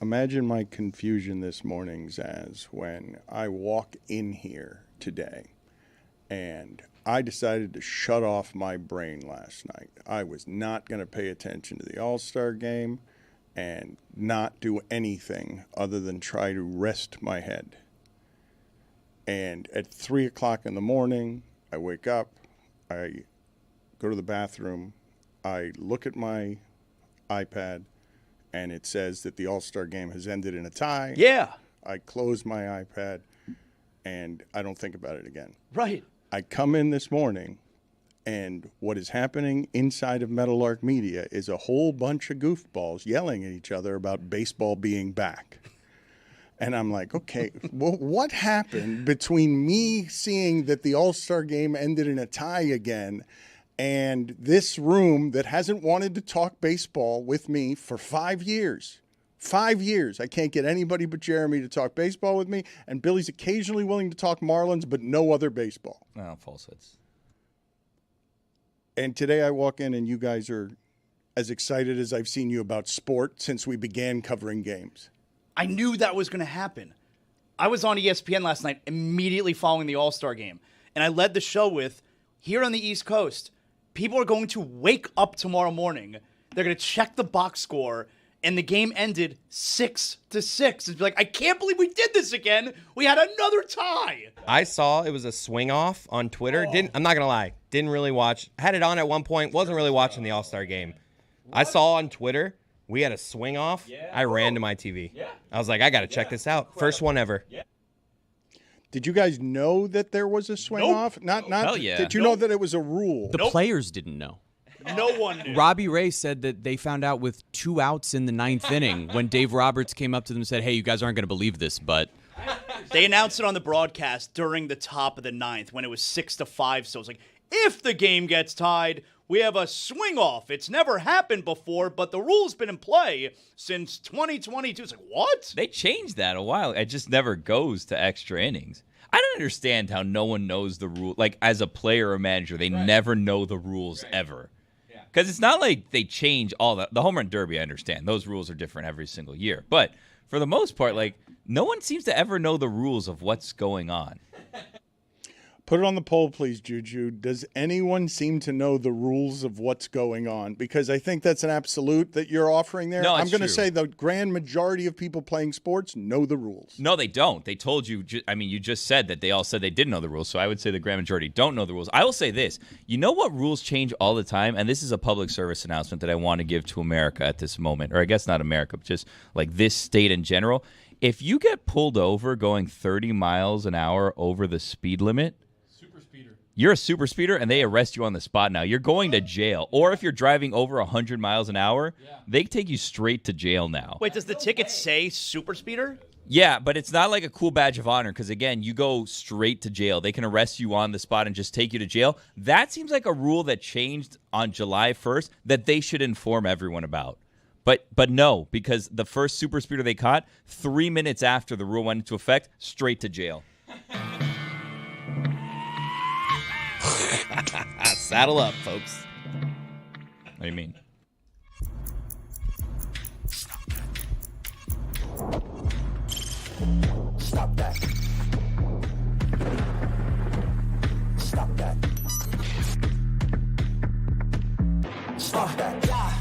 imagine my confusion this morning, Zaz, when I walk in here today and I decided to shut off my brain last night. I was not going to pay attention to the All-Star game and not do anything other than try to rest my head. And at 3 o'clock in the morning, I wake up, I go to the bathroom, I look at my iPad, and it says that the All-Star game has ended in a tie. Yeah. I close my iPad, and I don't think about it again. Right. I come in this morning, and what is happening inside of Meadowlark Media is a whole bunch of goofballs yelling at each other about baseball being back. And I'm like, okay, well, what happened between me seeing that the All-Star game ended in a tie again and this room that hasn't wanted to talk baseball with me for 5 years? 5 years. I can't get anybody but Jeremy to talk baseball with me, and Billy's occasionally willing to talk Marlins, but no other baseball. Oh, falsehoods. And today I walk in and you guys are as excited as I've seen you about sport since we began covering games. I knew that was going to happen. I was on ESPN last night immediately following the All-Star game, and I led the show with, here on the East Coast, people are going to wake up tomorrow morning, they're going to check the box score, and the game ended 6-6. And be like, I can't believe we did this again. We had another tie. I saw it was a swing off on Twitter. I'm not going to lie. Didn't really watch. Had it on at one point. Wasn't really watching the All-Star game. What? I saw on Twitter we had a swing off. Yeah. I ran to my TV. Yeah. I was like, I got to check this out. Incredible. First one ever. Yeah. Did you guys know that there was a swing off? Not. Hell yeah. Did you know that it was a rule? The players didn't know. No one knew. Robbie Ray said that they found out with 2 outs in the 9th inning when Dave Roberts came up to them and said, hey, you guys aren't going to believe this, but... They announced it on the broadcast during the top of the 9th when it was 6-5. So it's like, if the game gets tied, we have a swing off. It's never happened before, but the rule's been in play since 2022. It's like, what? They changed that a while. It just never goes to extra innings. I don't understand how no one knows the rule. Like, as a player or manager, they never know the rules ever. Because it's not like they change all the home run derby, I understand. Those rules are different every single year. But for the most part, like, no one seems to ever know the rules of what's going on. Put it on the poll, please, Juju. Does anyone seem to know the rules of what's going on? Because I think that's an absolute that you're offering there. No, I'm going to true. say the grand majority of people playing sports know the rules. No, they don't. They told you. You just said that they all said they didn't know the rules. So I would say the grand majority don't know the rules. I will say this. You know what rules change all the time? And this is a public service announcement that I want to give to America at this moment. Or I guess not America, but just like this state in general. If you get pulled over going 30 miles an hour over the speed limit, you're a super speeder, and they arrest you on the spot now. You're going to jail. Or if you're driving over 100 miles an hour, they take you straight to jail now. Wait, does the ticket say super speeder? Yeah, but it's not like a cool badge of honor because, again, you go straight to jail. They can arrest you on the spot and just take you to jail. That seems like a rule that changed on July 1st that they should inform everyone about. But no, because the first super speeder they caught, 3 minutes after the rule went into effect, straight to jail. Saddle up, folks. What do you mean? Stop that. Stop that. Stop that. Yeah,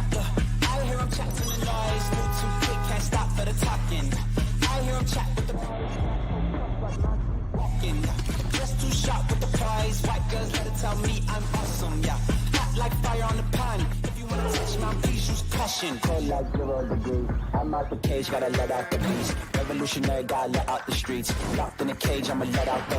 I hear him chat to the noise. Move too quick, can't stop for the talking. I hear him chat with the walking. Just too sharp with the prize. White girls let it tell me I'm awesome. Yeah, hot like fire on the pan. If you wanna touch my please use caution. Cold like 0 degrees. I'm out the cage, gotta let out the beast. Revolutionary, gotta let out the streets. Locked in a cage, I'ma let out the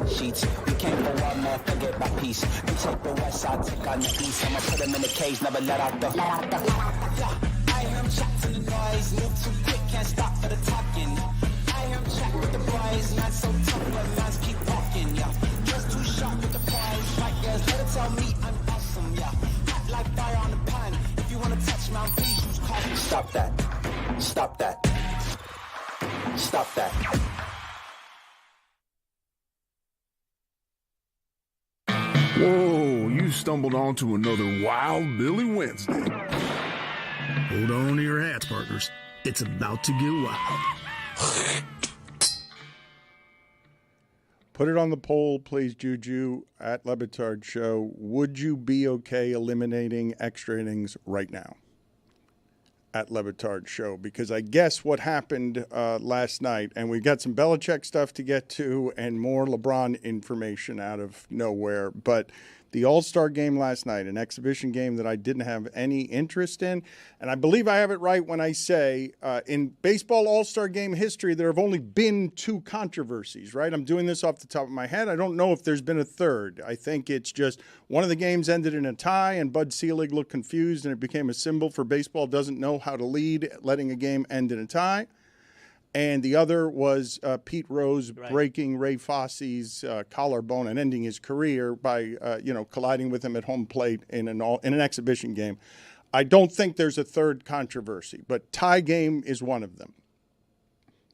sheets. We can't go out, man, forget my peace. We take the west side, take on the east. I'ma put them in the cage, never let out the. I hear him chat to the noise. Move too quick, can't stop for the talking. I hear him chat with the boys. Man so tough, but man's keep walking, yeah. Just too sharp with the prize. White girls, let it tell me I'm awesome, yeah. Hot like fire on the pan. If you wanna touch my please use caution. Stop that. Stop that. Stop that. Whoa, you stumbled onto another Wild Billy Wednesday. Hold on to your hats, partners. It's about to get wild. Put it on the poll, please, Juju, at Le Batard Show. Would you be okay eliminating extra innings right now? At Le Batard Show, because I guess what happened last night, and we got some Belichick stuff to get to and more LeBron information out of nowhere, but the All-Star game last night, an exhibition game that I didn't have any interest in, and I believe I have it right when I say in baseball All-Star game history, there have only been 2 controversies, right? I'm doing this off the top of my head. I don't know if there's been a third. I think it's just one of the games ended in a tie, and Bud Selig looked confused, and it became a symbol for baseball doesn't know how to lead, letting a game end in a tie. And the other was Pete Rose breaking Ray Fosse's collarbone and ending his career by, colliding with him at home plate in an exhibition game. I don't think there's a third controversy, but tie game is one of them.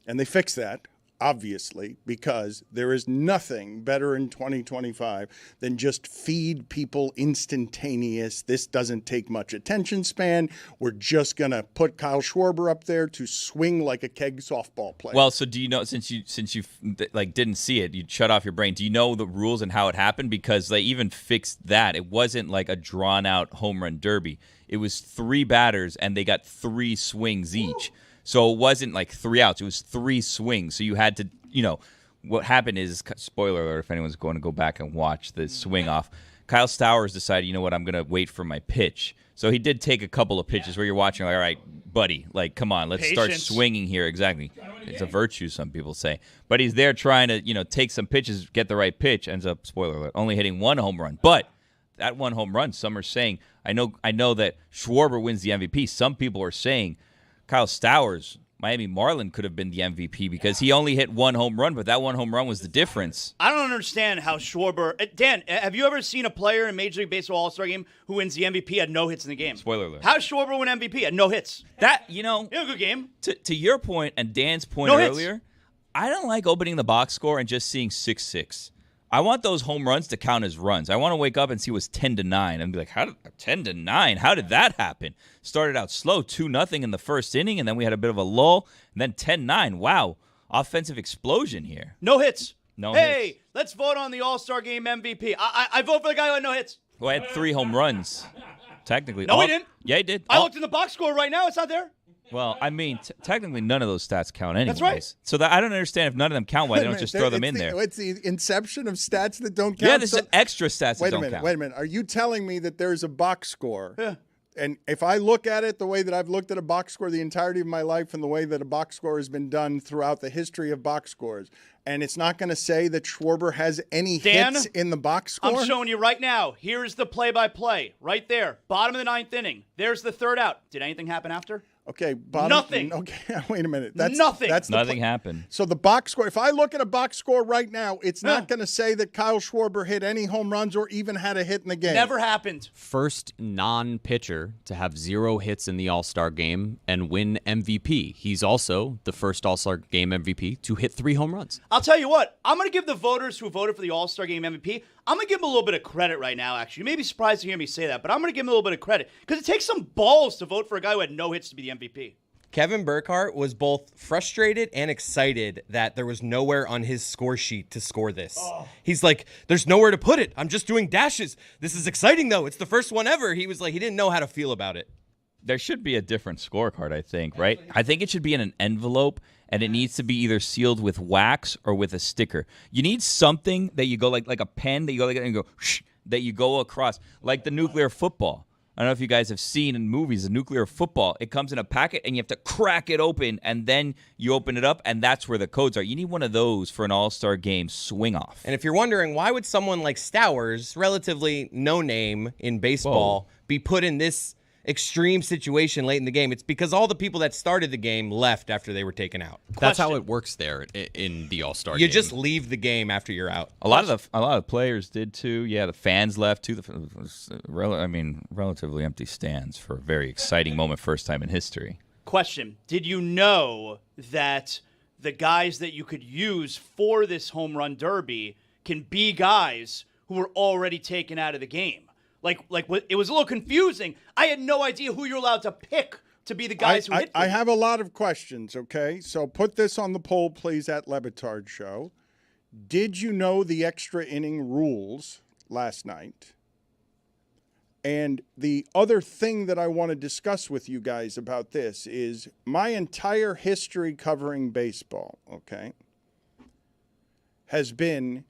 And they fixed that, obviously, because there is nothing better in 2025 than just feed people instantaneous. This doesn't take much attention span. We're just going to put Kyle Schwarber up there to swing like a keg softball player. Well, so do you know, since you didn't see it, you shut off your brain, do you know the rules and how it happened? Because they even fixed that. It wasn't like a drawn out home run derby. It was 3 batters and they got 3 swings each. So it wasn't like 3 outs. It was 3 swings. So you had to, what happened is, spoiler alert, if anyone's going to go back and watch the swing off, Kyle Stowers decided, you know what, I'm going to wait for my pitch. So he did take a couple of pitches where you're watching, like, all right, buddy, like, come on, let's start swinging here. Exactly. It's a virtue, some people say. But he's there trying to, take some pitches, get the right pitch, ends up, spoiler alert, only hitting 1 home run. But that 1 home run, some are saying, I know that Schwarber wins the MVP. Some people are saying Kyle Stowers, Miami Marlin, could have been the MVP because he only hit 1 home run, but that 1 home run was the difference. I don't understand how Schwarber... Dan, have you ever seen a player in Major League Baseball All-Star game who wins the MVP had no hits in the game? Spoiler alert. How Schwarber win MVP had no hits? That, He had a good game. To your point and Dan's point earlier, I don't like opening the box score and just seeing 6-6. I want those home runs to count as runs. I want to wake up and see it was 10-9 and be like, 10-9? How did that happen? Started out slow, 2-0 in the first inning, and then we had a bit of a lull, and then 10-9. Wow, offensive explosion here. No hits. No hey, hits. Let's vote on the All-Star Game MVP. I vote for the guy who had no hits. Well, I had 3 home runs, technically. No, he didn't. Yeah, he did. I looked in the box score right now. It's not there. Well, I mean, technically none of those stats count anyways. That's right. So I don't understand if none of them count, why they don't just throw them in there. It's the inception of stats that don't count. Yeah, this is extra stats that don't count. Wait a minute. Are you telling me that there's a box score? Yeah. And if I look at it the way that I've looked at a box score the entirety of my life and the way that a box score has been done throughout the history of box scores, and it's not going to say that Schwarber has any hits in the box score? I'm showing you right now. Here's the play-by-play right there. Bottom of the 9th inning. There's the 3rd out. Did anything happen after? Okay, nothing. Okay, wait a minute. Nothing. Nothing happened. So the box score, if I look at a box score right now, it's not going to say that Kyle Schwarber hit any home runs or even had a hit in the game. Never happened. First non-pitcher to have 0 hits in the All-Star game and win MVP. He's also the first All-Star game MVP to hit 3 home runs. I'll tell you what. I'm going to give the voters who voted for the All-Star Game MVP, I'm going to give them a little bit of credit right now, actually. You may be surprised to hear me say that, but I'm going to give them a little bit of credit because it takes some balls to vote for a guy who had no hits to be the MVP. Kevin Burkhardt was both frustrated and excited that there was nowhere on his score sheet to score this. He's like, there's nowhere to put it. I'm just doing dashes. This is exciting, though. It's the first one ever. He was like, he didn't know how to feel about it. There should be a different scorecard, I think, right? I think it should be in an envelope, and it needs to be either sealed with wax or with a sticker. You need something that you go like a pen that you go like and go shh, that you go across, like the nuclear football. I don't know if you guys have seen in movies a nuclear football. It comes in a packet, and you have to crack it open, and then you open it up, and that's where the codes are. You need one of those for an all-star game swing-off. And if you're wondering, why would someone like Stowers, relatively no name in baseball, be put in this extreme situation late in the game? It's because all the people that started the game left after they were taken out. That's how it works there in the All-Star game. You just leave the game after you're out. A lot of players did too. Yeah, the fans left too. Relatively empty stands for a very exciting moment, first time in history. Question: did you know that the guys that you could use for this home run derby can be guys who were already taken out of the game? Like it was a little confusing. I had no idea who you're allowed to pick to be the guys who hit. I have a lot of questions, okay? So put this on the poll, please, at Le Batard Show. Did you know the extra inning rules last night? And the other thing that I want to discuss with you guys about this is my entire history covering baseball, okay, has been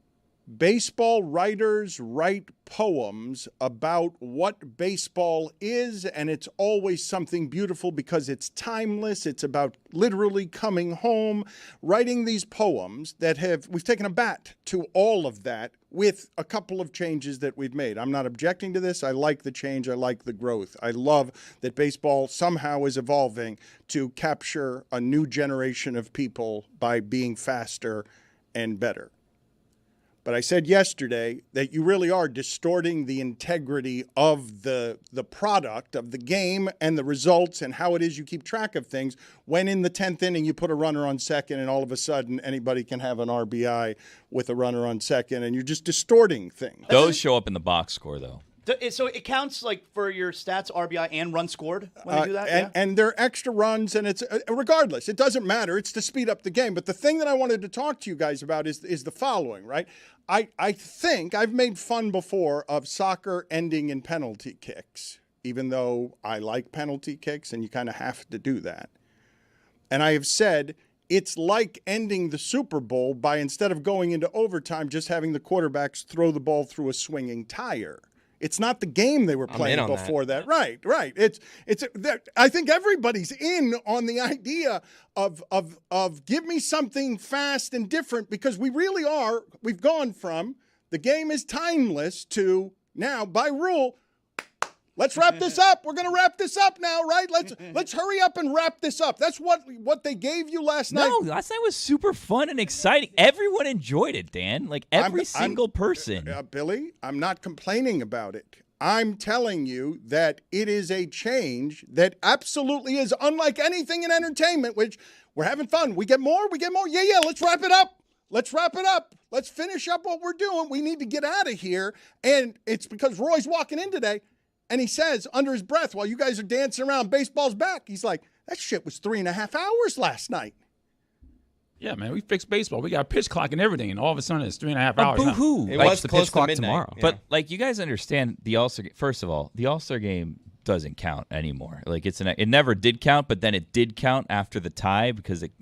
baseball writers write poems about what baseball is, and it's always something beautiful because it's timeless. It's about literally coming home, writing these poems that we've taken a bat to all of that with a couple of changes that we've made. I'm not objecting to this. I like the change. I like the growth. I love that baseball somehow is evolving to capture a new generation of people by being faster and better. But I said yesterday that you really are distorting the integrity of the product of the game and the results and how it is you keep track of things when in the 10th inning you put a runner on second and all of a sudden anybody can have an RBI with a runner on second, and you're just distorting things. Those show up in the box score, though. So it counts like for your stats, RBI and run scored when they do that? And they're extra runs, and it's regardless. It doesn't matter. It's to speed up the game. But the thing that I wanted to talk to you guys about is the following, right? I think I've made fun before of soccer ending in penalty kicks, even though I like penalty kicks, and you kind of have to do that. And I have said it's like ending the Super Bowl by, instead of going into overtime, just having the quarterbacks throw the ball through a swinging tire. It's not the game they were playing before that. Right. It's. I think everybody's in on the idea of give me something fast and different, because we really are. We've gone from the game is timeless to now by rule. Let's wrap this up. We're going to wrap this up now, right? Let's hurry up and wrap this up. That's what they gave you last night. No, last night was super fun and exciting. Everyone enjoyed it, Dan. Like every single person. Billy, I'm not complaining about it. I'm telling you that it is a change that absolutely is unlike anything in entertainment, which we're having fun. We get more. Yeah, let's wrap it up. Let's finish up what we're doing. We need to get out of here. And it's because Roy's walking in today. And he says under his breath, while you guys are dancing around, baseball's back. He's like, that shit was 3.5 hours last night. Yeah, man, we fixed baseball. We got a pitch clock and everything, and all of a sudden it's 3.5 hours. Boo-hoo. It Like, was the close pitch clock to midnight. tomorrow. Yeah. But like, you guys understand the All-Star game. First of all, the All-Star game doesn't count anymore. Like it never did count, but then it did count after the tie because it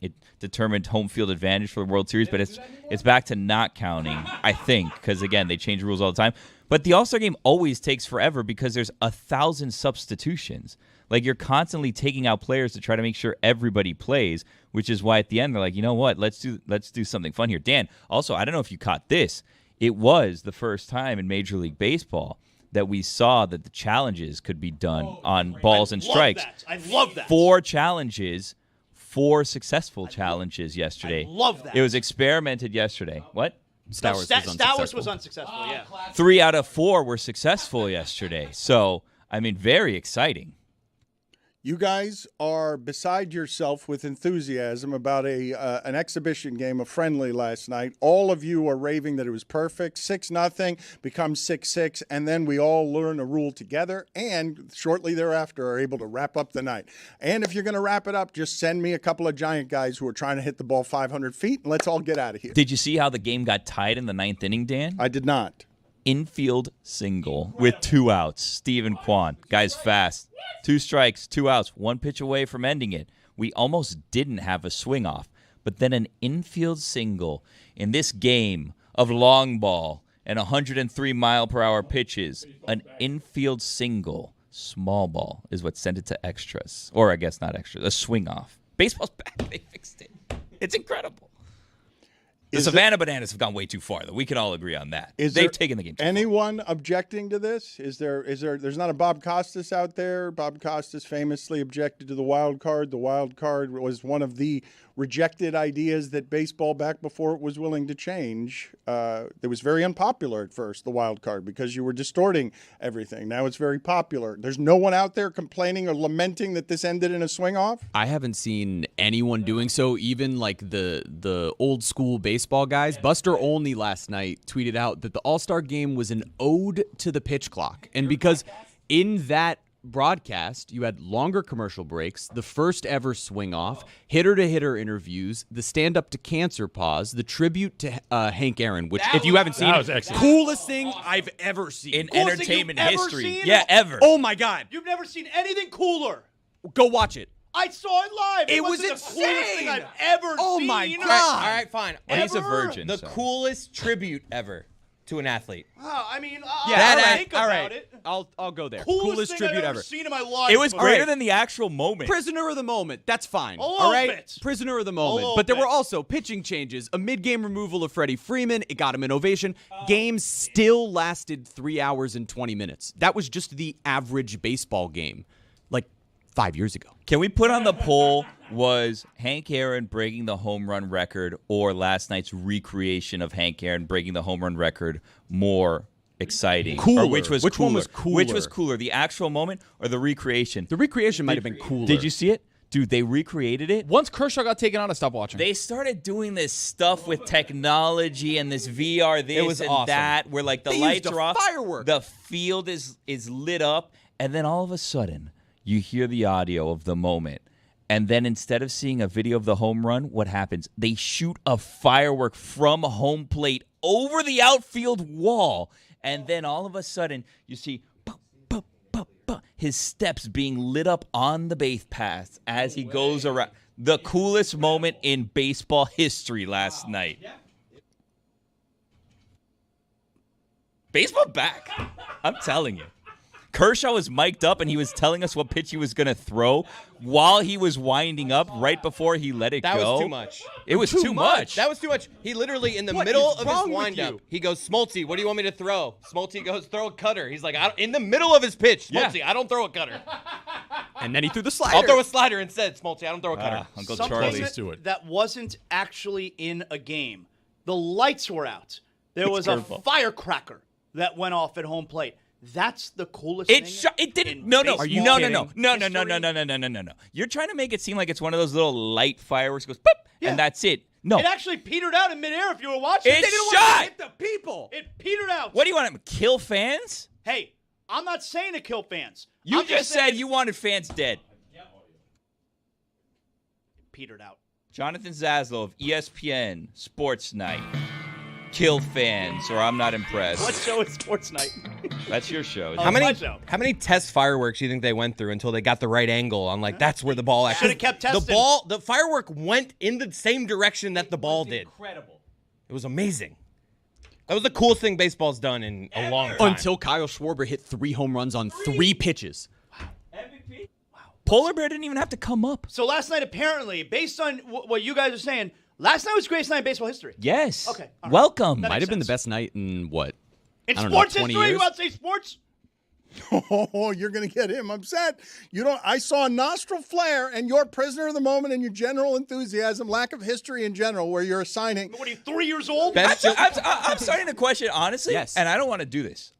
determined home field advantage for the World Series. But it's back to not counting, I think, because again they change rules all the time. But the All-Star game always takes forever because there's 1,000 substitutions. Like, you're constantly taking out players to try to make sure everybody plays, which is why at the end they're like, you know what, let's do something fun here. Dan, also, I don't know if you caught this. It was the first time in Major League Baseball that we saw that the challenges could be done on balls and strikes. I love that. 4 challenges, 4 successful challenges yesterday. I love that. It was experimented yesterday. What? Stowers was unsuccessful, yeah. 3 out of 4 were successful yesterday. So, I mean, very exciting. You guys are beside yourself with enthusiasm about an exhibition game, a friendly last night. All of you are raving that it was perfect. 6-0 becomes 6-6, and then we all learn a rule together, and shortly thereafter are able to wrap up the night. And if you're going to wrap it up, just send me a couple of giant guys who are trying to hit the ball 500 feet, and let's all get out of here. Did you see how the game got tied in the 9th inning, Dan? I did not. Infield single with 2 outs. Steven Kwan. Guy's fast. 2 strikes, 2 outs. 1 pitch away from ending it. We almost didn't have a swing off. But then an infield single in this game of long ball and 103-mile-per-hour pitches. An infield single, small ball, is what sent it to extras. Or I guess not extras. A swing off. Baseball's back. They fixed it. It's incredible. The Savannah Bananas have gone way too far, though. We can all agree on that. They've taken the game too far. Anyone objecting to this? There's not a Bob Costas out there. Bob Costas famously objected to the wild card. The wild card was one of the rejected ideas that baseball, back before it was willing to change, it was very unpopular at first, the wild card, because you were distorting everything. Now it's very popular. There's no one out there complaining or lamenting that this ended in a swing off? I haven't seen anyone doing so, even like the old school baseball guys. Buster Olney last night tweeted out that the All-Star game was an ode to the pitch clock. And because in that broadcast, you had longer commercial breaks, the first ever swing off, hitter-to-hitter interviews, the stand-up to cancer pause, the tribute to Hank Aaron, which, if you haven't seen, that was excellent. coolest thing I've ever seen. In Coolest thing entertainment you've ever history. seen? Yeah, ever. Oh, my God. You've never seen anything cooler. Go watch it. I saw it live. It was wasn't the coolest thing insane. I've ever Oh, seen. my All God. right, fine. Well, he's a Ever? virgin. The so. coolest tribute ever to an athlete. I mean, I'll Yeah, think all about right. it. I'll go there. Coolest thing tribute I've ever. ever seen in my life. It was was- greater right. than the actual moment. Prisoner of the moment. That's fine. little All right? bit. Prisoner of the moment. little But there bit. were also pitching changes, a mid-game removal of Freddie Freeman. It got him an ovation. Game still lasted 3 hours and 20 minutes. That was just the average baseball game, like 5 years ago. Can we put on the poll, was Hank Aaron breaking the home run record or last night's recreation of Hank Aaron breaking the home run record more exciting? Cooler. Or which was Which cooler? one was cooler? Which was cooler, the actual moment or the recreation? The recreation might have been cooler. Did you see it? Dude, they recreated it. Once Kershaw got taken out, I stopped watching. They started doing this stuff with technology and this VR, this was and awesome. that, where like the They lights used a are off, firework. the field is lit up, and then all of a sudden you hear the audio of the moment. And then instead of seeing a video of the home run, what happens? They shoot a firework from home plate over the outfield wall. And then all of a sudden, you see his steps being lit up on the base path as he goes around. The coolest moment in baseball history last night. Baseball back. I'm telling you. Kershaw was mic'd up, and he was telling us what pitch he was going to throw while he was winding up right before he let it That go. was too much. It was too much. That was too much. He literally, in the What middle is of wrong his with windup, you? he goes, Smoltzy, what do you want me to throw? Smoltzy goes, throw a cutter. He's like, in the middle of his pitch, Smoltzy, I don't throw a cutter. And then he threw the slider. I'll throw a slider instead, Smoltzy. I don't throw a cutter. Uncle Something Charlie. that wasn't actually in a game. The lights were out. There was a curveball. firecracker that went off at home plate. That's the coolest thing. It didn't. in No. baseball Are you no. history. You're trying to make it seem like it's one of those little light fireworks. Goes boop, Yeah. and that's it. No. It actually petered out in midair if you were watching. It They didn't shot! want to hit the people. It petered out. What do you want to kill fans? Hey, I'm not saying to kill fans. You I'm just said saying you wanted fans dead. it petered out. Jonathan Zaslow of ESPN Sports Night. Kill fans, or I'm not impressed. What show is Sports Night? That's your show. Oh, How many my show. test fireworks do you think they went through until they got the right angle on that's where the ball actually Should've kept testing. the firework went in the same direction that the ball did. Incredible. It was amazing. That was the coolest thing baseball's done in a long time. Until Kyle Schwarber hit 3 home runs on 3 pitches. MVP? Wow. Polar Bear didn't even have to come up. So last night, apparently, based on what you guys are saying, last night was the greatest night in baseball history. Yes. Okay, all right. Welcome. That Might have been the sense. best night in what? In I don't know, sports 20 history, years? you about to say sports? Oh, you're going to get him upset. You don't. I saw a nostril flare, and your prisoner of the moment and your general enthusiasm, lack of history in general, where you're assigning. What are you, 3 years old? I'm starting to question, honestly, Yes. and I don't want to do this.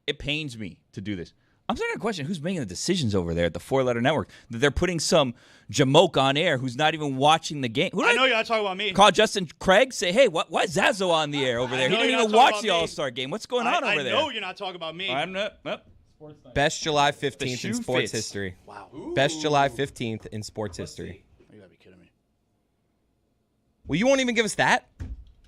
It pains me to do this. I'm starting to question who's making the decisions over there at the 4-letter network, that they're putting some jamoke on air who's not even watching the game. Who I did know you're not talking about me. call Justin Craig, say, hey, why is Zazo on the air over there? He know didn't you're even not watch talking the about me. All-Star game. What's going on over there? I know you're not talking about me. I'm not. Best July The 15th shoe in sports fits. history. Wow. Best July 15th in sports history. You gotta be kidding me. Well, you won't even give us that?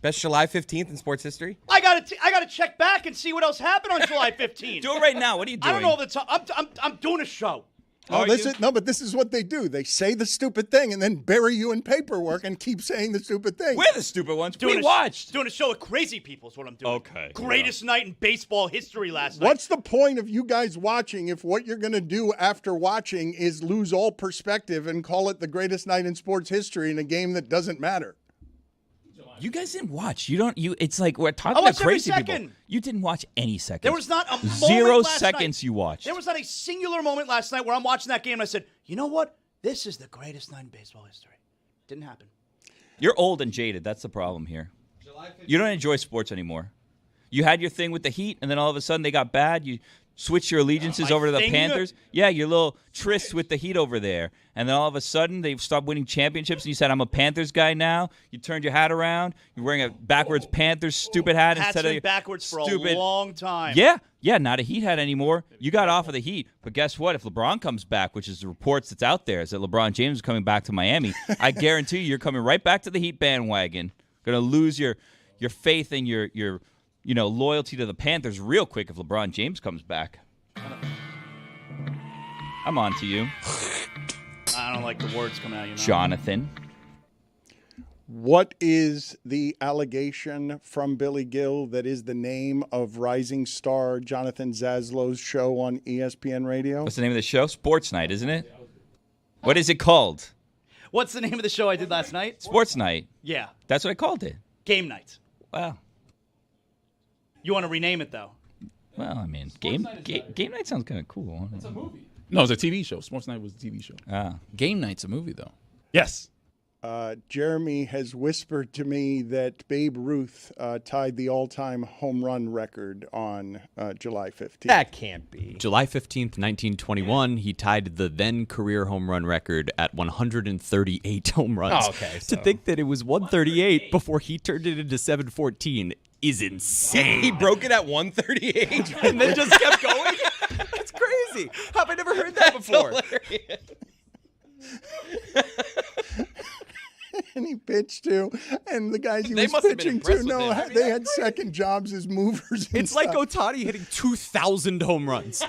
Best July 15th in sports history? I gotta check back and see what else happened on July 15th. Do it right now. What are you doing? I don't know all the time. I'm doing a show. No, but this is what they do. They say the stupid thing and then bury you in paperwork and keep saying the stupid thing. We're the stupid ones. We Doing watched. Doing a show with crazy people is what I'm doing. Okay, Greatest night in baseball history last night. What's the point of you guys watching if what you're going to do after watching is lose all perspective and call it the greatest night in sports history in a game that doesn't matter? You guys didn't watch. It's like we're I talking to watched every crazy people. second. You didn't watch any seconds. There was not a moment 0 last seconds night. you watched. There was not a singular moment last night where I'm watching that game and I said, you know what? This is the greatest night in baseball history. Didn't happen. You're old and jaded. That's the problem here. You don't enjoy sports anymore. You had your thing with the Heat, and then all of a sudden they got bad. You switch your allegiances My over to the thing? Panthers? Yeah, your little tryst with the Heat over there. And then all of a sudden, they've stopped winning championships, and you said, I'm a Panthers guy now. You turned your hat around. You're wearing a backwards Panthers stupid hat Hats instead of been backwards for stupid. a long time. Yeah, not a Heat hat anymore. You got off of the Heat. But guess what? If LeBron comes back, which is the reports that's out there, is that LeBron James is coming back to Miami, I guarantee you're coming right back to the Heat bandwagon. Going to lose your faith and your loyalty to the Panthers real quick if LeBron James comes back. I'm on to you, I don't like the words coming out. Jonathan. What is the allegation from Billy Gill that is the name of rising star Jonathan Zaslow's show on ESPN Radio? What's the name of the show? Sports Night, isn't it? What is it called? What's the name of the show I did last night? Sports Night. Yeah. That's what I called it. Game Night. Wow. You want to rename it, though? Well, I mean, game night sounds kind of cool. It's a movie. No, it's a TV show. Sports Night was a TV show. Game Night's a movie, though. Yes. Jeremy has whispered to me that Babe Ruth tied the all-time home run record on July 15th. That can't be. July 15th, 1921, he tied the then career home run record at 138 home runs. Oh, okay, To think that it was 138 before he turned it into 714 is insane. He broke it at 138 and then just kept going? That's crazy. How have I never heard that before? And he pitched to, and the guys he They was must have been pitching impressed to, with him. they had second jobs as movers. It's like Ohtani hitting 2,000 home runs.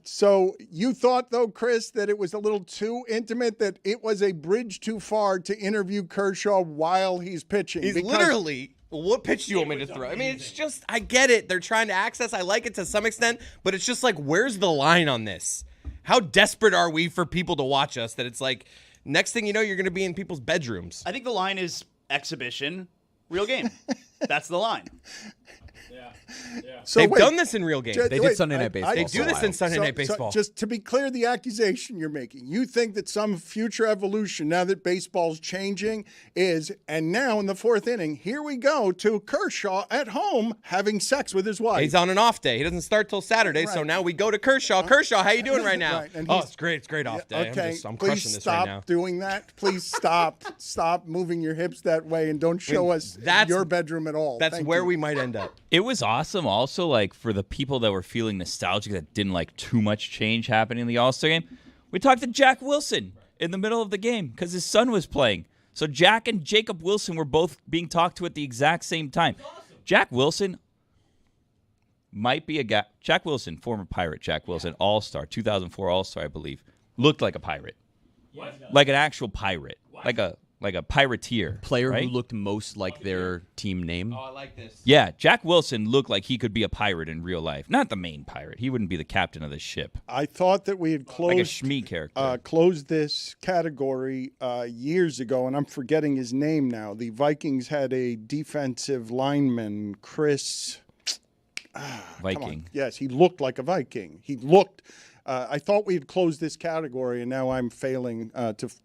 So you thought, though, Chris, that it was a little too intimate, that it was a bridge too far to interview Kershaw while he's pitching. He's literally, what pitch do you want me to throw? I mean, it's just, I get it. They're trying to access. I like it to some extent, but it's just like, where's the line on this? How desperate are we for people to watch us that it's like, next thing you know, you're going to be in people's bedrooms. I think the line is exhibition, real game. That's the line. So They've wait, done this in real games. They did Sunday Night Baseball. They do this in Sunday Night Baseball. just to be clear, the accusation you're making, you think that some future evolution, now that baseball's changing, is, and now in the fourth inning, here we go to Kershaw at home having sex with his wife. He's on an off day. He doesn't start till Saturday, so Right. now we go to Kershaw. Kershaw, how you doing right now? Right, and Oh, he's- it's great. It's great off day. Okay, I'm please crushing this stop right now. doing that. Please stop moving your hips that way, and don't show us that's- your bedroom at all. That's Thank where you. we might end up. It was awesome also, like, for the people that were feeling nostalgic that didn't like too much change happening in the All-Star game. We talked to Jack Wilson in the middle of the game because his son was playing. So Jack and Jacob Wilson were both being talked to at the exact same time. Jack Wilson might be a guy. Jack Wilson, former Pirate Jack Wilson, All-Star, 2004 All-Star, I believe, looked like a pirate. What? Like an actual pirate. Like a pirateer. Player right? who looked most like their team name. I like this. Yeah, Jack Wilson looked like he could be a pirate in real life. Not the main pirate. He wouldn't be the captain of the ship. I thought that we had closed Like a Shmi character. closed this category years ago, and I'm forgetting his name now. The Vikings had a defensive lineman, Chris. Viking. Yes, he looked like a Viking. He looked. I thought we had closed this category, and now I'm failing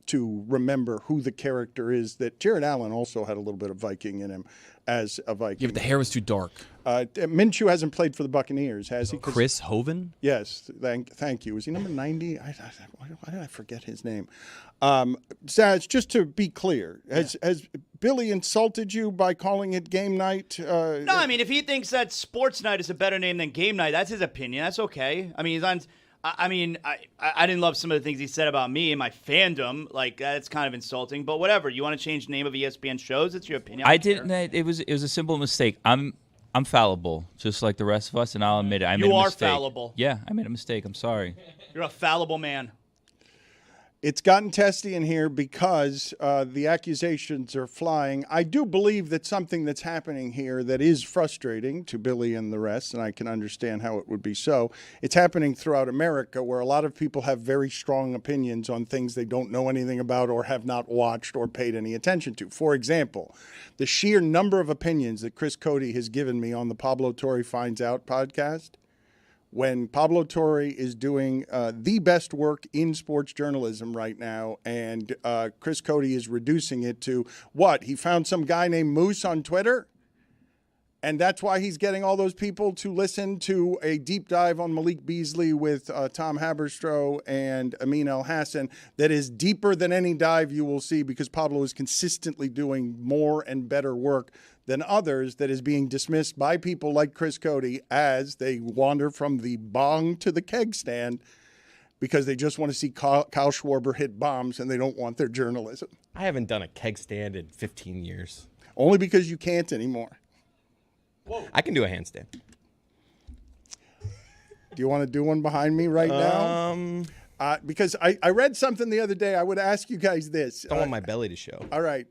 to remember who the character is. That Jared Allen also had a little bit of Viking in him as a Viking. Yeah, but the hair was too dark. Minshew hasn't played for the Buccaneers, has he? 'Cause- Chris Hovan? Yes, thank you. Was he number 90? Why did I forget his name? Zaz, just to be clear, has Billy insulted you by calling it game night? No, I mean, if he thinks that sports night is a better name than game night, that's his opinion. That's okay. I mean, I didn't love some of the things he said about me and my fandom. Like, that's kind of insulting. But whatever. You want to change the name of ESPN shows? It's your opinion. I didn't. It was a simple mistake. I'm fallible, just like the rest of us, and I'll admit it. I made a are mistake. fallible. Yeah, I made a mistake. I'm sorry. You're a fallible man. It's gotten testy in here because the accusations are flying. I do believe that something that's happening here that is frustrating to Billy and the rest, and I can understand how it would be so. It's happening throughout America where a lot of people have very strong opinions on things they don't know anything about or have not watched or paid any attention to. For example, the sheer number of opinions that Chris Cody has given me on the Pablo Torre Finds Out podcast, when Pablo Torre is doing the best work in sports journalism right now, and Chris Cody is reducing it to what? He found some guy named Moose on Twitter, And that's why he's getting all those people to listen to a deep dive on Malik Beasley with Tom Haberstroh and Amin El-Hassan that is deeper than any dive you will see, because Pablo is consistently doing more and better work than others that is being dismissed by people like Chris Cody as they wander from the bong to the keg stand because they just want to see Kyle Schwarber hit bombs and they don't want their journalism. I haven't done a keg stand in 15 years. Only because you can't anymore. Whoa. I can do a handstand. Do you want to do one behind me right now? Because I read something the other day. I would ask you guys this. I want my belly to show. All right.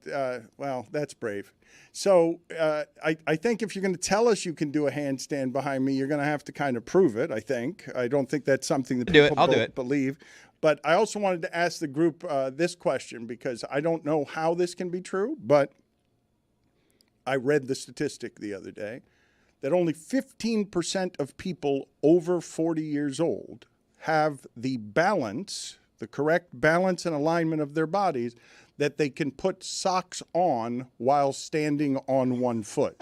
Well, that's brave. So I think if you're going to tell us you can do a handstand behind me, you're going to have to kind of prove it, I think. I don't think that's something that people don't believe. But I also wanted to ask the group this question, because I don't know how this can be true, but I read the statistic the other day that only 15% of people over 40 years old have the balance, the correct balance and alignment of their bodies, that they can put socks on while standing on one foot.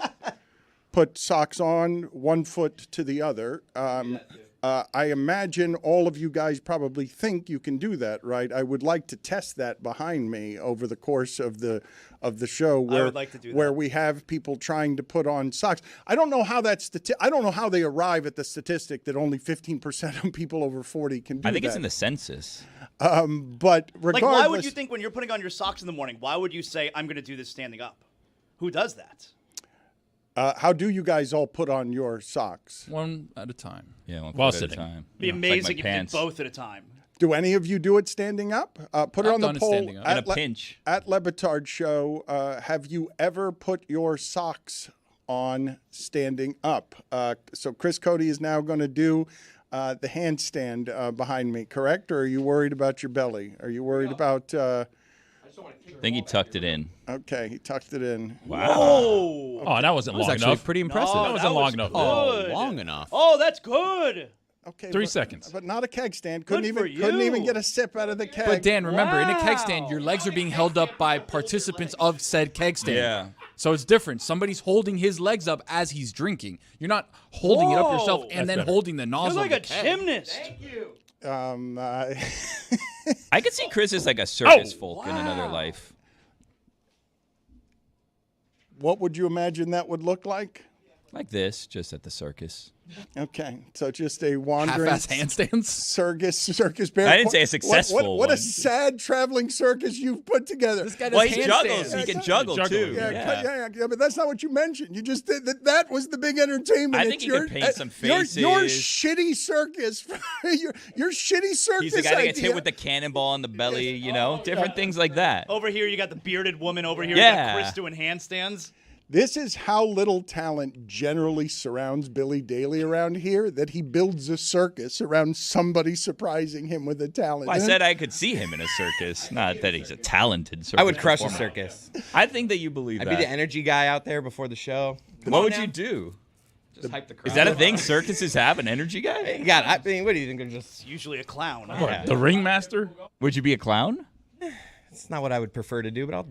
Put socks on, one foot to the other. I imagine all of you guys probably think you can do that, right? I would like to test that behind me over the course of the show, where I would like to do where that. we have people trying to put on socks. I don't know how I don't know how they arrive at the statistic that only 15% of people over 40 can do that. I think it's in the census. But regardless, Like, why would you think when you're putting on your socks in the morning, why would you say, I'm going to do this standing up? Who does that? how do you guys all put on your socks? One at a time. Yeah, one While foot at a sitting. time. It'd be You know, it's like amazing my if you did pants. both at a time. Do any of you do it standing up? Put it I've on the done it poll standing up. In a pinch. at Le Batard Show. Have you ever put your socks on standing up? So Chris Cody is now going to do the handstand behind me, correct? Or are you worried about your belly? Are you worried about... I think he tucked it in. Okay, he tucked it in. Oh, Oh, that wasn't That was long actually enough. pretty impressive. No, That wasn't long enough. Oh, good. long enough. Oh, that's good. Okay, 3 but- seconds. But not a keg stand. Good Couldn't for even you. get a sip out of the keg. But Dan, remember, in a keg stand, Wow. your legs are being held up by participants of said keg stand. Yeah. So it's different. Somebody's holding his legs up as he's drinking. You're not holding it up yourself Whoa. and then That's better. holding the You're nozzle like of a the keg. gymnast. I could see Chris as like a circus folk in another life. What would you imagine that would look like? Like this, just at the circus. Okay, so just a wandering Half-ass handstands. circus bear. I didn't say a What- successful What a one. sad traveling circus you've put together. This guy does Well, he handstands. juggles. He can juggle Juggle. too. Yeah, but that's not what you mentioned. You just did that. That was the big entertainment. I It's think you could paint some Your faces. shitty circus. your shitty circus. He's the guy that gets idea. hit with the cannonball in the belly, you know? Different things like that. Over here, you got the bearded woman. Over here, Yeah. you got Chris doing handstands. This is how little talent generally surrounds Billy Daly around here, that he builds a circus around somebody surprising him with a talent. Well, I said I could see him in a circus, not that he's a talented circus I would crush a performer. circus. I think that you believe I'd that. be the energy guy out there before the show. What would you do? Just hype the crowd. Is that a thing? Circuses have an energy guy? God, I mean, what do you think? They're just. It's usually a clown. What, Yeah. the ringmaster? Would you be a clown? It's not what I would prefer to do, but I'll.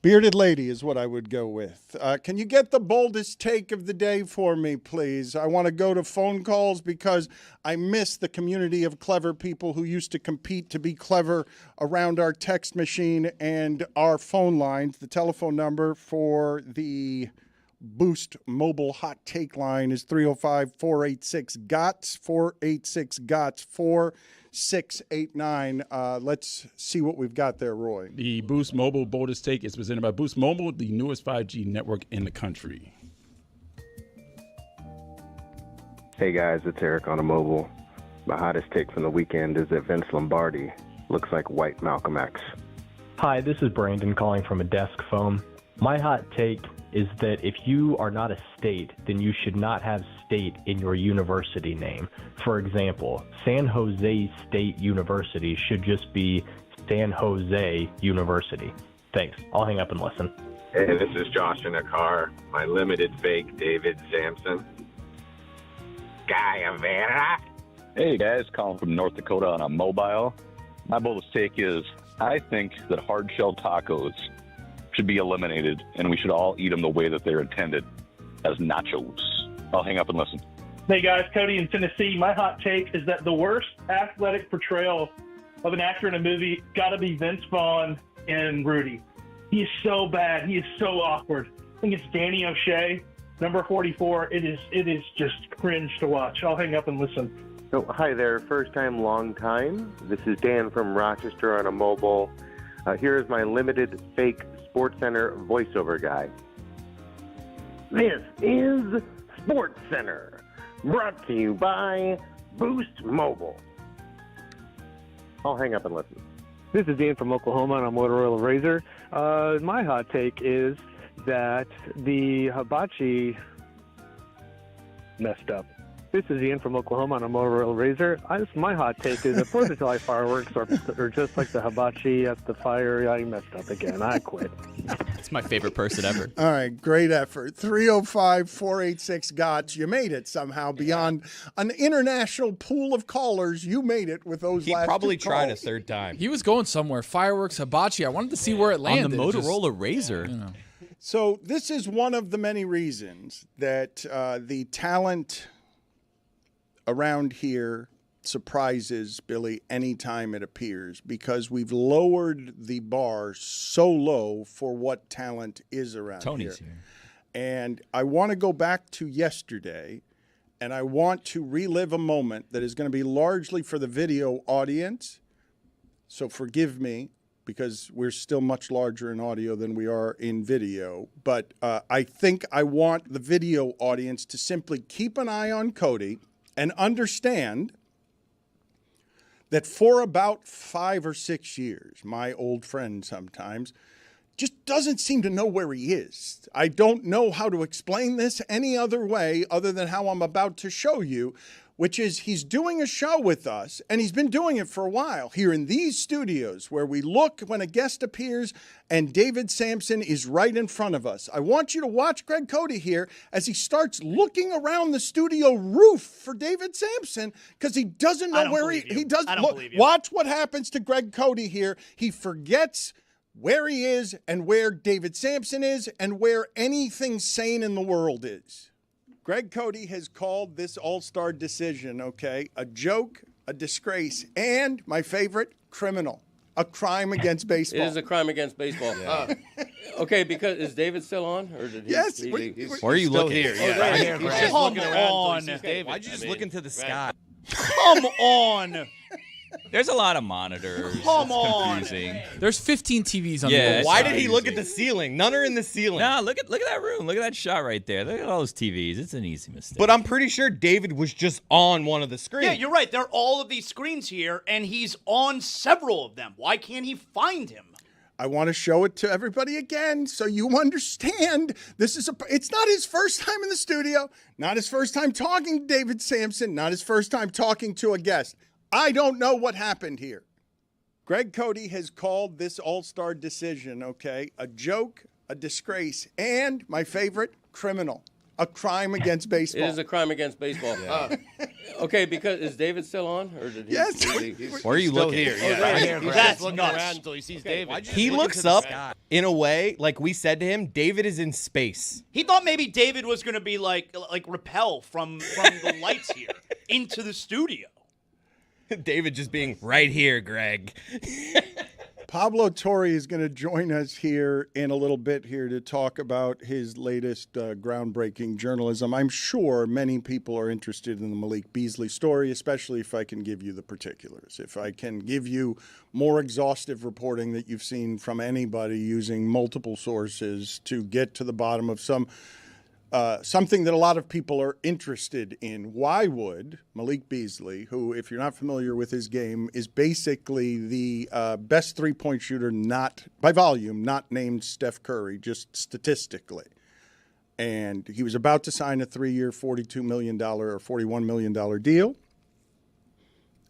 Bearded lady is what I would go with. Can you get the boldest take of the day for me, please? I want to go to phone calls because I miss the community of clever people who used to compete to be clever around our text machine and our phone lines. The telephone number for the Boost mobile hot take line is 305-486-GOTS, 486-GOTS, 4689. Let's see what we've got there, Roy. The Boost Mobile boldest take is presented by Boost Mobile, the newest 5G network in the country. Hey guys, it's Eric on a mobile. My hottest take from the weekend is that Vince Lombardi looks like white Malcolm X. Hi, this is Brandon calling from a desk phone. My hot take is that if you are not a state, then you should not have state in your university name. For example, San Jose State University should just be San Jose University. Thanks. I'll hang up and listen. Hey, this is Josh in a car. My limited fake, David Sampson. Guyavera. Hey guys, calling from North Dakota on a mobile. My boldest take is I think that hard shell tacos should be eliminated and we should all eat them the way that they're intended. as nachos. I'll hang up and listen. Hey guys, Cody in Tennessee. My hot take is that the worst athletic portrayal of an actor in a movie got to be Vince Vaughn in Rudy. He is so bad. He is so awkward. I think it's Danny O'Shea, number 44. It is just cringe to watch. I'll hang up and listen. So, hi there, first time, long time. This is Dan from Rochester on a mobile. Here is my limited fake SportsCenter voiceover guy. This is SportsCenter, brought to you by Boost Mobile. I'll hang up and listen. This is Dan from Oklahoma on a Motorola Razr. My hot take is that the hibachi messed up. This is Ian from Oklahoma on a Motorola Razr. My hot take is that 4th of July fireworks are just like the hibachi at the fire. I messed up again. I quit. It's my favorite person ever. All right, great effort. 305-486-GOTS. You made it somehow beyond an international pool of callers. You made it with those last two probably tried a calls. third time. He was going somewhere. Fireworks, hibachi. I wanted to see where it landed. On the Motorola Razr. You know. So this is one of the many reasons that the talent around here surprises Billy anytime it appears, because we've lowered the bar so low for what talent is around Tony's here. here. And I want to go back to yesterday, and I want to relive a moment that is going to be largely for the video audience. So forgive me, because we're still much larger in audio than we are in video. But I think I want the video audience to simply keep an eye on Cody and understand that for about 5 or 6 years, my old friend sometimes just doesn't seem to know where he is. I don't know how to explain this any other way other than how I'm about to show you, which is he's doing a show with us, and he's been doing it for a while here in these studios where we look when a guest appears and David Sampson is right in front of us. I want you to watch Greg Cody here as he starts looking around the studio roof for David Sampson because he doesn't know where he doesn't. I don't Look, believe you. watch what happens to Greg Cody here. He forgets where he is and where David Sampson is and where anything sane in the world is. Greg Cody has called this all-star decision, okay, a joke, a disgrace, and, my favorite, criminal. A crime against baseball. It is a crime against baseball. Okay, because is David still on? Or did he, Yes. Where are you still looking? here. Oh, Yeah. there he is. He's just Come looking around on. until he sees David. Why'd you just look into the sky? Come on. There's a lot of monitors. Come It's on. confusing. There's 15 TVs on Yeah, the it's Why not did he look at easy. the ceiling? None are in the ceiling. No, look at that room. Look at that shot right there. Look at all those TVs. It's an easy mistake. But I'm pretty sure David was just on one of the screens. Yeah, you're right. There are all of these screens here, and he's on several of them. Why can't he find him? I want to show it to everybody again so you understand. It's not his first time in the studio, not his first time talking to David Sampson, not his first time talking to a guest. I don't know what happened here. Greg Cody has called this all-star decision, okay, a joke, a disgrace, and, my favorite, criminal. A crime against baseball. It is a crime against baseball. Okay, because is David still on? Or did he, Yes. Where are you still looking? here. He's That's just looking nuts. around until he sees David. He looks up in a way, like we said to him, David is in space. He thought maybe David was going to be like repel from the lights here into the studio. David just being right here, Greg. Pablo Torre is going to join us here in a little bit here to talk about his latest groundbreaking journalism. I'm sure many people are interested in the Malik Beasley story, especially if I can give you the particulars. If I can give you more exhaustive reporting that you've seen from anybody using multiple sources to get to the bottom of something that a lot of people are interested in. Why would Malik Beasley, who, if you're not familiar with his game, is basically the best three-point shooter not by volume, not named Steph Curry, just statistically. And he was about to sign a 3-year, $42 million or $41 million deal.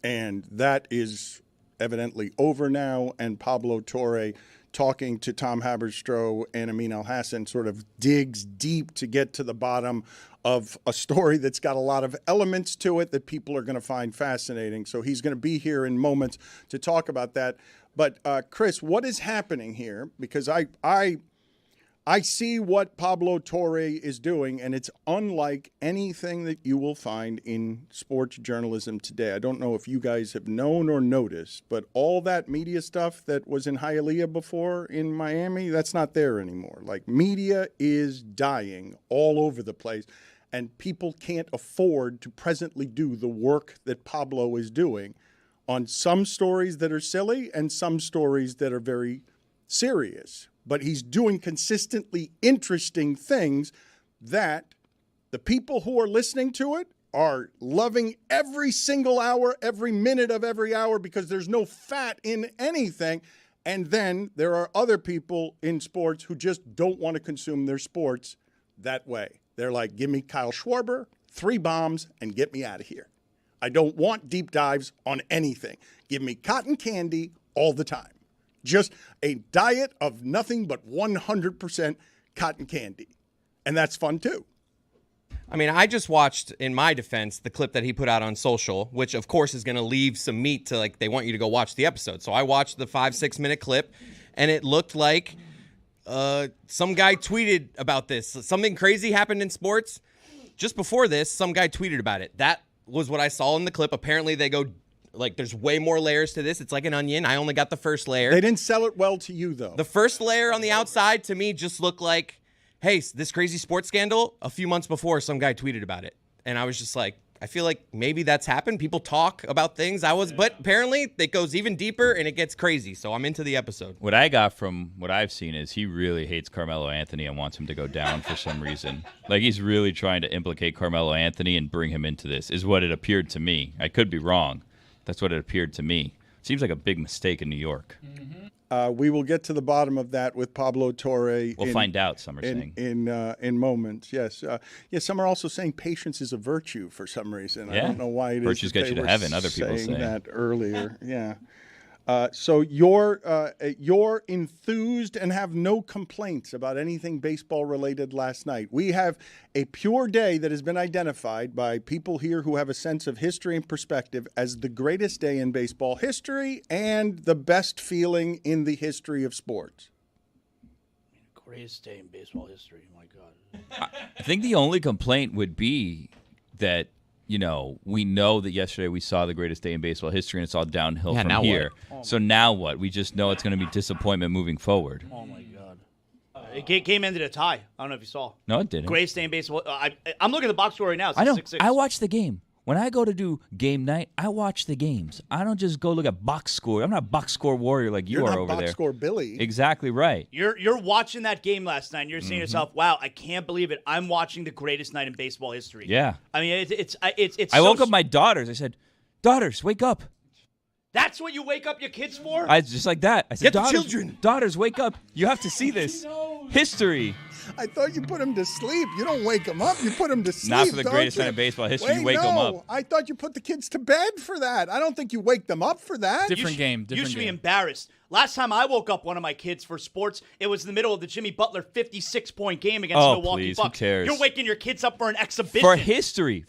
And that is evidently over now. And Pablo Torre, talking to Tom Haberstroh and Amin Al-Hassan, sort of digs deep to get to the bottom of a story that's got a lot of elements to it that people are going to find fascinating. So he's going to be here in moments to talk about that. But Chris, what is happening here? Because I I see what Pablo Torre is doing, and it's unlike anything that you will find in sports journalism today. I don't know if you guys have known or noticed, but all that media stuff that was in Hialeah before in Miami, that's not there anymore. Like, media is dying all over the place, and people can't afford to presently do the work that Pablo is doing on some stories that are silly and some stories that are very serious. But he's doing consistently interesting things that the people who are listening to it are loving every single hour, every minute of every hour, because there's no fat in anything. And then there are other people in sports who just don't want to consume their sports that way. They're like, give me Kyle Schwarber, 3 bombs, and get me out of here. I don't want deep dives on anything. Give me cotton candy all the time. Just a diet of nothing but 100% cotton candy. And that's fun, too. I mean, I just watched, in my defense, the clip that he put out on social, which, of course, is going to leave some meat to, like, they want you to go watch the episode. So I watched the 5-6 minute clip, and it looked like some guy tweeted about this. Something crazy happened in sports. Just before this, some guy tweeted about it. That was what I saw in the clip. Apparently, they go... Like, there's way more layers to this. It's like an onion. I only got the first layer. They didn't sell it well to you, though. The first layer on the outside, to me, just looked like, hey, this crazy sports scandal. A few months before, some guy tweeted about it. And I was just like, I feel like maybe that's happened. People talk about things. But apparently, it goes even deeper, and it gets crazy. So I'm into the episode. What I got from what I've seen is he really hates Carmelo Anthony and wants him to go down for some reason. Like, he's really trying to implicate Carmelo Anthony and bring him into this, is what it appeared to me. I could be wrong. That's what it appeared to me. Seems like a big mistake in New York. We will get to the bottom of that with Pablo Torre. We'll find out, some are saying. In moments, yes. Some are also saying patience is a virtue for some reason. Yeah. I don't know why it is. Virtues get you to heaven, other people saying say. that earlier. Yeah. So you're enthused and have no complaints about anything baseball related last night. We have a pure day that has been identified by people here who have a sense of history and perspective as the greatest day in baseball history and the best feeling in the history of sports. Greatest day in baseball history. My God. I think the only complaint would be that, we know that yesterday we saw the greatest day in baseball history, and it's all downhill from now here. what? So now what? We just know it's going to be disappointment moving forward. Oh, my God. Game ended a tie. I don't know if you saw. No, it didn't. Greatest day in baseball. I'm looking at the box score right now. It's I know. 6-6. I watched the game. When I go to do game night, I watch the games. I don't just go look at box score. I'm not a box score warrior like you You're are not over box there. score Billy. Exactly right. You're watching that game last night, and you're saying to yourself, "Wow, I can't believe it! I'm watching the greatest night in baseball history." Yeah. I mean, it's. I woke up my daughters. I said, "Daughters, wake up." That's what you wake up your kids for? I just like that. I said, Get the "Daughters, children. Daughters, wake up! You have to see this history." I thought you put him to sleep. You don't wake him up. You put him to sleep. Not for the don't greatest you? night in baseball history. Wait, You wake them no. up. I thought you put the kids to bed for that. I don't think you wake them up for that. Different game. You should be embarrassed. Last time I woke up one of my kids for sports, it was in the middle of the Jimmy Butler 56-point game against the Milwaukee please, who Bucks. cares? You're waking your kids up for an exhibition. For history.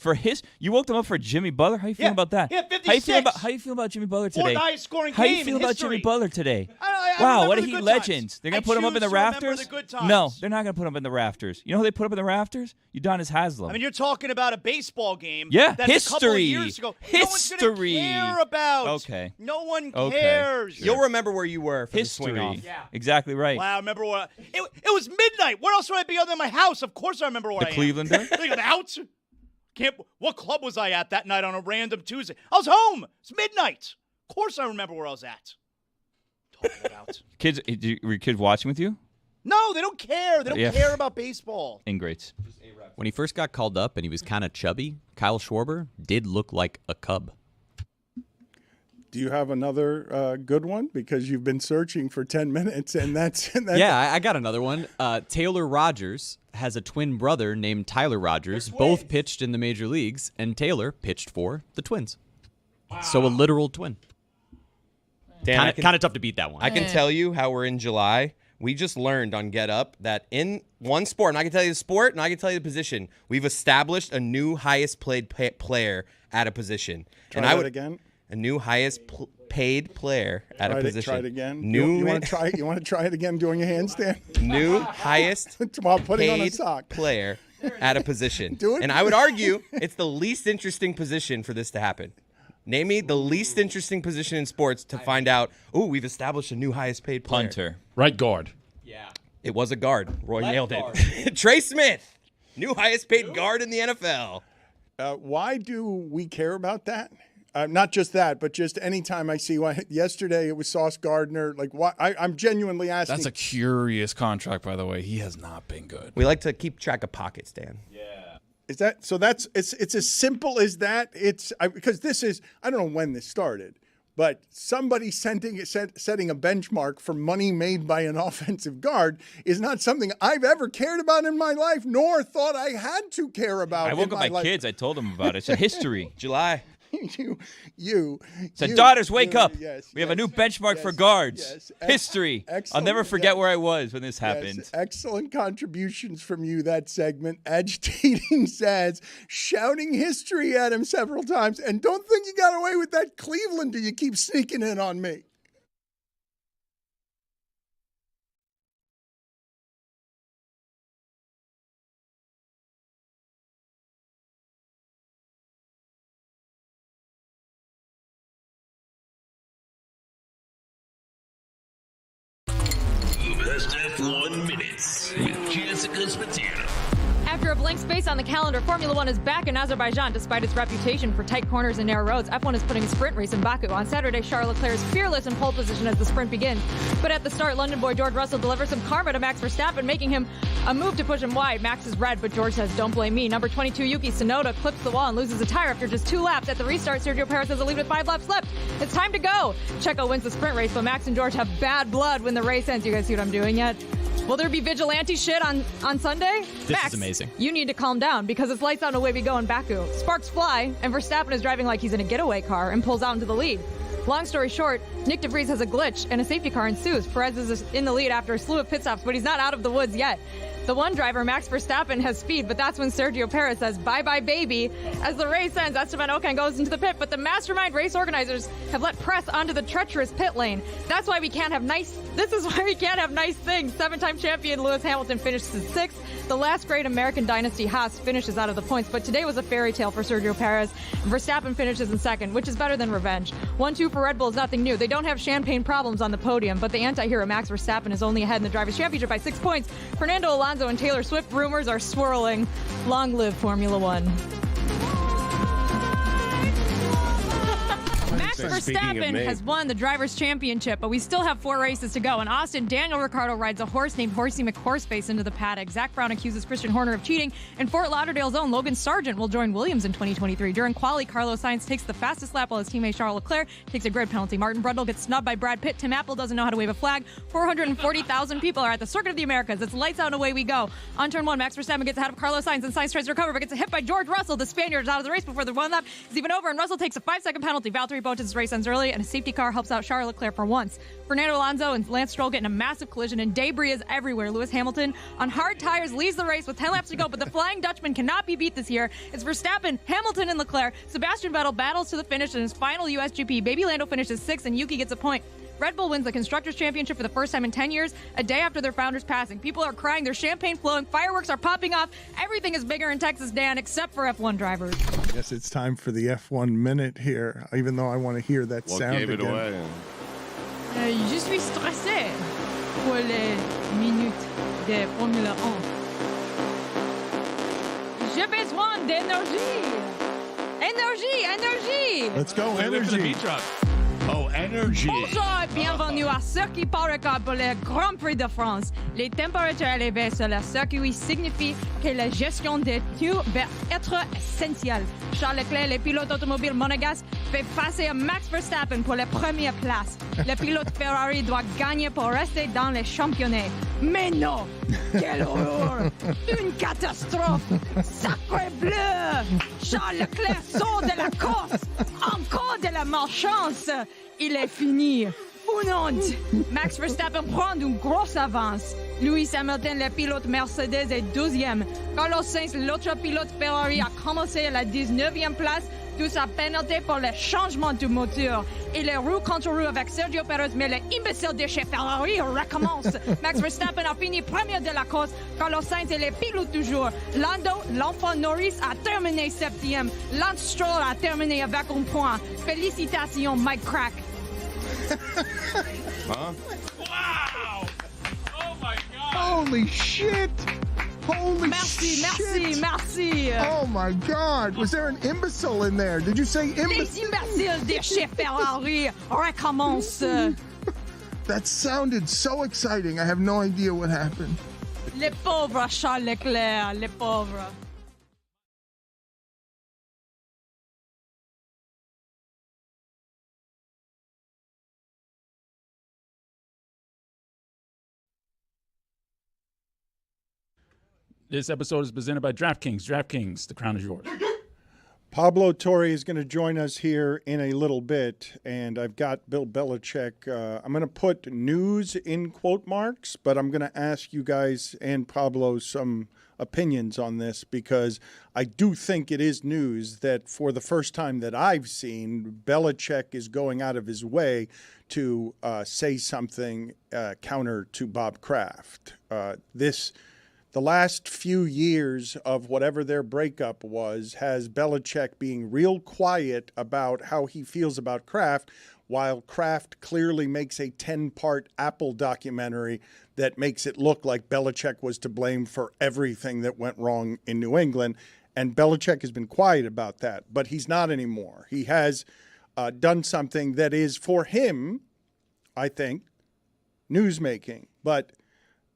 You woke them up for Jimmy Butler? How you feeling about that? Yeah, How you feeling 56. how you feel about Jimmy Butler today? Fourth highest scoring How you game feel in about history. Jimmy Butler today? I Wow, remember what a the Heat good legends. times. They're going I to put him up in the choose to remember rafters? the good times. No, they're not going to put him up in the rafters. You know who they put up in the rafters? Udonis Haslem. I mean, you're talking about a baseball game Yeah, that a couple of history. years ago no one's going History. to care about. Okay. No one Okay. cares. Sure. You'll remember where you were for History. the swing off. Yeah. Exactly right. Wow, I remember what it was midnight. Where else would I be other than my house? Of course I remember where The I am. Clevelander? Think about what club was I at that night on a random Tuesday? I was home. It's midnight. Of course I remember where I was at. Talking about. Kids, were your kids watching with you? No, they don't care. They don't Yeah. care about baseball. Ingrates. When he first got called up and he was kind of chubby, Kyle Schwarber did look like a cub. Do you have another good one? Because you've been searching for 10 minutes, and that's Yeah, I got another one. Taylor Rogers has a twin brother named Tyler Rogers. Both pitched in the major leagues, and Taylor pitched for the Twins. So a literal twin. Dan, Kind of tough to beat that one. I can tell you how we're in July. We just learned on Get Up that in one sport, and I can tell you the sport, and I can tell you the position, we've established a new highest played player at a position. Try and that I would again. a new highest paid player at a position. Try it again. New, you want to try? You want to try it again doing a handstand? New highest while putting on a paid sock player at a position. Do it. And I would argue it's the least interesting position for this to happen. Name me the least interesting position in sports to find out, we've established a new highest paid player. Punter. Right guard. Yeah. It was a guard. Roy nailed it. Trey Smith, new highest paid guard in the NFL. Why do we care about that? Not just that, but just anytime I see yesterday it was Sauce Gardner. Like, why? I'm genuinely asking. That's a curious contract, by the way. He has not been good. We like to keep track of pockets, Dan. Yeah. Is that so? It's as simple as that. Because this is, I don't know when this started, but somebody setting a benchmark for money made by an offensive guard is not something I've ever cared about in my life, nor thought I had to care about. I woke up my kids. I told them about it. It's a history. July. Daughters, wake up. Yes, we have a new benchmark for guards. Yes. History. I'll never forget where I was when this happened. Yes, excellent contributions from you, that segment. Agitating says, shouting history at him several times. And don't think you got away with that, Cleveland, do you keep sneaking in on me? Best F1 minutes with Jessica Spatana. After a blank space on the calendar, Formula One is back in Azerbaijan despite its reputation for tight corners and narrow roads. F1 is putting a sprint race in Baku. On Saturday, Charles Leclerc is fearless in pole position as the sprint begins. But at the start, London boy George Russell delivers some karma to Max Verstappen, making him a move to push him wide. Max is red, but George says, don't blame me. Number 22, Yuki Tsunoda, clips the wall and loses a tire after just 2 laps. At the restart, Sergio Perez has a lead with 5 laps left. It's time to go. Checo wins the sprint race, but Max and George have bad blood when the race ends. You guys see what I'm doing yet? Will there be vigilante shit on Sunday? This Max, is amazing. You need to calm down because it's lights out and away we go in Baku. Sparks fly, and Verstappen is driving like he's in a getaway car and pulls out into the lead. Long story short, Nick DeVries has a glitch and a safety car ensues. Perez is in the lead after a slew of pit stops, but he's not out of the woods yet. The one driver, Max Verstappen, has speed, but that's when Sergio Perez says, bye-bye, baby. As the race ends, Esteban Ocon goes into the pit, but the mastermind race organizers have let press onto the treacherous pit lane. This is why we can't have nice things. 7-time champion Lewis Hamilton finishes in 6th. The last great American dynasty, Haas, finishes out of the points, but today was a fairy tale for Sergio Perez. Verstappen finishes in 2nd, which is better than revenge. 1-2 for Red Bull is nothing new. They don't have champagne problems on the podium, but the anti-hero Max Verstappen is only ahead in the Drivers' Championship by 6 points. Fernando Alonso and Taylor Swift rumors are swirling. Long live Formula One. Max Verstappen has won the Drivers' Championship, but we still have 4 races to go. In Austin, Daniel Ricciardo rides a horse named Horsey McHorseface into the paddock. Zach Brown accuses Christian Horner of cheating, and Fort Lauderdale's own Logan Sargent will join Williams in 2023. During quali, Carlos Sainz takes the fastest lap while his teammate Charles Leclerc takes a grid penalty. Martin Brundle gets snubbed by Brad Pitt. Tim Apple doesn't know how to wave a flag. 440,000 people are at the Circuit of the Americas. It's lights out and away we go. On turn 1, Max Verstappen gets ahead of Carlos Sainz, and Sainz tries to recover, but gets hit by George Russell. The Spaniard is out of the race before the 1 lap is even over, and Russell takes a 5-second penalty. Valtteri Bottas' race ends early, and a safety car helps out Charles Leclerc for once. Fernando Alonso and Lance Stroll get in a massive collision, and debris is everywhere. Lewis Hamilton, on hard tires, leads the race with 10 laps to go, but the Flying Dutchman cannot be beat this year. It's Verstappen, Hamilton, and Leclerc. Sebastian Vettel battles to the finish in his final USGP. Baby Lando finishes 6th, and Yuki gets a point. Red Bull wins the Constructors' Championship for the first time in 10 years, a day after their founder's passing. People are crying, there's champagne flowing, fireworks are popping off. Everything is bigger in Texas, Dan, except for F1 drivers. Yes, it's time for the F1 minute here, even though I want to hear that sound gave it again. away? Je suis stressé pour les minutes de Formule 1. J'ai besoin d'énergie. Énergie. Let's go, energy. Oh, energy. Bonjour et bienvenue à Circuit Power Car pour le Grand Prix de France. Les températures élevées sur le circuit signifient que la gestion des tout va être essentielle. Charles Leclerc, le pilote automobile monégasque, fait face à Max Verstappen pour la première place. Le pilote Ferrari doit gagner pour rester dans les championnats. Mais non! Quelle horreur! Une catastrophe! Sacré bleu! Charles Leclerc sort de la course! Encore de la malchance! Il est fini! Une honte! Max Verstappen prend une grosse avance. Lewis Hamilton, le pilote Mercedes, est 12e. Carlos Sainz, l'autre pilote Ferrari, a commencé à la 19e place. D'où sa pénalité pour le changement de moteur. Et les roues contre roues avec Sergio Perez, mais l'imbécile de chez Ferrari recommence. Max Verstappen a fini premier de la course. Carlos Sainz est le pilote du jour. Lando, l'enfant Norris, a terminé 7e. Lance Stroll a terminé avec un point. Félicitations, Mike Crack. Huh? Wow! Oh my God! Holy shit! Holy Merci, shit! merci. Oh my God! Was there an imbecile in there? Did you say Les imbecile? imbéciles de chez Ferrari recommence. That sounded so exciting. I have no idea what happened. Les pauvres Charles Leclerc, les pauvres. This episode is presented by DraftKings. DraftKings, the crown is yours. Pablo Torre is going to join us here in a little bit, and I've got Bill Belichick. I'm going to put news in quote marks, but I'm going to ask you guys and Pablo some opinions on this because I do think it is news that for the first time that I've seen, Belichick is going out of his way to say something counter to Bob Kraft. The last few years of whatever their breakup was has Belichick being real quiet about how he feels about Kraft, while Kraft clearly makes a 10-part Apple documentary that makes it look like Belichick was to blame for everything that went wrong in New England. And Belichick has been quiet about that, but he's not anymore. He has done something that is, for him, I think, newsmaking. But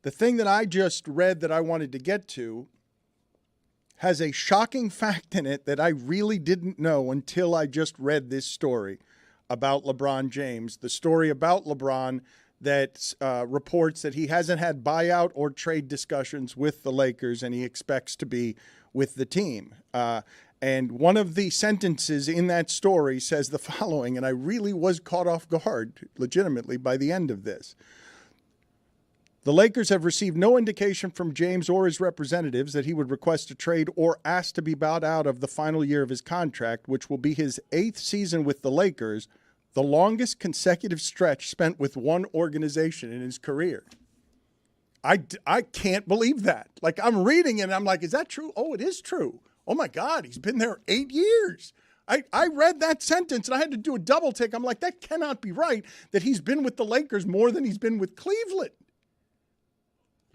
the thing that I just read that I wanted to get to has a shocking fact in it that I really didn't know until I just read this story about LeBron James. The story about LeBron that reports that he hasn't had buyout or trade discussions with the Lakers and he expects to be with the team. And one of the sentences in that story says the following, and I really was caught off guard legitimately by the end of this. The Lakers have received no indication from James or his representatives that he would request a trade or ask to be bought out of the final year of his contract, which will be his 8th season with the Lakers, the longest consecutive stretch spent with one organization in his career. I can't believe that. Like, I'm reading it and I'm like, is that true? Oh, it is true. Oh, my God, he's been there 8 years. I read that sentence and I had to do a double take. I'm like, that cannot be right, that he's been with the Lakers more than he's been with Cleveland.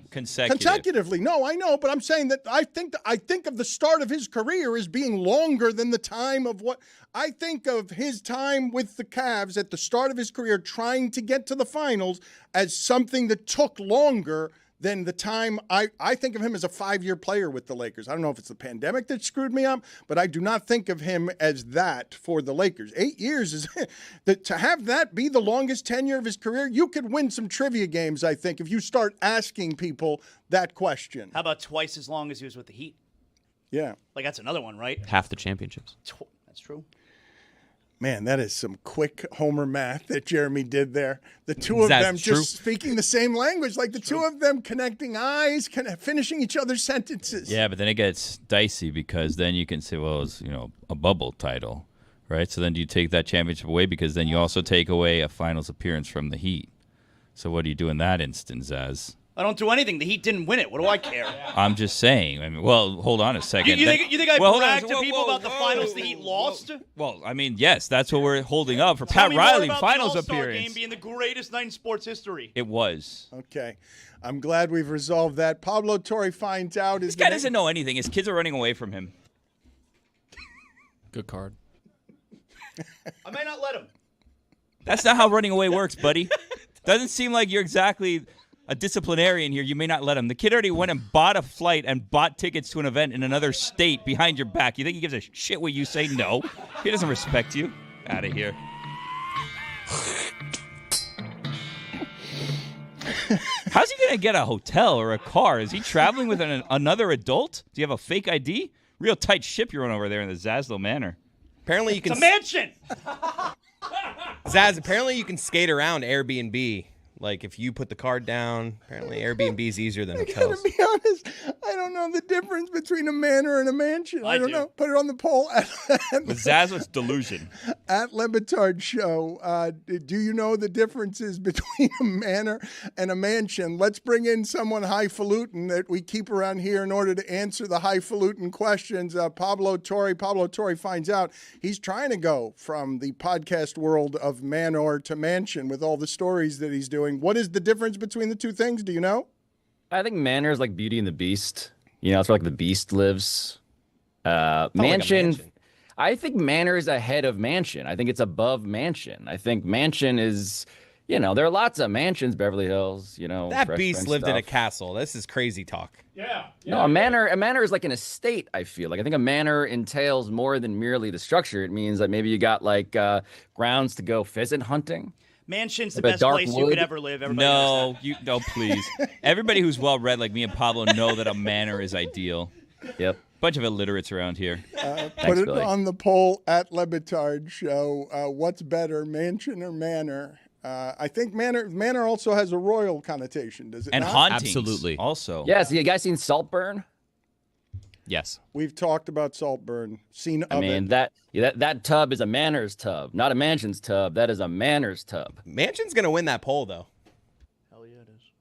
Consecutively. No, I know, but I'm saying that I think of the start of his career as being longer than the time of what I think of his time with the Cavs at the start of his career trying to get to the finals as something that took longer than the time I think of him as a 5-year player with the Lakers. I don't know if it's the pandemic that screwed me up, but I do not think of him as that for the Lakers. 8 years is to have that be the longest tenure of his career. You could win some trivia games, I think, if you start asking people that question. How about twice as long as he was with the Heat? Yeah. Like, that's another one, right? Half the championships. That's true. Man, that is some quick Homer math that Jeremy did there. The two of them just speaking the same language, like the two of them connecting eyes, finishing each other's sentences. Yeah, but then it gets dicey because then you can say, well, it's a bubble title, right? So then do you take that championship away because then you also take away a finals appearance from the Heat. So what do you do in that instance, Az? I don't do anything. The Heat didn't win it. What do I care? I'm just saying. I mean, well, hold on a second. You think I brag to people about the finals the Heat lost? Well, I mean, yes, that's what we're holding up for Tell Pat me Riley more about finals the All-Star appearance. game being the greatest night in sports history. It was. Okay. I'm glad we've resolved that. Pablo Torre finds out. This guy doesn't know anything. His kids are running away from him. Good card. I may not let him. That's not how running away works, buddy. Doesn't seem like you're exactly a disciplinarian here. You may not let him. The kid already went and bought a flight and bought tickets to an event in another state behind your back. You think he gives a shit what you say? No. He doesn't respect you. Out of here. How's he going to get a hotel or a car? Is he traveling with another adult? Do you have a fake ID? Real tight ship you're on over there in the Zaslow Manor. Apparently you can. It's a mansion! Zaz, apparently you can skate around Airbnb Like if you put the card down, apparently Airbnb is easier than I hotels. gotta be honest, I don't know the difference between a manor and a mansion. I don't know. Put it on the poll With Zasowitz delusion. at Le Batard Show. Do you know the differences between a manor and a mansion? Let's bring in someone highfalutin that we keep around here in order to answer the highfalutin questions. Pablo Torre. Pablo Torre finds out he's trying to go from the podcast world of Manor to mansion with all the stories that he's doing. What is the difference between the two things? Do you know? I think Manor is like Beauty and the Beast. You know, it's where like the Beast lives. Mansion. I think Manor is ahead of Mansion. I think it's above Mansion. I think Mansion is, you know, there are lots of mansions, Beverly Hills, you know. That Fresh Beast Prince lived in a stuff. castle. This is crazy talk. No, a manor is like an estate, I feel. Like I think a manor entails more than merely the structure. It means that maybe you got like grounds to go pheasant hunting. Mansion's the Like a best dark place you wood? could ever live. Everybody knows No, please. Everybody who's well read like me and Pablo know that a manor is ideal. Yep. Bunch of illiterates around here. Put it on the poll at Le Batard Show. What's better, mansion or manor? I think manor also has a royal connotation, does it And not? hauntings. Absolutely. Also. Yes, you guys seen Saltburn? Yes. We've talked about Saltburn, seen I of mean, it. that tub is a manor's tub, not a mansion's tub. That is a manor's tub. Mansion's going to win that poll, though.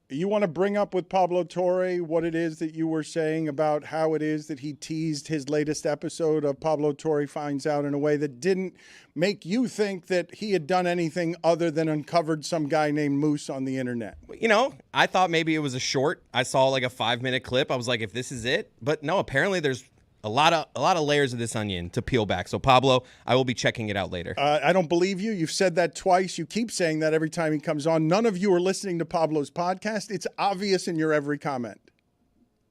You want to bring up with Pablo Torre what it is that you were saying about how it is that he teased his latest episode of Pablo Torre Finds Out in a way that didn't make you think that he had done anything other than uncovered some guy named Moose on the internet? You know, I thought maybe it was a short. I saw like a 5-minute clip. I was like, if this is it. But no, apparently there's a lot of layers of this onion to peel back. So Pablo, I will be checking it out later. I don't believe you. You've said that twice. You keep saying that every time he comes on. None of you are listening to Pablo's podcast. It's obvious in your every comment.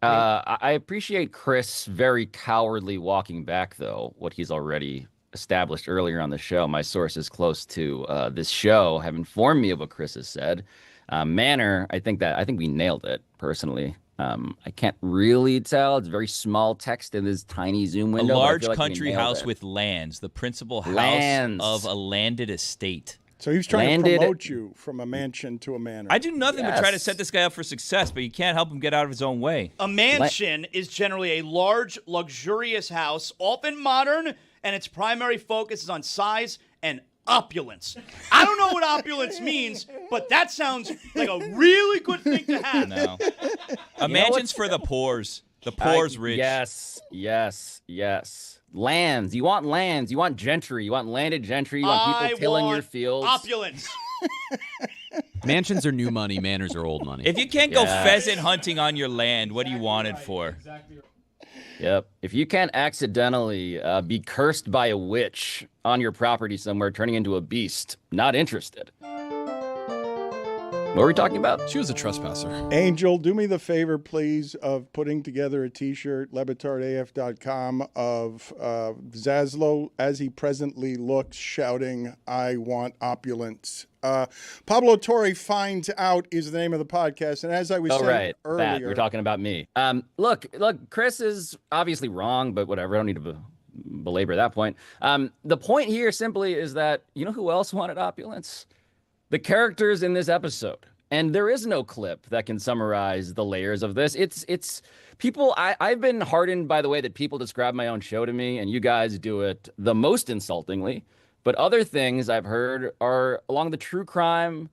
I appreciate Chris very cowardly walking back, though, what he's already established earlier on the show. My sources close to this show have informed me of what Chris has said. Manor, I think we nailed it, personally. I can't really tell. It's very small text in this tiny Zoom A window. but I large feel like we country nailed house it. with lands. The principal house Lands. of a landed estate. So he was trying Landed- to promote you from a mansion to a manor. I do nothing but try to Yes. set this guy up for success, but you can't help him get out of his own way. A mansion is generally a large, luxurious house, often modern, and its primary focus is on size and opulence. I don't know what opulence means, but that sounds like a really good thing to have. No. A mansion's for the poors. The poor's rich. Yes. Lands. You want lands. You want gentry. You want landed gentry. You want people tilling your fields. Opulence. Mansions are new money. Manors are old money. If you can't go Yes. pheasant hunting on your land, what do you want it for? Yep. If you can't accidentally be cursed by a witch on your property somewhere, turning into a beast, not interested. What were we talking about? She was a trespasser. Angel, do me the favor, please, of putting together a T-shirt, LeBatardAF.com, of Zaslow as he presently looks, shouting, "I want opulence." Pablo Torre Finds Out is the name of the podcast, and as I was saying earlier, That we're talking about me. Look, Chris is obviously wrong, but whatever. I don't need to belabor that point. The point here simply is that you know who else wanted opulence? The characters in this episode. And there is no clip that can summarize the layers of this. It's people. I've been hardened by the way that people describe my own show to me, and you guys do it the most insultingly. But other things I've heard are along the true crime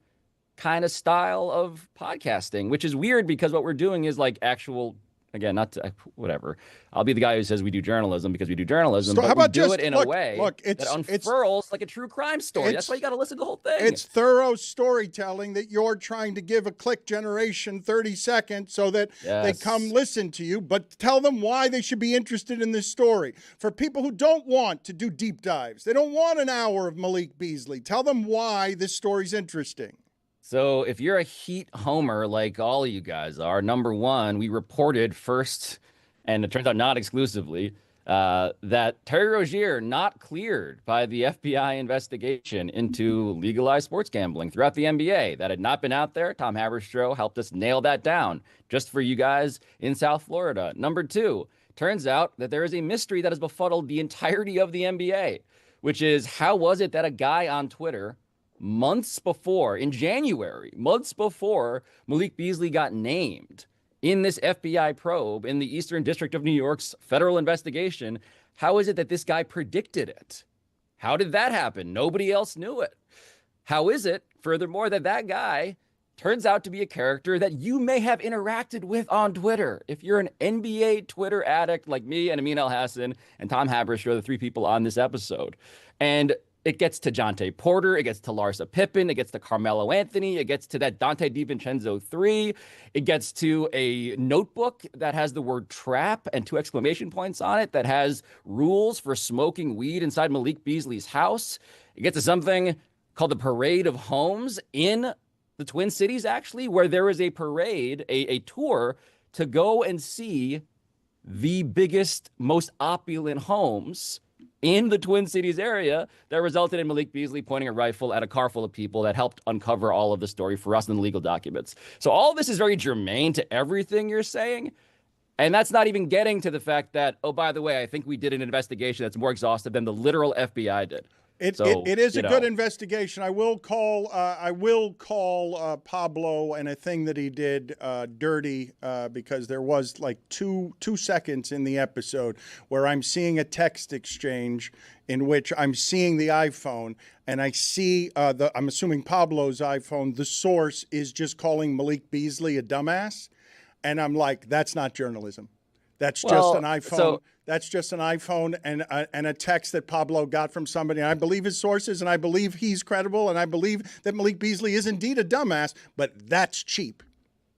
kind of style of podcasting, which is weird because what we're doing is like actual, again, not to, whatever. I'll be the guy who says we do journalism because we do journalism, So but how about we do just- it in look, a way it's- that unfurls like a true crime story. That's why you got to listen to the whole thing. It's thorough storytelling that you're trying to give a click generation 30 seconds so that they Yes. come listen to you, but tell them why they should be interested in this story. For people who don't want to do deep dives, they don't want an hour of Malik Beasley. Tell them why this story's interesting. So if you're a Heat homer like all of you guys are, number one, we reported first, and it turns out not exclusively, that Terry Rozier not cleared by the FBI investigation into legalized sports gambling throughout the NBA. That had not been out there. Tom Haberstroh helped us nail that down just for you guys in South Florida. Number two, turns out that there is a mystery that has befuddled the entirety of the NBA, which is how was it that a guy on Twitter months before, in January, months before Malik Beasley got named in this FBI probe in the Eastern District of New York's federal investigation. How is it that this guy predicted it? How did that happen? Nobody else knew it. How is it, furthermore, that that guy turns out to be a character that you may have interacted with on Twitter? If you're an NBA Twitter addict like me and Amin El-Hassan and Tom Haberstroh, the three people on this episode. And it gets to Jonte Porter, it gets to Larsa Pippen, it gets to Carmelo Anthony, it gets to that Dante DiVincenzo 3, it gets to a notebook that has the word trap and 2 exclamation points on it that has rules for smoking weed inside Malik Beasley's house. It gets to something called the Parade of Homes in the Twin Cities, actually, where there is a parade, a tour to go and see the biggest, most opulent homes in the Twin Cities area that resulted in Malik Beasley pointing a rifle at a car full of people that helped uncover all of the story for us in the legal documents. So all of this is very germane to everything you're saying. And that's not even getting to the fact that, oh, by the way, I think we did an investigation that's more exhaustive than the literal FBI did. It is a good investigation. I will call Pablo and a thing that he did dirty because there was like two seconds in the episode where I'm seeing a text exchange in which I'm seeing the iPhone and I see I'm assuming Pablo's iPhone. The source is just calling Malik Beasley a dumbass, and I'm like, that's not journalism. That's just an iPhone. That's just an iPhone and a text that Pablo got from somebody. And I believe his sources, and I believe he's credible, and I believe that Malik Beasley is indeed a dumbass, but that's cheap.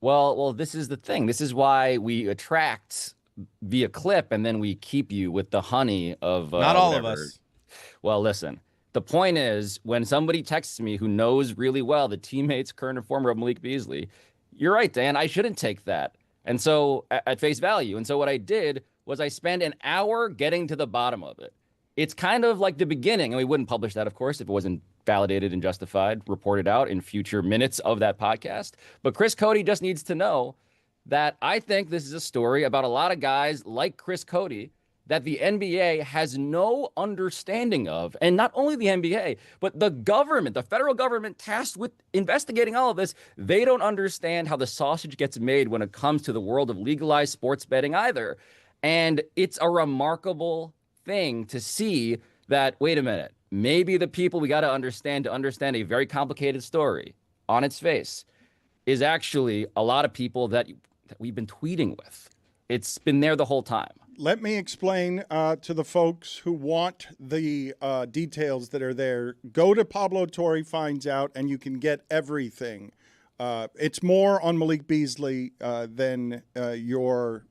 Well, this is the thing. This is why we attract via clip, and then we keep you with the honey of not all whatever. of us. Well, listen. The point is, when somebody texts me who knows really well the teammates, current and former of Malik Beasley, you're right, Dan. I shouldn't take that. And so at face value. And so what I did was I spent an hour getting to the bottom of it. It's kind of like the beginning, and we wouldn't publish that, of course, if it wasn't validated and justified, reported out in future minutes of that podcast. But Chris Cody just needs to know that I think this is a story about a lot of guys like Chris Cody that the NBA has no understanding of. And not only the NBA, but the government, the federal government tasked with investigating all of this, they don't understand how the sausage gets made when it comes to the world of legalized sports betting either. And it's a remarkable thing to see that, wait a minute, maybe the people we got to understand a very complicated story on its face is actually a lot of people that we've been tweeting with. It's been there the whole time. Let me explain to the folks who want the details that are there. Go to Pablo Torre Finds Out, and you can get everything. It's more on Malik Beasley than you're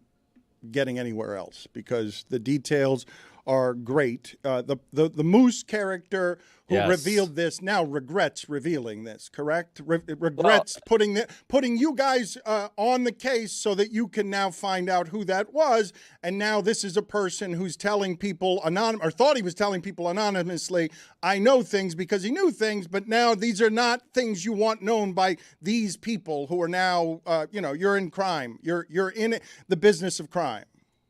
getting anywhere else because the details are great. The Moose character who revealed this now regrets revealing this, correct? Regrets putting you guys on the case so that you can now find out who that was. And now this is a person who's telling people or thought he was telling people anonymously, I know things because he knew things, but now these are not things you want known by these people who are now, you're in crime. You're in the business of crime.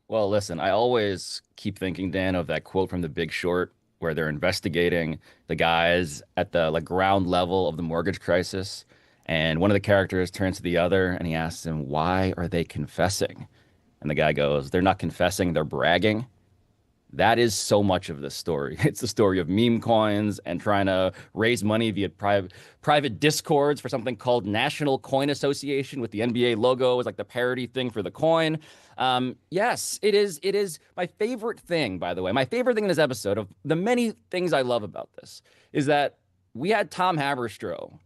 Well, listen, I always keep thinking, Dan, of that quote from The Big Short where they're investigating the guys at the ground level of the mortgage crisis. And one of the characters turns to the other and he asks him, why are they confessing? And the guy goes, they're not confessing, they're bragging. That is so much of this story. It's the story of meme coins and trying to raise money via private discords for something called National Coin Association with the NBA logo as like the parody thing for the coin. Yes, it is my favorite thing, by the way. My favorite thing in this episode of the many things I love about this is that we had Tom Haberstroh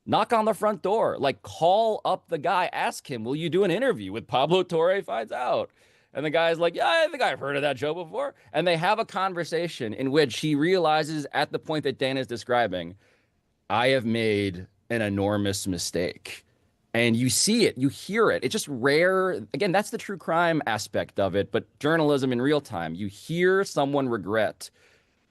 knock on the front door, call up the guy, ask him, will you do an interview with Pablo Torre Finds Out? And the guy's like, yeah, I think I've heard of that show before. And they have a conversation in which he realizes at the point that Dan is describing, I have made an enormous mistake. And you see it, you hear it. It's just rare. Again, that's the true crime aspect of it. But journalism in real time, you hear someone regret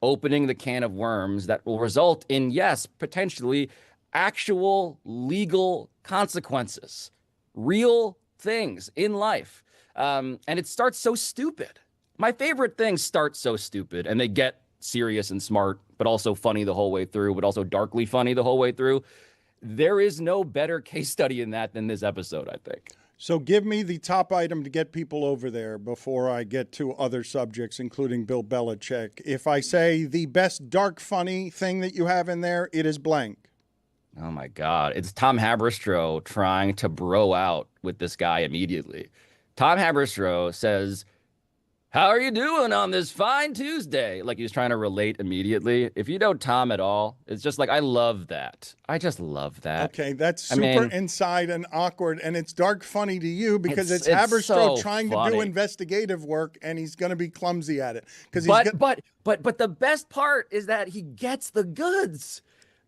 opening the can of worms that will result in, yes, potentially actual legal consequences, real things in life. And it starts so stupid. My favorite things start so stupid and they get serious and smart, but also funny the whole way through, but also darkly funny the whole way through. There is no better case study in that than this episode, I think. So give me the top item to get people over there before I get to other subjects, including Bill Belichick. If I say the best dark funny thing that you have in there, it is blank. Oh, my God. It's Tom Haberstroh trying to bro out with this guy immediately. Tom Haberstroh says, "How are you doing on this fine Tuesday?" Like he's trying to relate immediately. If you know Tom at all, it's just like, I love that. I just love that. Okay, that's super inside and awkward, and it's dark funny to you because it's Haberstroh so trying funny. to do investigative work, and he's going to be clumsy at it. But the best part is that he gets the goods.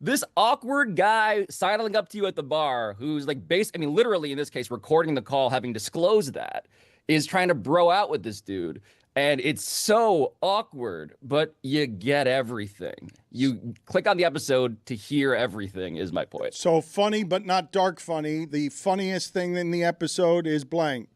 This awkward guy sidling up to you at the bar, who's like literally in this case, recording the call, having disclosed that, is trying to bro out with this dude. And it's so awkward, but you get everything. You click on the episode to hear everything is my point. So funny, but not dark funny. The funniest thing in the episode is blank.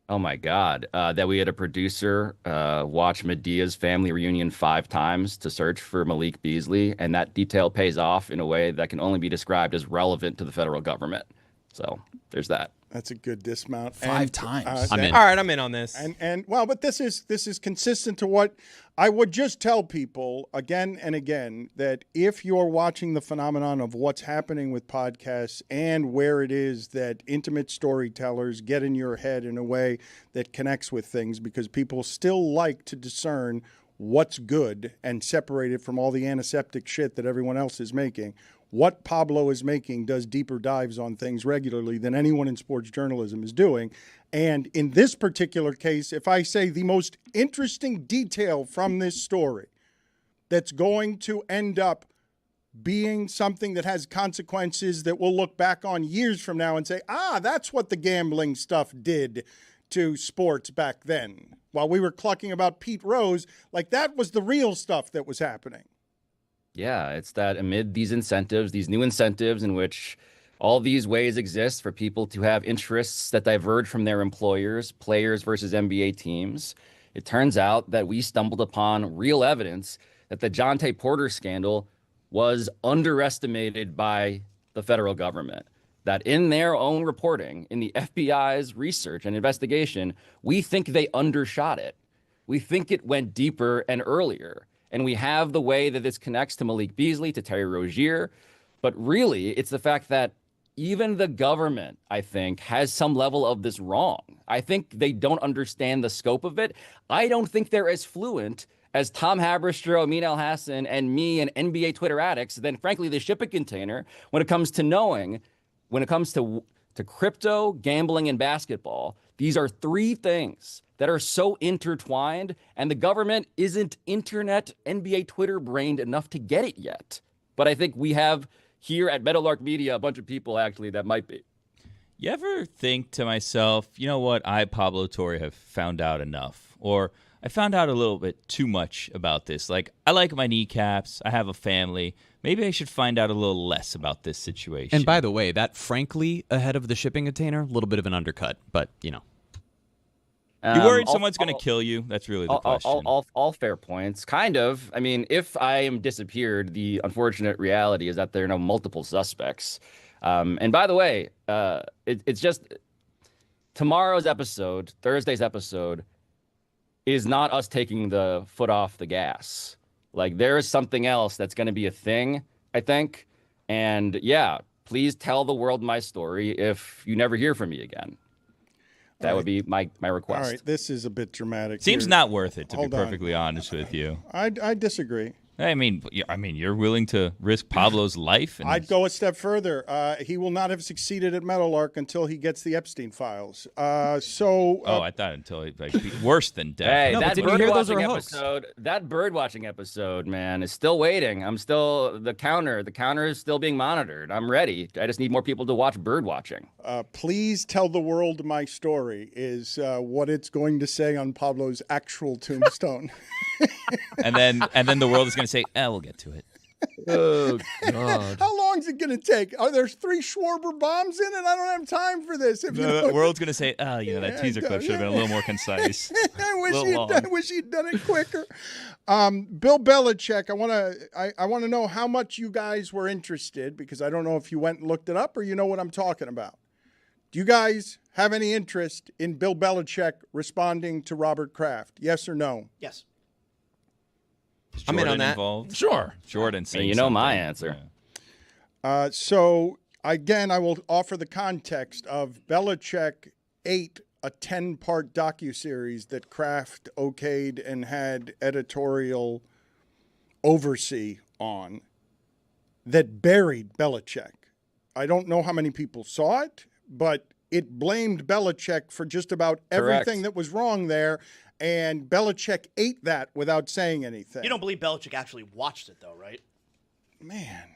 Oh my God. That we had a producer watch Medea's family reunion 5 times to search for Malik Beasley. And that detail pays off in a way that can only be described as relevant to the federal government. So there's that. That's a good dismount. 5 times. I'm in. All right, I'm in on this. And well, but this is consistent to what I would just tell people again and again, that if you're watching the phenomenon of what's happening with podcasts and where it is that intimate storytellers get in your head in a way that connects with things, because people still like to discern what's good and separate it from all the antiseptic shit that everyone else is making. What Pablo is making does deeper dives on things regularly than anyone in sports journalism is doing. And in this particular case, if I say the most interesting detail from this story that's going to end up being something that has consequences that we'll look back on years from now and say, that's what the gambling stuff did to sports back then. While we were clucking about Pete Rose, like that was the real stuff that was happening. Yeah, it's that amid these incentives, these new incentives in which all these ways exist for people to have interests that diverge from their employers, players versus NBA teams, it turns out that we stumbled upon real evidence that the Jonte Porter scandal was underestimated by the federal government. That in their own reporting, in the FBI's research and investigation, we think they undershot it. We think it went deeper and earlier. And we have the way that this connects to Malik Beasley, to Terry Rozier. But really, it's the fact that even the government, I think, has some level of this wrong. I think they don't understand the scope of it. I don't think they're as fluent as Tom Haberstroh, Amin Elhassan, and me and NBA Twitter addicts than, frankly, the shipping container when it comes to knowing, when it comes to crypto, gambling, and basketball. These are 3 things that are so intertwined, and the government isn't internet NBA Twitter brained enough to get it yet. But I think we have here at Meadowlark Media a bunch of people actually that might be. You ever think to myself, you know what, I, Pablo Torre, have found out enough, or I found out a little bit too much about this. Like, I like my kneecaps, I have a family, maybe I should find out a little less about this situation. And by the way, that frankly ahead of the shipping container, a little bit of an undercut, but you know. You worried someone's going to kill you? That's really the question. All fair points. Kind of. I mean, if I am disappeared, the unfortunate reality is that there are no multiple suspects. And by the way, it's just tomorrow's episode, Thursday's episode, is not us taking the foot off the gas. Like, there is something else that's going to be a thing, I think. And yeah, please tell the world my story if you never hear from me again. That would be my request. All right, this is a bit dramatic. Seems here. not worth it, to Hold be perfectly honest with you. I disagree. I mean, you're willing to risk Pablo's life? And I'd go a step further. He will not have succeeded at Meadowlark until he gets the Epstein files. I thought until worse than death. Hey, No, that did you hear those are birdwatching a hoax? episode, that birdwatching episode, man, is still waiting. I'm still the counter is still being monitored. I'm ready. I just need more people to watch birdwatching. Please tell the world my story is what it's going to say on Pablo's actual tombstone. and then the world is going to say, we'll get to it. Oh, God. How long is it going to take? Are there 3 Schwarber bombs in it? I don't have time for this. If The world's going to say, oh, that teaser clip should have been a little more concise. I wish he'd done it quicker. Bill Belichick, I want to know how much you guys were interested, because I don't know if you went and looked it up or you know what I'm talking about. Do you guys have any interest in Bill Belichick responding to Robert Kraft? Yes or no? Yes. I'm in on that. Involved? Sure. Jordan saying You know my answer. So, again, I will offer the context of Belichick ate a 10-part docuseries that Kraft okayed and had editorial oversee on that buried Belichick. I don't know how many people saw it, but it blamed Belichick for just about everything that was wrong there, and Belichick ate that without saying anything. You don't believe Belichick actually watched it, though, right? Man.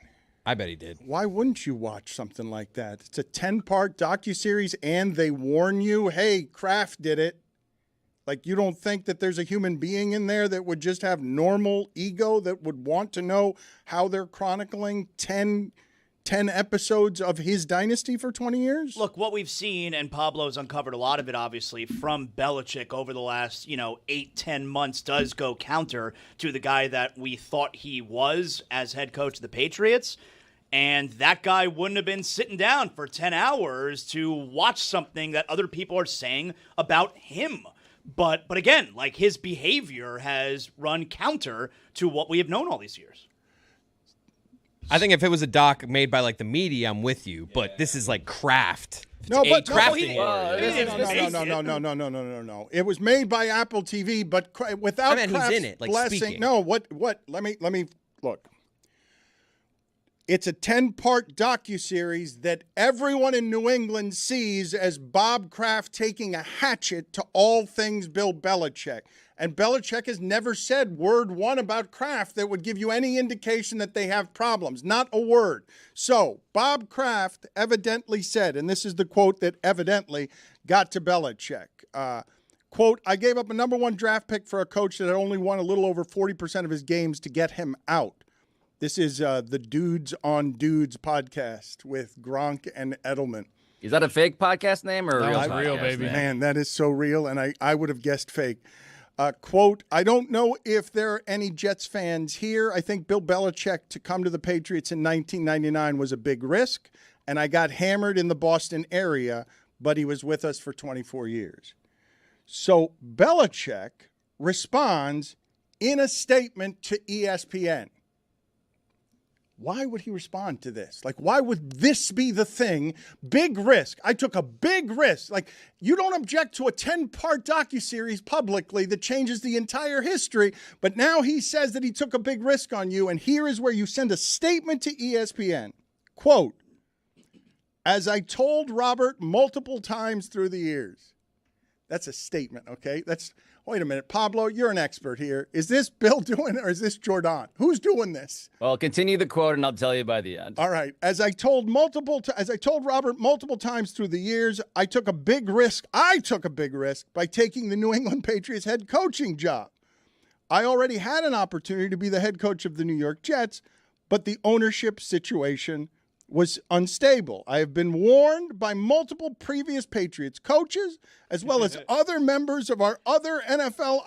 I bet he did. Why wouldn't you watch something like that? It's a 10-part docuseries, and they warn you, hey, Kraft did it. Like, you don't think that there's a human being in there that would just have normal ego that would want to know how they're chronicling 10 episodes of his dynasty for 20 years? Look, what we've seen, and Pablo's uncovered a lot of it, obviously, from Belichick over the last, 8-10 months does go counter to the guy that we thought he was as head coach of the Patriots. And that guy wouldn't have been sitting down for 10 hours to watch something that other people are saying about him. But again, like, his behavior has run counter to what we have known all these years. I think if it was a doc made by like the media, I'm with you. But this is like Kraft. No, but crafting. No. It was made by Apple TV, but without Kraft's he's in it, like blessing. speaking. No, what? Let me look. It's a 10-part docuseries that everyone in New England sees as Bob Kraft taking a hatchet to all things Bill Belichick. And Belichick has never said word one about Kraft that would give you any indication that they have problems. Not a word. So Bob Kraft evidently said, and this is the quote that evidently got to Belichick, quote, I gave up a number 1 draft pick for a coach that had only won a little over 40% of his games to get him out. This is the Dudes on Dudes podcast with Gronk and Edelman. Is that a fake podcast name or a real podcast real, baby. name? Man, that is so real, and I would have guessed fake. Quote, I don't know if there are any Jets fans here. I think Bill Belichick to come to the Patriots in 1999 was a big risk, and I got hammered in the Boston area, but he was with us for 24 years. So Belichick responds in a statement to ESPN. Why would he respond to this? Like, why would this be the thing? Big risk. I took a big risk. Like, you don't object to a 10-part docuseries publicly that changes the entire history, but now he says that he took a big risk on you, and here is where you send a statement to ESPN. Quote, as I told Robert multiple times through the years. That's a statement, okay? Wait a minute, Pablo, you're an expert here. Is this Bill doing it or is this Jordan? Who's doing this? Well, continue the quote and I'll tell you by the end. All right. As I told Robert multiple times through the years, I took a big risk. I took a big risk by taking the New England Patriots head coaching job. I already had an opportunity to be the head coach of the New York Jets, but the ownership situation was unstable. I have been warned by multiple previous Patriots coaches, as well as other members of our other NFL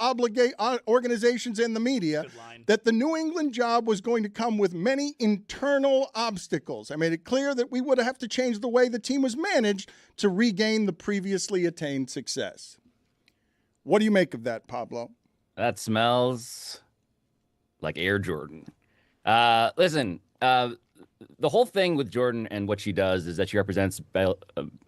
organizations in the media, that the New England job was going to come with many internal obstacles. I made it clear that we would have to change the way the team was managed to regain the previously attained success. What do you make of that, Pablo? That smells like Air Jordan. Listen, the whole thing with Jordan and what she does is that she represents Bill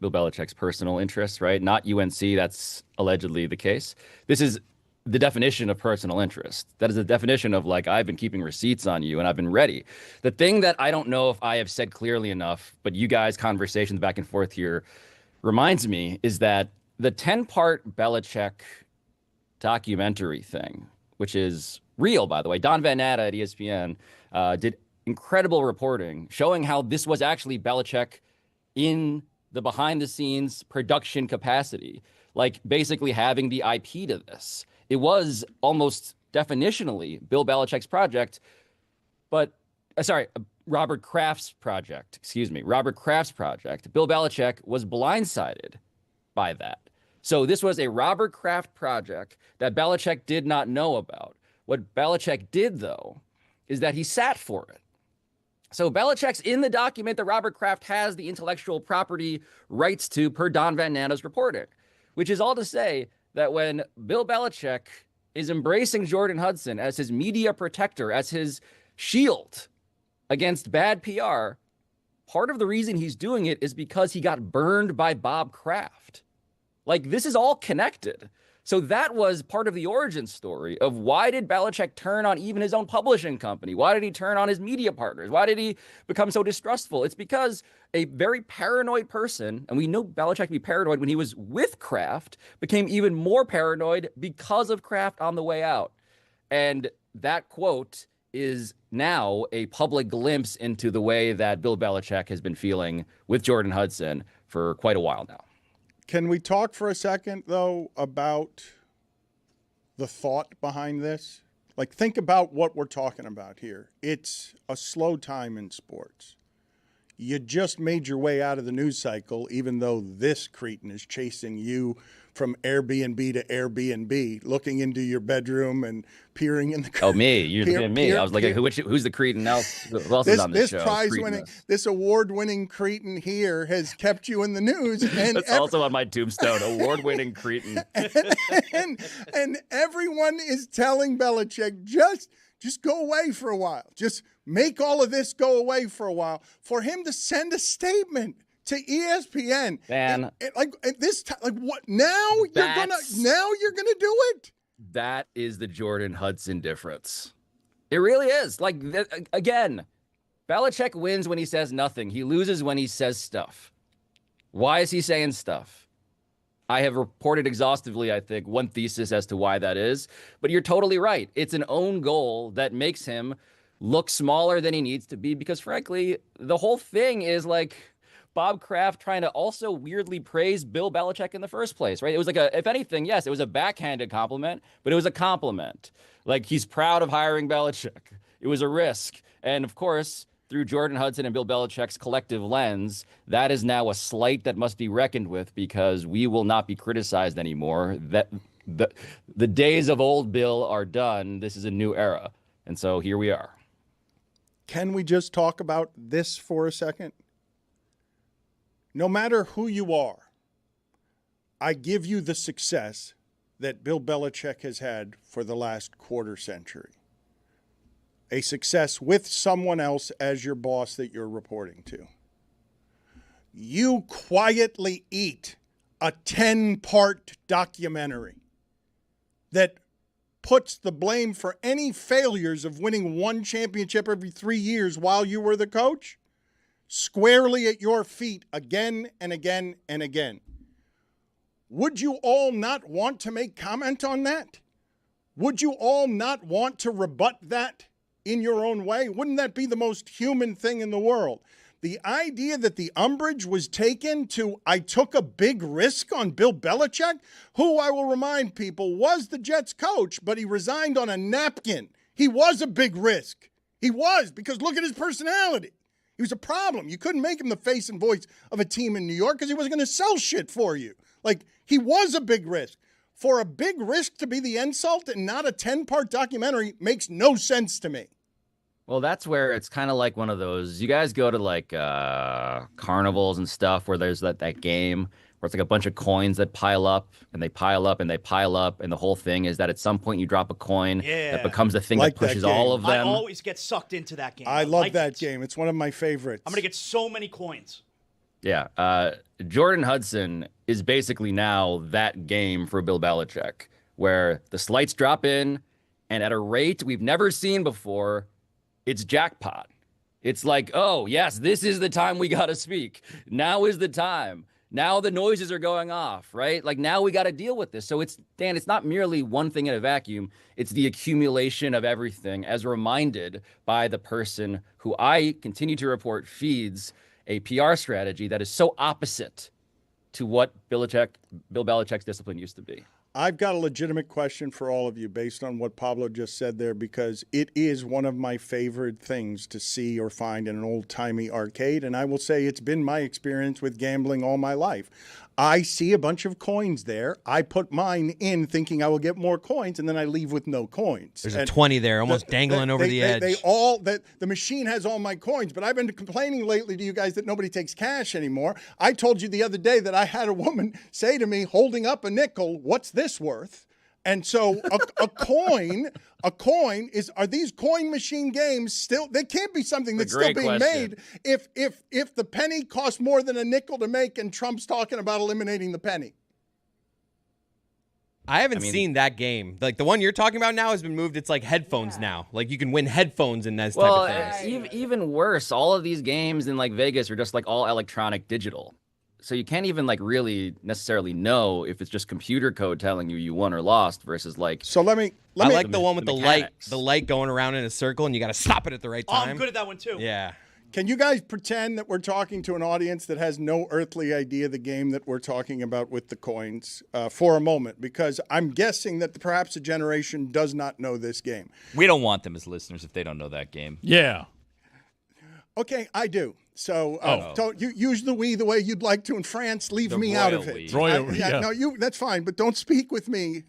Belichick's personal interests, right? Not UNC. That's allegedly the case. This is the definition of personal interest. That is the definition of, like, I've been keeping receipts on you and I've been ready. The thing that I don't know if I have said clearly enough, but you guys' conversations back and forth here reminds me, is that the 10-part Belichick documentary thing, which is real, by the way, Don Van Natta at ESPN did incredible reporting showing how this was actually Belichick in the behind-the-scenes production capacity, like basically having the IP to this. It was almost definitionally Bill Belichick's project, but Robert Kraft's project. Excuse me, Robert Kraft's project. Bill Belichick was blindsided by that. So this was a Robert Kraft project that Belichick did not know about. What Belichick did, though, is that he sat for it. So Belichick's in the document that Robert Kraft has the intellectual property rights to per Don Van Nana's reporting, which is all to say that when Bill Belichick is embracing Jordan Hudson as his media protector, as his shield against bad PR, part of the reason he's doing it is because he got burned by Bob Kraft. Like, this is all connected. So that was part of the origin story of why did Belichick turn on even his own publishing company? Why did he turn on his media partners? Why did he become so distrustful? It's because a very paranoid person, and we know Belichick to be paranoid when he was with Kraft, became even more paranoid because of Kraft on the way out. And that quote is now a public glimpse into the way that Bill Belichick has been feeling with Jordan Hudson for quite a while now. Can we talk for a second, though, about the thought behind this? Like, think about what we're talking about here. It's a slow time in sports. You just made your way out of the news cycle, even though this cretin is chasing you from Airbnb to Airbnb, looking into your bedroom and peering in the. Oh, me! You're looking at me. I was like, who's the cretin else? Who else is on this show? This prize-winning, this award-winning cretin here has kept you in the news, and that's also on my tombstone. Award-winning cretin. and everyone is telling Belichick just go away for a while. Just make all of this go away for a while. For him to send a statement to ESPN, what now? You're gonna do it. That is the Jordan Hudson difference. It really is. Like, again, Belichick wins when he says nothing. He loses when he says stuff. Why is he saying stuff? I have reported exhaustively, I think, one thesis as to why that is. But you're totally right. It's an own goal that makes him look smaller than he needs to be because, frankly, the whole thing is like Bob Kraft trying to also weirdly praise Bill Belichick in the first place, right? It was like if anything, yes, it was a backhanded compliment, but it was a compliment. Like, he's proud of hiring Belichick. It was a risk. And of course, through Jordan Hudson and Bill Belichick's collective lens, that is now a slight that must be reckoned with because we will not be criticized anymore. That the days of old Bill are done. This is a new era. And so here we are. Can we just talk about this for a second? No matter who you are, I give you the success that Bill Belichick has had for the last quarter century. A success with someone else as your boss that you're reporting to. You quietly eat a 10-part documentary that puts the blame for any failures of winning one championship every 3 years while you were the coach squarely at your feet again and again and again. Would you all not want to make comment on that? Would you all not want to rebut that in your own way? Wouldn't that be the most human thing in the world? The idea that the umbrage was taken to, I took a big risk on Bill Belichick, who I will remind people was the Jets coach, but he resigned on a napkin. He was a big risk. He was, because look at his personality. He was a problem. You couldn't make him the face and voice of a team in New York because he wasn't going to sell shit for you. Like, he was a big risk. For a big risk to be the insult and not a 10-part documentary makes no sense to me. Well, that's where it's kind of like one of those, you guys go to like carnivals and stuff where there's that game where it's like a bunch of coins that pile up and they pile up and they pile up. And the whole thing is that at some point you drop a coin that becomes the thing that pushes all of them. I always get sucked into that game. I love that game. It's one of my favorites. I'm going to get so many coins. Yeah. Jordan Hudson is basically now that game for Bill Belichick where the slights drop in and at a rate we've never seen before, it's jackpot. It's like, oh, yes, this is the time we got to speak. Now is the time. Now the noises are going off, right? Like, now we got to deal with this. So it's, Dan, it's not merely one thing in a vacuum. It's the accumulation of everything as reminded by the person who I continue to report feeds a PR strategy that is so opposite to what Bill Belichick's discipline used to be. I've got a legitimate question for all of you based on what Pablo just said there, because it is one of my favorite things to see or find in an old-timey arcade, and I will say it's been my experience with gambling all my life. I see a bunch of coins there. I put mine in thinking I will get more coins, and then I leave with no coins. There's a 20 there, almost dangling over the edge. The machine has all my coins, but I've been complaining lately to you guys that nobody takes cash anymore. I told you the other day that I had a woman say to me, holding up a nickel, "What's this worth?" And so a coin is, are these coin machine games still, they can't be something that's still being made if the penny costs more than a nickel to make and Trump's talking about eliminating the penny. I haven't seen that game. Like the one you're talking about now has been moved. It's like headphones now. Like you can win headphones in those type of things. Even worse, all of these games in like Vegas are just like all electronic digital. So you can't even like really necessarily know if it's just computer code telling you won or lost versus like. So let me. I like the one with the light going around in a circle, and you got to stop it at the right time. Oh, I'm good at that one too. Yeah. Can you guys pretend that we're talking to an audience that has no earthly idea the game that we're talking about with the coins for a moment? Because I'm guessing that perhaps a generation does not know this game. We don't want them as listeners if they don't know that game. Yeah. Okay, I do. So don't you use the we the way you'd like to in France. Leave me out of it. No, that's fine, but don't speak with me.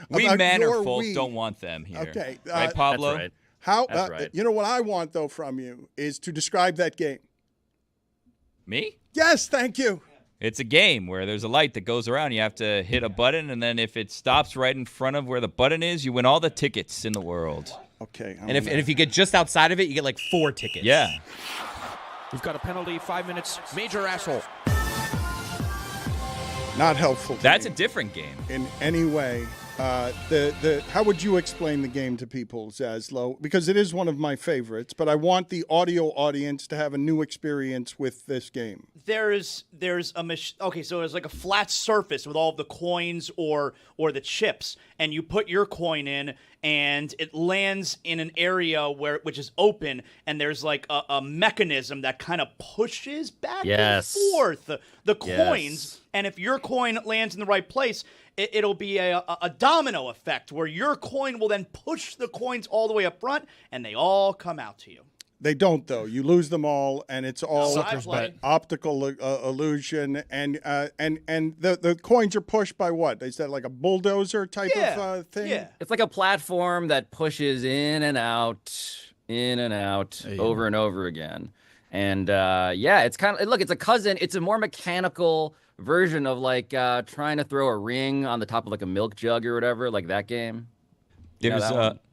We Manor folk don't want them here. Okay, right, Pablo. That's right. How? Right. You know what I want though from you is to describe that game. Me? Yes, thank you. It's a game where there's a light that goes around. You have to hit a button, and then if it stops right in front of where the button is, you win all the tickets in the world. Okay. And if you get just outside of it, you get like 4 tickets. Yeah. We've got a penalty, 5 minutes. Major asshole. Not helpful. That's a different game. In any way. How would you explain the game to people, Zaslow? Because it is one of my favorites, but I want the audio audience to have a new experience with this game. There's so there's like a flat surface with all of the coins or the chips, and you put your coin in, and it lands in an area which is open, and there's like a mechanism that kind of pushes back and forth the coins, and if your coin lands in the right place, it'll be a domino effect where your coin will then push the coins all the way up front, and they all come out to you. They don't, though. You lose them all, and it's all optical illusion. And the coins are pushed by what? Is that like a bulldozer type of thing? Yeah. It's like a platform that pushes in and out, over and over again. And it's kind of, look, it's a cousin. It's a more mechanical version of like trying to throw a ring on the top of like a milk jug or whatever, like that game.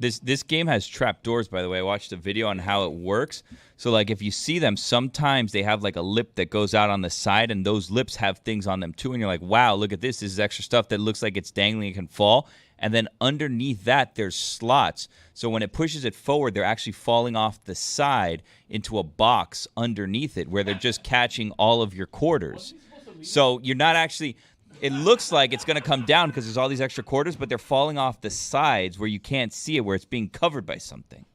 This game has trapdoors, by the way. I watched a video on how it works. So like if you see them, sometimes they have like a lip that goes out on the side, and those lips have things on them too. And you're like, wow, look at this. This is extra stuff that looks like it's dangling and can fall. And then underneath that, there's slots. So when it pushes it forward, they're actually falling off the side into a box underneath it where they're just catching all of your quarters. So you're not actually... It looks like it's going to come down because there's all these extra quarters, but they're falling off the sides where you can't see it, where it's being covered by something.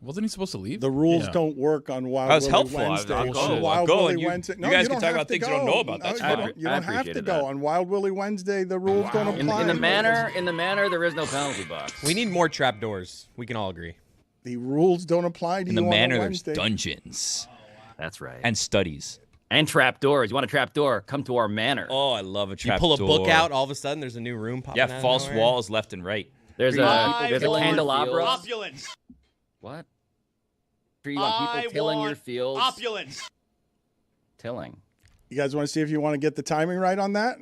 Wasn't he supposed to leave? The rules don't work on Wild Willy Wednesday. I'll go. You guys can talk about things you don't know about. That's fine. You don't have to go. On Wild Willy Wednesday, the rules don't apply. In the manor, there is no penalty box. We need more trapdoors. We can all agree. The rules don't apply to you on Wednesday. In the manor, there's dungeons. That's right. And studies. And trapdoors. You want a trapdoor? Come to our manor. Oh, I love a trapdoor. You pull a book out, all of a sudden there's a new room popping out. Yeah, false walls left and right. There's a candelabra. Opulence. What? You want people tilling your fields? Opulence. Tilling. You guys want to see if you want to get the timing right on that?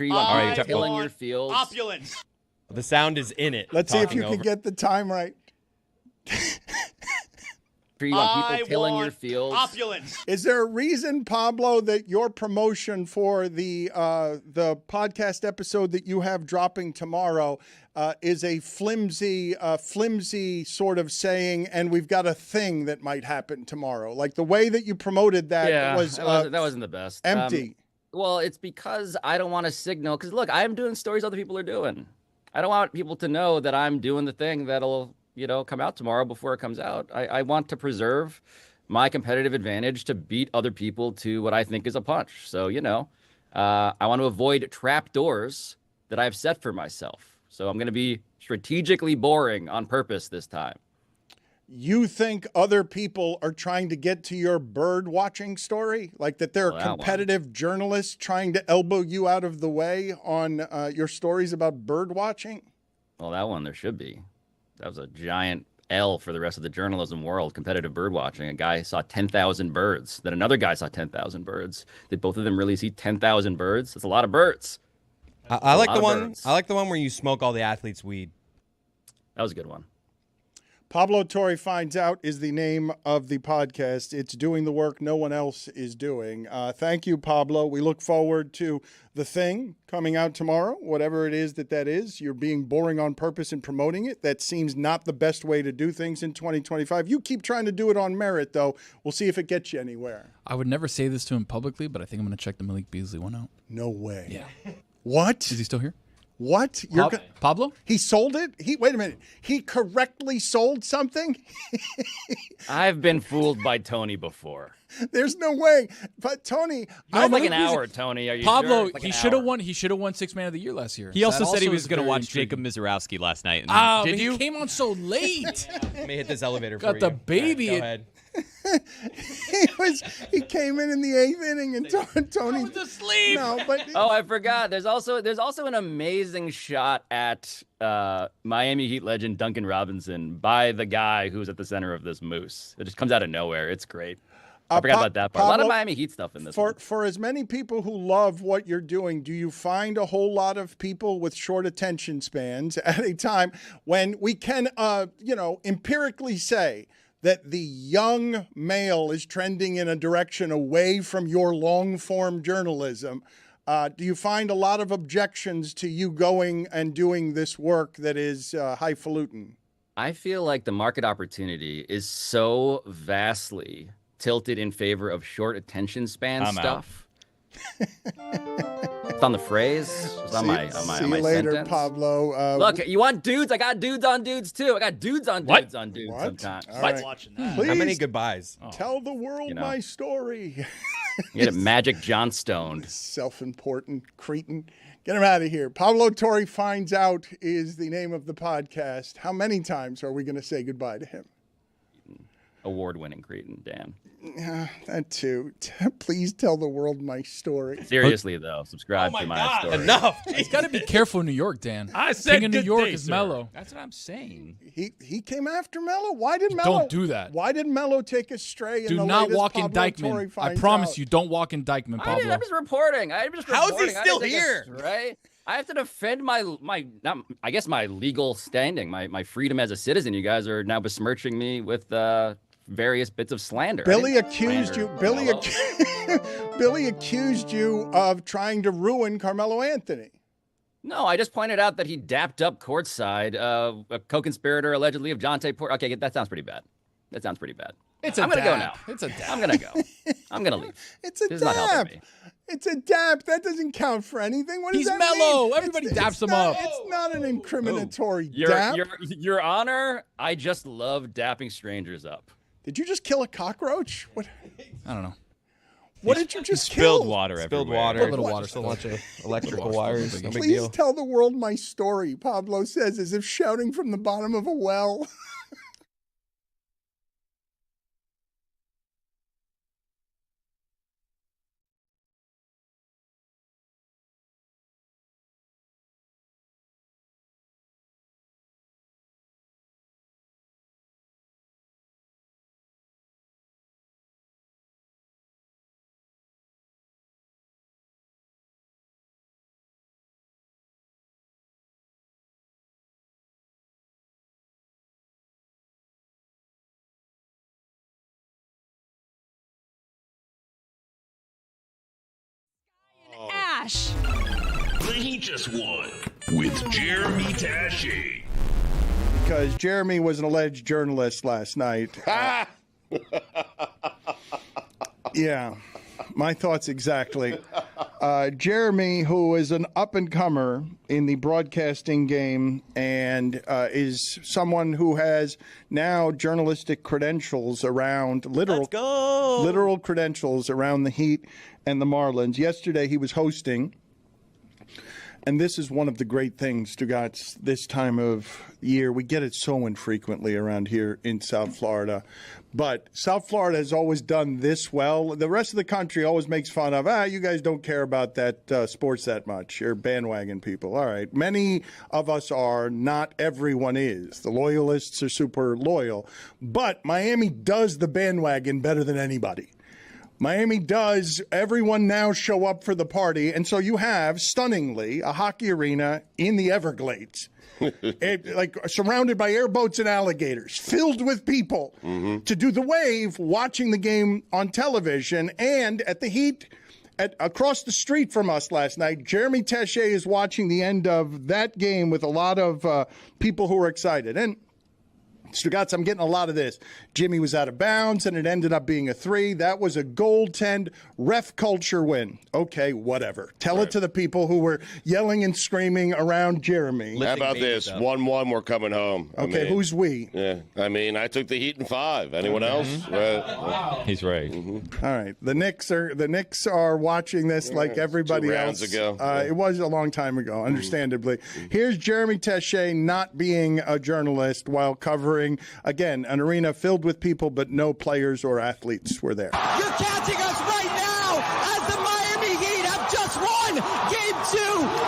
You want tilling your fields? Opulence. The sound is in it. Let's see if you can get the time right. You want people tilling your fields? Opulence. Is there a reason, Pablo, that your promotion for the podcast episode that you have dropping tomorrow is a flimsy sort of saying, and we've got a thing that might happen tomorrow? Like the way that you promoted that that wasn't the best. Empty. Well, it's because I don't want to signal. Because look, I'm doing stories other people are doing. I don't want people to know that I'm doing the thing that'll come out tomorrow before it comes out. I want to preserve my competitive advantage to beat other people to what I think is a punch. So, I want to avoid trapdoors that I've set for myself. So I'm going to be strategically boring on purpose this time. You think other people are trying to get to your bird watching story? Like that there are competitive journalists trying to elbow you out of the way on your stories about bird watching? Well, that one there should be. That was a giant L for the rest of the journalism world, competitive bird watching. A guy saw 10,000 birds. Then another guy saw 10,000 birds. Did both of them really see 10,000 birds? That's a lot of birds. I like the one. I like the one where you smoke all the athletes' weed. That was a good one. Pablo Torre Finds Out is the name of the podcast. It's doing the work no one else is doing. Thank you, Pablo. We look forward to The Thing coming out tomorrow, whatever it is that is. You're being boring on purpose in promoting it. That seems not the best way to do things in 2025. You keep trying to do it on merit, though. We'll see if it gets you anywhere. I would never say this to him publicly, but I think I'm going to check the Malik Beasley one out. No way. Yeah. What? Is he still here? What? Pablo? He sold it? Wait a minute. He correctly sold something? I've been fooled by Tony before. There's no way. But Tony, I'm like an hour, Tony. Are you Pablo, sure? Like he should have won. He should have won Sixth Man of the Year last year. He also said he was going to watch Jacob Mizorowski last night. Oh, did you? He came on so late. Let me hit this elevator for Got you. the baby. Go ahead. He came in the 8th inning and Tony was asleep. No, but I forgot. There's also an amazing shot at Miami Heat legend Duncan Robinson by the guy who's at the center of this moose. It just comes out of nowhere. It's great. I forgot about that part. Pablo, a lot of Miami Heat stuff in this. For as many people who love what you're doing, do you find a whole lot of people with short attention spans at a time when we can, empirically say that the young male is trending in a direction away from your long-form journalism? Do you find a lot of objections to you going and doing this work that is highfalutin? I feel like the market opportunity is so vastly tilted in favor of short attention span stuff. It's on the phrase. It's on my see you later, sentence. Pablo. Look, you want dudes? I got dudes on dudes too. I got dudes on dudes on dudes What? sometimes. All What? right. Watching that. Please How many goodbyes? tell the world my story. You get a Magic Johnstone. Self-important cretin. Get him out of here. Pablo Torre Finds Out is the name of the podcast. How many times are we going to say goodbye to him? Award-winning cretin, Dan. That too. Please tell the world my story. Seriously though, subscribe to my story. Enough. He's got to be careful in New York, Dan. I said King of New good York day, is sir. Mello. That's what I'm saying. He came after Mello. Why did Mello? Don't do that. Why did Mello take us stray? Do in the not latest walk in Pablo Torre Dykeman. I Finds promise Out? you, don't walk in Dykeman, Pablo. I'm just reporting. How is he I still didn't take here? a stray. I have to defend my legal standing, my freedom as a citizen. You guys are now besmirching me with various bits of slander. Billy accused you. Billy accused you of trying to ruin Carmelo Anthony. No, I just pointed out that he dapped up courtside a co-conspirator allegedly of Jonte Porter. Okay, that sounds pretty bad. I'm gonna go now. It's a dap. I'm gonna go. I'm gonna leave. It's a This is not helping dap. me. It's a dap. That doesn't count for anything. What does He's that Mello. mean? Everybody daps him not- up. It's not an incriminatory dap. Your Honor, I just love dapping strangers up. Did you just kill a cockroach? What? I don't know. What did you just Spilled kill? water Spilled everywhere. water. A little water Just a spill. bunch of electrical Little water wires. spill. No big Please deal. tell the world my story, Pablo says, as if shouting from the bottom of a well. Ash. He just won with Jeremy Tashi. Because Jeremy was an alleged journalist last night. Yeah, my thoughts exactly. Jeremy, who is an up-and-comer in the broadcasting game and is someone who has now journalistic credentials around, literal credentials around the Heat and the Marlins. Yesterday he was hosting, and this is one of the great things, Stugotz, this time of year. We get it so infrequently around here in South Florida. But South Florida has always done this well. The rest of the country always makes fun of, you guys don't care about that sports that much. You're bandwagon people. All right. Many of us are. Not everyone is. The loyalists are super loyal. But Miami does the bandwagon better than anybody. Miami does. Everyone now show up for the party. And so you have, stunningly, a hockey arena in the Everglades. Like surrounded by airboats and alligators, filled with people to do the wave, watching the game on television. And at the Heat, across the street from us last night, Jeremy Tessier is watching the end of that game with a lot of people who are excited. And Stugotz, I'm getting a lot of this. Jimmy was out of bounds, and it ended up being a 3. That was a goaltend ref culture win. Okay, whatever. Tell it to the people who were yelling and screaming around Jeremy. How about this? 1-1, we're coming home. Okay, who's we? Yeah, I took the Heat in 5. Anyone else? He's right. All right. The Knicks are watching this like everybody 2 else. rounds ago. It was a long time ago, understandably. Here's Jeremy Tessier not being a journalist while covering, again, an arena filled with people, but no players or athletes were there. You're catching us right now as the Miami Heat have just won Game 2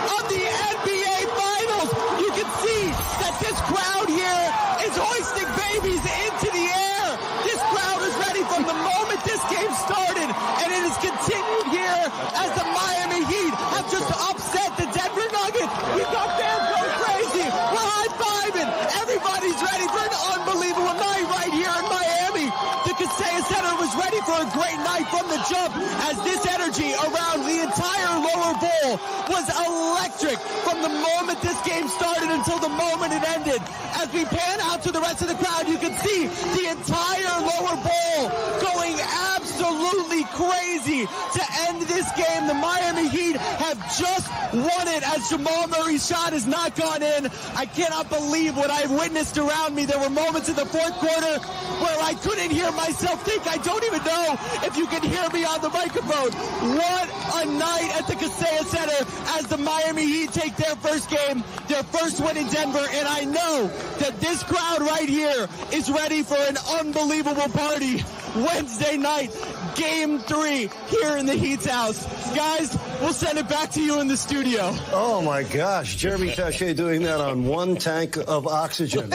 of the NBA Finals. You can see that this crowd here is hoisting babies into the air. This crowd is ready from the moment this game started, and it has continued here as the Miami Heat have just upset the Denver Nuggets. We've got fans going crazy. We're high-fiving. Everybody's ready for an unbelievable night right here in Miami. The Kaseya Center was ready for a great night from the jump, as this energy around the entire lower bowl was electric from the moment this game started until the moment it ended. As we pan out to the rest of the crowd, you can see the entire lower bowl going absolutely crazy to end this game. The Miami Heat have just won it as Jamal Murray's shot has not gone in. I cannot believe what I've witnessed around me. There were moments in the fourth quarter where I couldn't hear myself think. I don't even know if you can hear me on the microphone. What a night at the Kaseya Center as the Miami Heat take their first game, their first win in Denver, and I know that this crowd right here is ready for an unbelievable party Wednesday night, Game 3 here in the Heat's house. Guys, we'll send it back to you in the studio. Oh my gosh, Jeremy Tessier doing that on 1 tank of oxygen.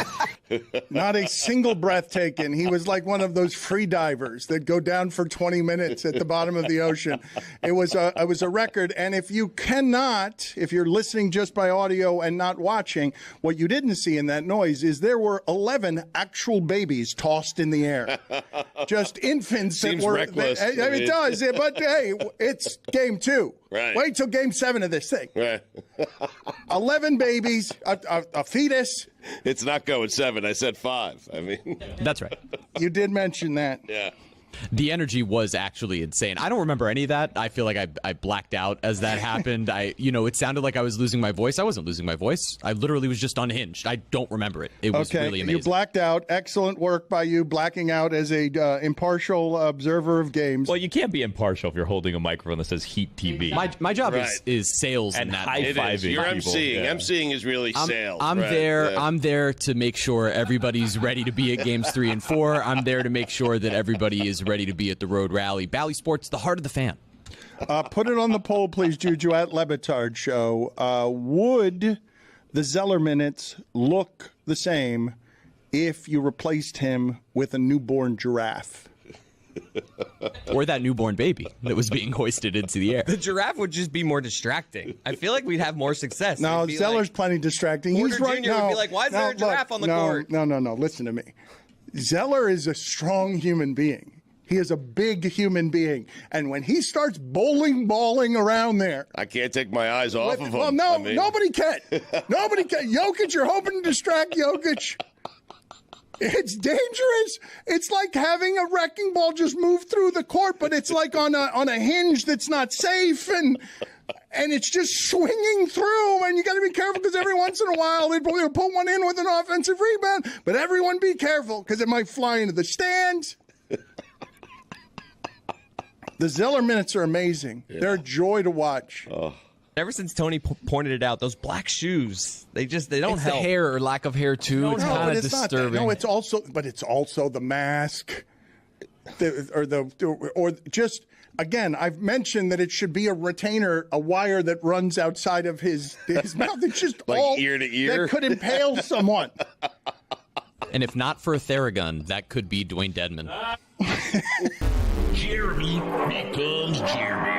Not a single breath taken. He was like one of those free divers that go down for 20 minutes at the bottom of the ocean. It was a record. And if you're listening just by audio and not watching, what you didn't see in that noise is there were 11 actual babies tossed in the air. Just infants. Seems that were reckless. It does, but hey, it's Game 2. Right. Wait till Game 7 of this thing. Right. 11 babies, a fetus. It's not going 7. I said 5. That's right. You did mention that. Yeah. The energy was actually insane. I don't remember any of that. I feel like I blacked out as that happened. It sounded like I was losing my voice. I wasn't losing my voice. I literally was just unhinged. I don't remember it. It was really amazing. You blacked out. Excellent work by you, blacking out as a impartial observer of games. Well, you can't be impartial if you're holding a microphone that says Heat TV. My job is sales and that high-fiving. You're people. emceeing. Yeah. Emceeing is really sales. I'm right. there. Yeah. I'm there to make sure everybody's ready to be at games 3 and 4. I'm there to make sure that everybody is ready to be at the road rally. Bally Sports, the heart of the fan. Put it on the poll, please, Juju, at Le Batard Show. Would the Zeller minutes look the same if you replaced him with a newborn giraffe? Or that newborn baby that was being hoisted into the air. The giraffe would just be more distracting. I feel like we'd have more success. No, Zeller's plenty distracting. Porter He's right Jr. now. would be like, why is there a giraffe on the court? No. Listen to me. Zeller is a strong human being. He is a big human being. And when he starts balling around there. I can't take my eyes off of him. Well, nobody can. Nobody can. Jokic, you're hoping to distract Jokic. It's dangerous. It's like having a wrecking ball just move through the court, but it's like on a hinge that's not safe, and it's just swinging through, and you got to be careful because every once in a while they'll put one in with an offensive rebound, but everyone be careful because it might fly into the stands. The Zeller minutes are amazing. Yeah. They're a joy to watch. Oh. Ever since Tony pointed it out, those black shoes, they don't help. The hair or lack of hair too. It's kind of disturbing. No, it's also the mask, or just again. I've mentioned that it should be a retainer, a wire that runs outside of his mouth. It's just like all ear to ear that could impale someone. And if not for a Theragun, that could be Dwayne Dedman. Jeremy becomes Jeremy.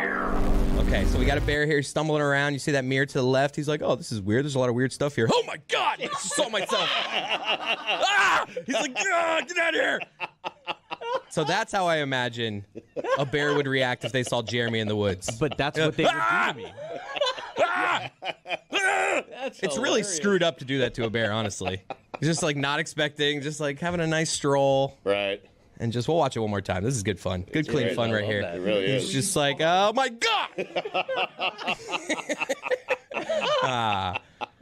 Okay, so we got a bear here stumbling around. You see that mirror to the left. He's like, oh, this is weird. There's a lot of weird stuff here. Oh, my God. I just saw myself. He's like, get out of here. So that's how I imagine a bear would react if they saw Jeremy in the woods. But that's what they would do to me. It's really screwed up to do that to a bear, honestly. He's just like not expecting, just like having a nice stroll. Right. And we'll watch it one more time. This is good fun. Good, clean fun right here. It really is. He's just like, oh, my God.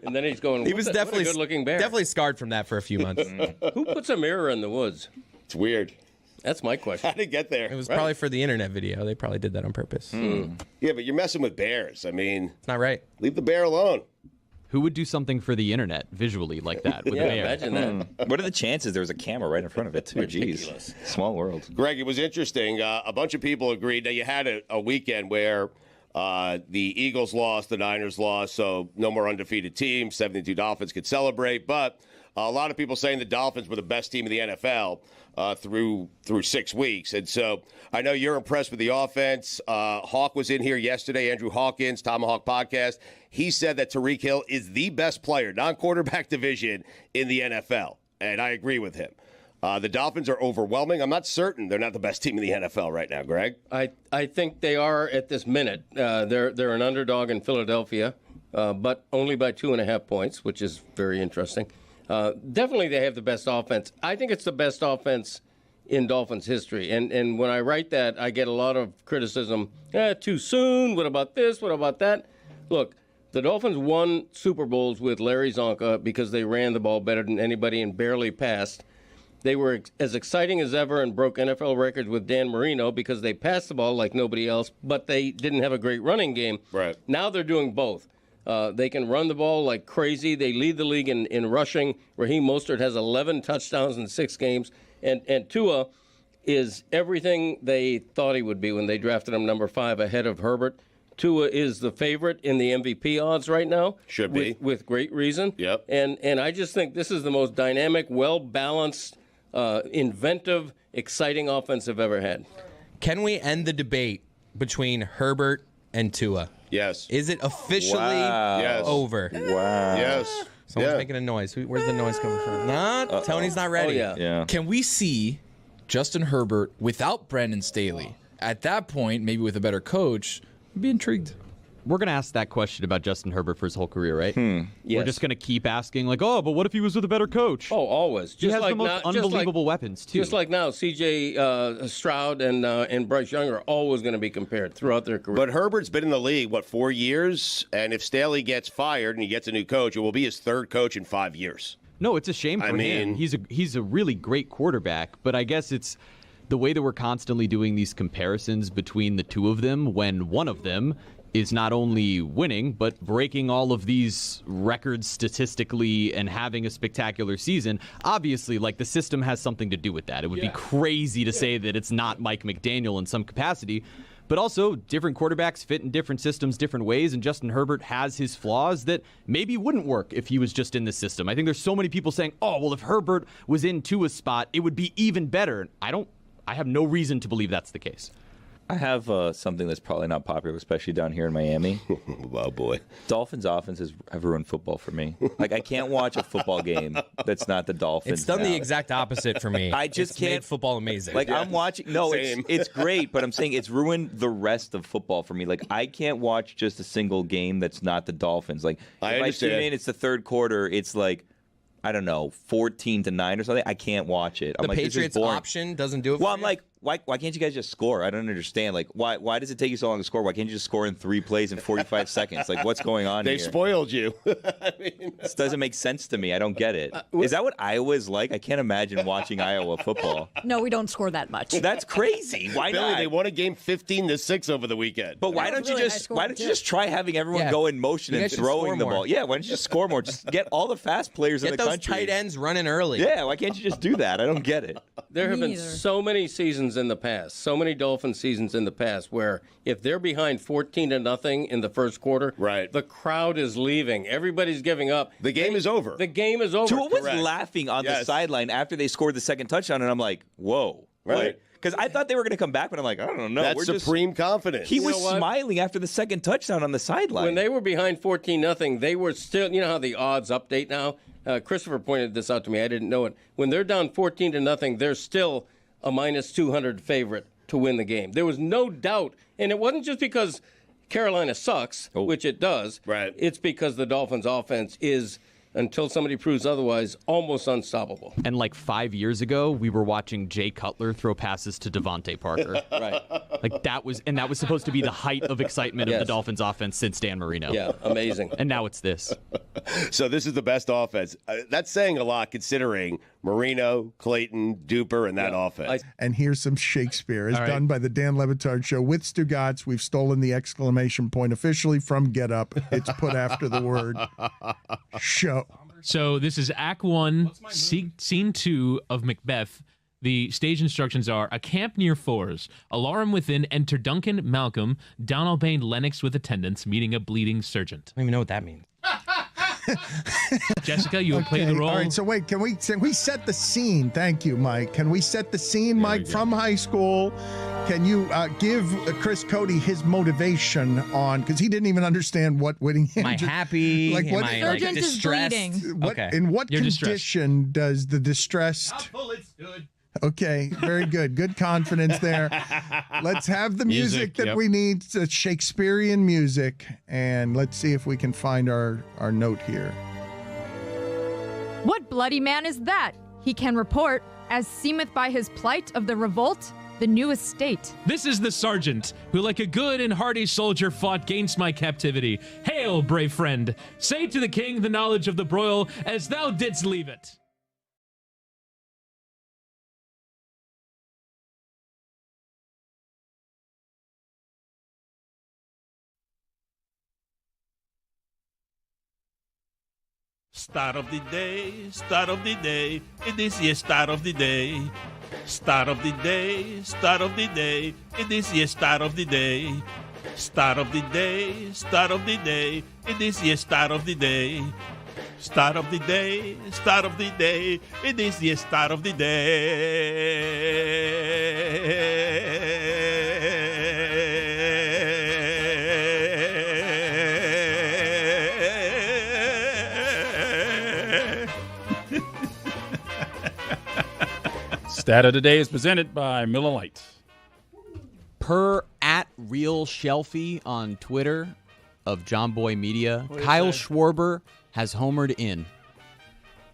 And then he's going, he was definitely a good-looking bear. Definitely scarred from that for a few months. Who puts a mirror in the woods? It's weird. That's my question. How did it get there? It was probably for the internet video. They probably did that on purpose. Yeah, but you're messing with bears. I mean, it's not right. Leave the bear alone. Who would do something for the internet visually like that with a bear? Imagine that. What are the chances there was a camera right in front of it, too? Jeez. Small world. Greg, it was interesting. A bunch of people agreed. Now, you had a weekend where the Eagles lost, the Niners lost, so no more undefeated teams. 72 Dolphins could celebrate. But a lot of people saying the Dolphins were the best team in the NFL through 6 weeks. And so I know you're impressed with the offense. Hawk was in here yesterday, Andrew Hawkins, Tomahawk Podcast. He said that Tyreek Hill is the best player, non-quarterback division, in the NFL. And I agree with him. The Dolphins are overwhelming. I'm not certain they're not the best team in the NFL right now, Greg. I think they are at this minute. They're an underdog in Philadelphia, but only by 2.5 points, which is very interesting. Definitely they have the best offense. I think it's the best offense in Dolphins history. And when I write that, I get a lot of criticism. Too soon. What about this? What about that? Look, the Dolphins won Super Bowls with Larry Zonka because they ran the ball better than anybody and barely passed. They were as exciting as ever and broke NFL records with Dan Marino because they passed the ball like nobody else, but they didn't have a great running game. Right. Now they're doing both. They can run the ball like crazy. They lead the league in rushing. Raheem Mostert has 11 touchdowns in 6 games. And Tua is everything they thought he would be when they drafted him number 5 ahead of Herbert. Tua is the favorite in the MVP odds right now. Should be. With great reason. Yep. And I just think this is the most dynamic, well-balanced, inventive, exciting offense I've ever had. Can we end the debate between Herbert and Tua? Yes. Is it officially over? Wow. Yes. Someone's making a noise. Where's the noise coming from? No, Tony's not ready. Oh, yeah. Can we see Justin Herbert without Brandon Staley? At that point, maybe with a better coach, I'd be intrigued. We're going to ask that question about Justin Herbert for his whole career, right? Yes. We're just going to keep asking, like, oh, but what if he was with a better coach? Oh, always. He has the most unbelievable weapons, too. Just like now, C.J. Stroud and Bryce Young are always going to be compared throughout their career. But Herbert's been in the league, 4 years? And if Staley gets fired and he gets a new coach, it will be his 3rd coach in 5 years. No, it's a shame for him. He's a really great quarterback, but I guess it's the way that we're constantly doing these comparisons between the two of them when one of them is not only winning, but breaking all of these records statistically and having a spectacular season. Obviously, like, the system has something to do with that. It would be crazy to say that it's not Mike McDaniel in some capacity. But also, different quarterbacks fit in different systems, different ways, and Justin Herbert has his flaws that maybe wouldn't work if he was just in the system. I think there's so many people saying, oh, well, if Herbert was in Tua's spot, it would be even better. I have no reason to believe that's the case. I have something that's probably not popular, especially down here in Miami. Oh, boy. Dolphins offenses have ruined football for me. Like, I can't watch a football game that's not the Dolphins. It's done the exact opposite for me. I just can't. Made football amazing. Like, I'm watching. No, it's great, but I'm saying it's ruined the rest of football for me. Like, I can't watch just a single game that's not the Dolphins. Like, if I tune in, it's the 3rd quarter, it's like, I don't know, 14-9 or something. I can't watch it. The Patriots option doesn't do it for you? I'm like, why can't you guys just score? I don't understand. Like, why does it take you so long to score? Why can't you just score in 3 plays in 45 seconds? Like, what's going on They here? spoiled you. I mean, this doesn't make sense to me. I don't get it. Is that what Iowa's like? I can't imagine watching Iowa football. No, we don't score that much. That's crazy. Why Billy, not? they won a game 15-6 over the weekend. But why don't you just try having everyone go in motion You and guys should throwing score the more. ball? Yeah, why don't you just score more? Just get all the fast players in Get the those country. tight ends running early. Yeah, why can't you just do that? I don't get it. There have been so many seasons in the past, so many Dolphin seasons in the past, where if they're behind 14-0 in the first quarter, the crowd is leaving. Everybody's giving up. The game is over. The game is over. Tua was laughing on the sideline after they scored the second touchdown, and I'm like, whoa. Right. Because I thought they were going to come back, but I'm like, I don't know. That's supreme confidence. He You was know what? smiling after the second touchdown on the sideline. When they were behind 14-0, they were still, you know how the odds update now? Christopher pointed this out to me. I didn't know it. When they're down 14-0, they're still a minus 200 favorite to win the game. There was no doubt. And it wasn't just because Carolina sucks, which it does. Right. It's because the Dolphins' offense is, until somebody proves otherwise, almost unstoppable. And like 5 years ago, we were watching Jay Cutler throw passes to Devontae Parker. Right. Like that was supposed to be the height of excitement of the Dolphins offense since Dan Marino. Yeah, amazing. And now it's this. So this is the best offense. That's saying a lot considering Marino, Clayton, Duper, and that offense. And here's some Shakespeare, as All right. done by the Dan Le Batard Show with Stugotz. We've stolen the exclamation point officially from Get Up. It's put after the word show. So this is Act 1, Scene 2 of Macbeth. The stage instructions are: a camp near Fours. Alarm within. Enter Duncan, Malcolm, Donalbain, Lennox with attendants, meeting a bleeding sergeant. I don't even know what that means. Jessica, you will play the role. All right, so wait, can we set the scene? Thank you, Mike. Can we set the scene, Mike, from high school? Can you give Chris Cody his motivation on, because he didn't even understand what Whittingham. Am I happy? Like what? Am I like, Sergeant is distressed? bleeding. What, Okay. In what You're condition does the distressed? Bullets, good. Okay, very good. Good confidence there. Let's have the music that we need, Shakespearean music, and let's see if we can find our note here. What bloody man is that? He can report, as seemeth by his plight of the revolt, the new estate. This is the sergeant, who like a good and hardy soldier fought gainst my captivity. Hail, brave friend! Say to the king the knowledge of the broil, as thou didst leave it. Start of the day, start of the day, it is the start of the day. Start of the day, start of the day, it is the start of the day. Start of the day, start of the day, it is the start of the day. Start of the day, start of the day, it is the start of the day. Stat of the day is presented by Miller Lite. Per @RealShelfie on Twitter of John Boy Media, What did it Kyle say? Schwarber has homered in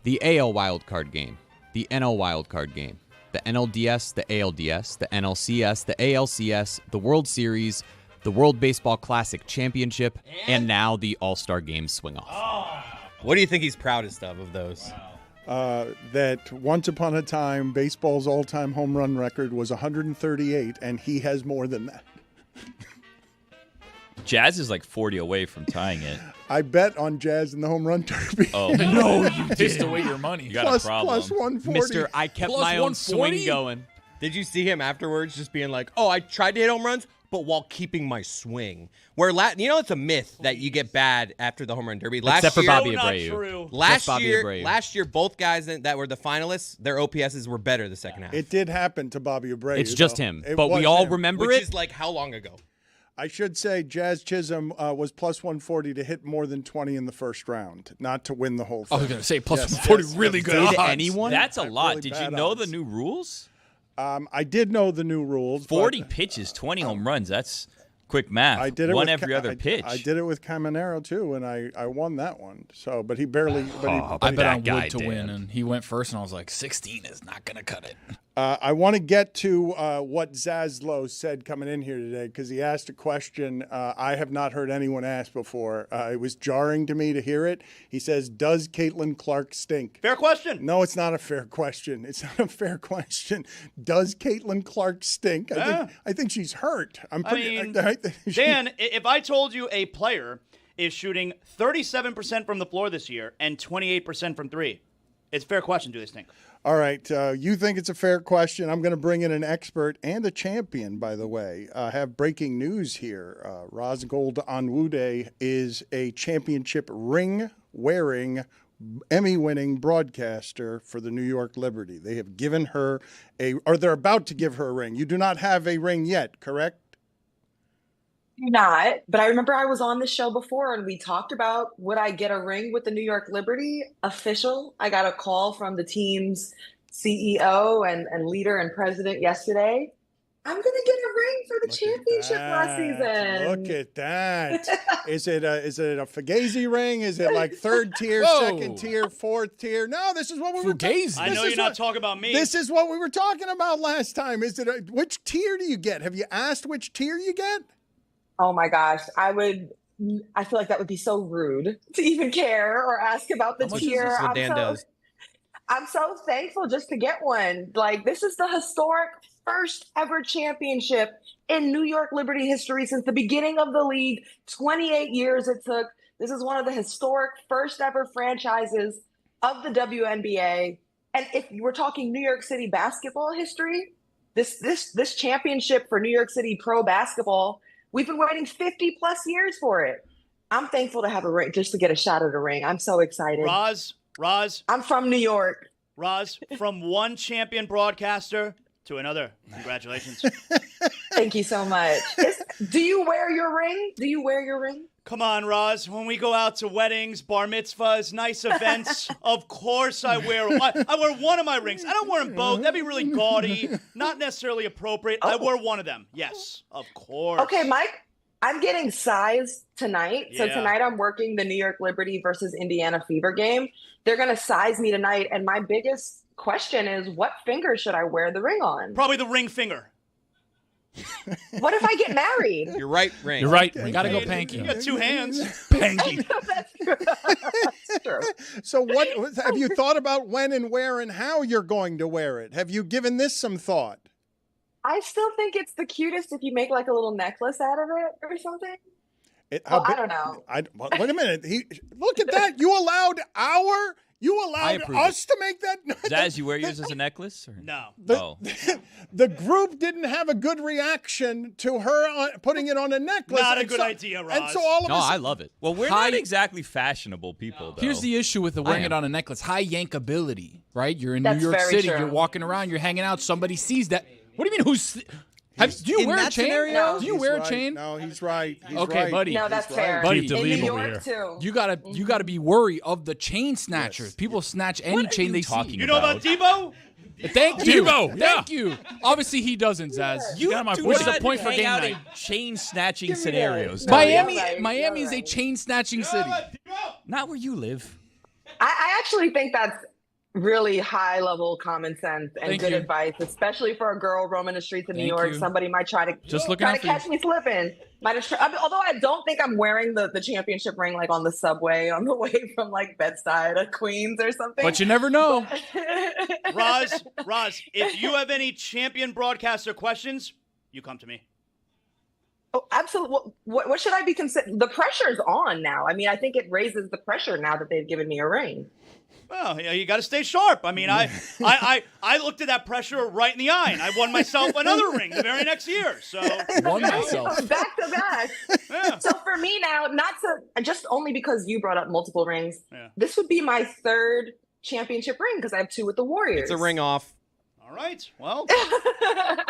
the AL wildcard game, the NL wildcard game, the NLDS, the ALDS, the NLCS, the ALCS, the World Series, the World Baseball Classic Championship, and now the All-Star Game swing-off. What do you think he's proudest of those? That once upon a time, baseball's all-time home run record was 138, and he has more than that. Jazz is like 40 away from tying it. I bet on Jazz in the home run derby. Oh, No, you pissed away your money. You got Plus- a problem. plus 140. Mister, I kept Plus my own 140? swing going. Did you see him afterwards just being like, oh, I tried to hit home runs, but while keeping my swing? Where, it's a myth that you get bad after the home run derby. Except for Bobby not Abreu. true. Last Bobby year, Abreu. both guys that were the finalists, their OPSs were better the second half. It did happen to Bobby Abreu. It's just though. him. It But we was all him. remember Which it. is like how long ago? I should say Jazz Chisholm was plus 140 to hit more than 20 in the first round, not to win the whole thing. I was going to say plus Yes, 140, yes, really yes. good Did odds. anyone? That's a Really lot. Did you bad know odds. the new rules? I did know the new rules. 40 but pitches, 20 home runs. That's quick math. I did it one with every other pitch. I did it with Caminero too, and I won that one. So, but he barely. But he, I but bet he- on guy Wood to did. win, and he went first, and I was like, 16 is not going to cut it. I want to get to what Zaslow said coming in here today because he asked a question I have not heard anyone ask before. It was jarring to me to hear it. He says, does Caitlin Clark stink? Fair question. No, it's not a fair question. It's not a fair question. Does Caitlin Clark stink? I think she's hurt. Dan, if I told you a player is shooting 37% from the floor this year and 28% from three, it's a fair question. Do they stink? All right. You think it's a fair question. I'm going to bring in an expert and a champion, by the way. I have breaking news here. Rosgold Onwude is a championship ring-wearing, Emmy-winning broadcaster for the New York Liberty. They have given her or they're about to give her a ring. You do not have a ring yet, correct? Not, but I remember I was on this show before and we talked about would I get a ring with the New York Liberty official. I got a call from the team's CEO and leader and president yesterday. I'm going to get a ring for the championship last season. Look at that. Is it a Fugazi ring? Is it like third tier, second tier, fourth tier? No, this is what we were talking about. I know you're not talking about me. This is what we were talking about last time. Which tier do you get? Have you asked which tier you get? Oh my gosh, I feel like that would be so rude to even care or ask about the tier. Is this what Dan does? I'm so thankful just to get one. Like, this is the historic first ever championship in New York Liberty history since the beginning of the league. 28 years it took. This is one of the historic first ever franchises of the WNBA. And if we're talking New York City basketball history, this championship for New York City pro basketball, we've been waiting 50 plus years for it. I'm thankful to have a ring, just to get a shot at a ring. I'm so excited. Roz. I'm from New York. Roz, from one champion broadcaster to another. Congratulations. Thank you so much. Do you wear your ring? Come on, Roz. When we go out to weddings, bar mitzvahs, nice events, of course I wear one of my rings. I don't wear them both. That'd be really gaudy, not necessarily appropriate. I wear one of them. Yes, of course. Okay, Mike, I'm getting size tonight. So tonight I'm working the New York Liberty versus Indiana Fever game. They're going to size me tonight. And my biggest question is, what finger should I wear the ring on? Probably the ring finger. What if I get married? Your right ring. Your right ring. Gotta go panky. You got two hands. Panky. That's true. So what have you thought about when and where and how you're going to wear it? Have you given this some thought? I still think it's the cutest if you make like a little necklace out of it or something. I don't know. Wait a minute. Look at that. You allowed us to make that? Zaz, you wear yours as a necklace? Or? No. The group didn't have a good reaction to her putting it on a necklace. Not a good idea, Roz. And so all of us. I love it. Well, we're not exactly fashionable people, though. Here's the issue with the wearing it on a necklace. High yankability, right? You're in New York very City. true. You're walking around. You're hanging out. Somebody sees that. What do you mean? Do you wear a chain? No. Do you wear a chain? No, he's right. Okay, buddy. No, that's fair. Buddy, in New York too. You gotta be worried of the chain snatchers. Yes. People snatch any chain they see. You know about Debo? Thank you. Debo, Thank you. Obviously, he doesn't, Zaz. You got my do point. not the point for hang game out night. in chain snatching scenarios. Miami is a chain snatching city. Not where you live. I actually think that's really high level common sense and Thank good you. advice, especially for a girl roaming the streets of New Thank York. you. Somebody might try to catch me slipping. Although I don't think I'm wearing the championship ring like on the subway on the way from like Bed-Stuy to Queens or something. But you never know. Roz, if you have any champion broadcaster questions, you come to me. Oh, absolutely. What should I be considering? The pressure's on now. I mean, I think it raises the pressure now that they've given me a ring. Well, you got to stay sharp. I mean, I looked at that pressure right in the eye, and I won myself another ring the very next year. So Won myself. Back to back. Yeah. So for me now, just only because you brought up multiple rings, Yeah. this would be my third championship ring because I have two with the Warriors. It's a ring off. All right. Well.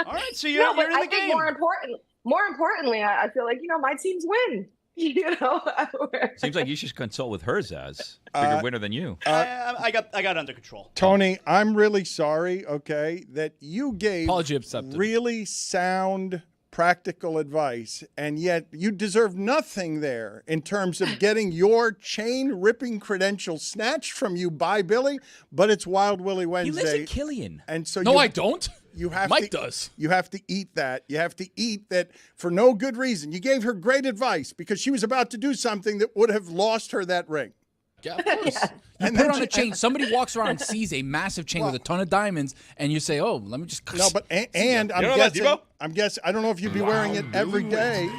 All right. So you're in the I think game. more importantly, I feel like my teams win. Seems like you should consult with her, Zaz. Bigger winner than you. I got under control. Tony, I'm really sorry, okay, that you gave Apology accepted. really sound practical advice, and yet you deserve nothing there in terms of getting your chain-ripping credentials snatched from you by Billy, but it's Wild Willie Wednesday. He lives in Killian. And so No, I don't. You have Mike does. You have to eat that. You have to eat that for no good reason. You gave her great advice because she was about to do something that would have lost her that ring. Yeah, of course. You And put then on a chain. Somebody walks around and sees a massive chain with a ton of diamonds, and you say, "Oh, let me just." No, but and I'm guessing. I don't know if you'd be wearing it every day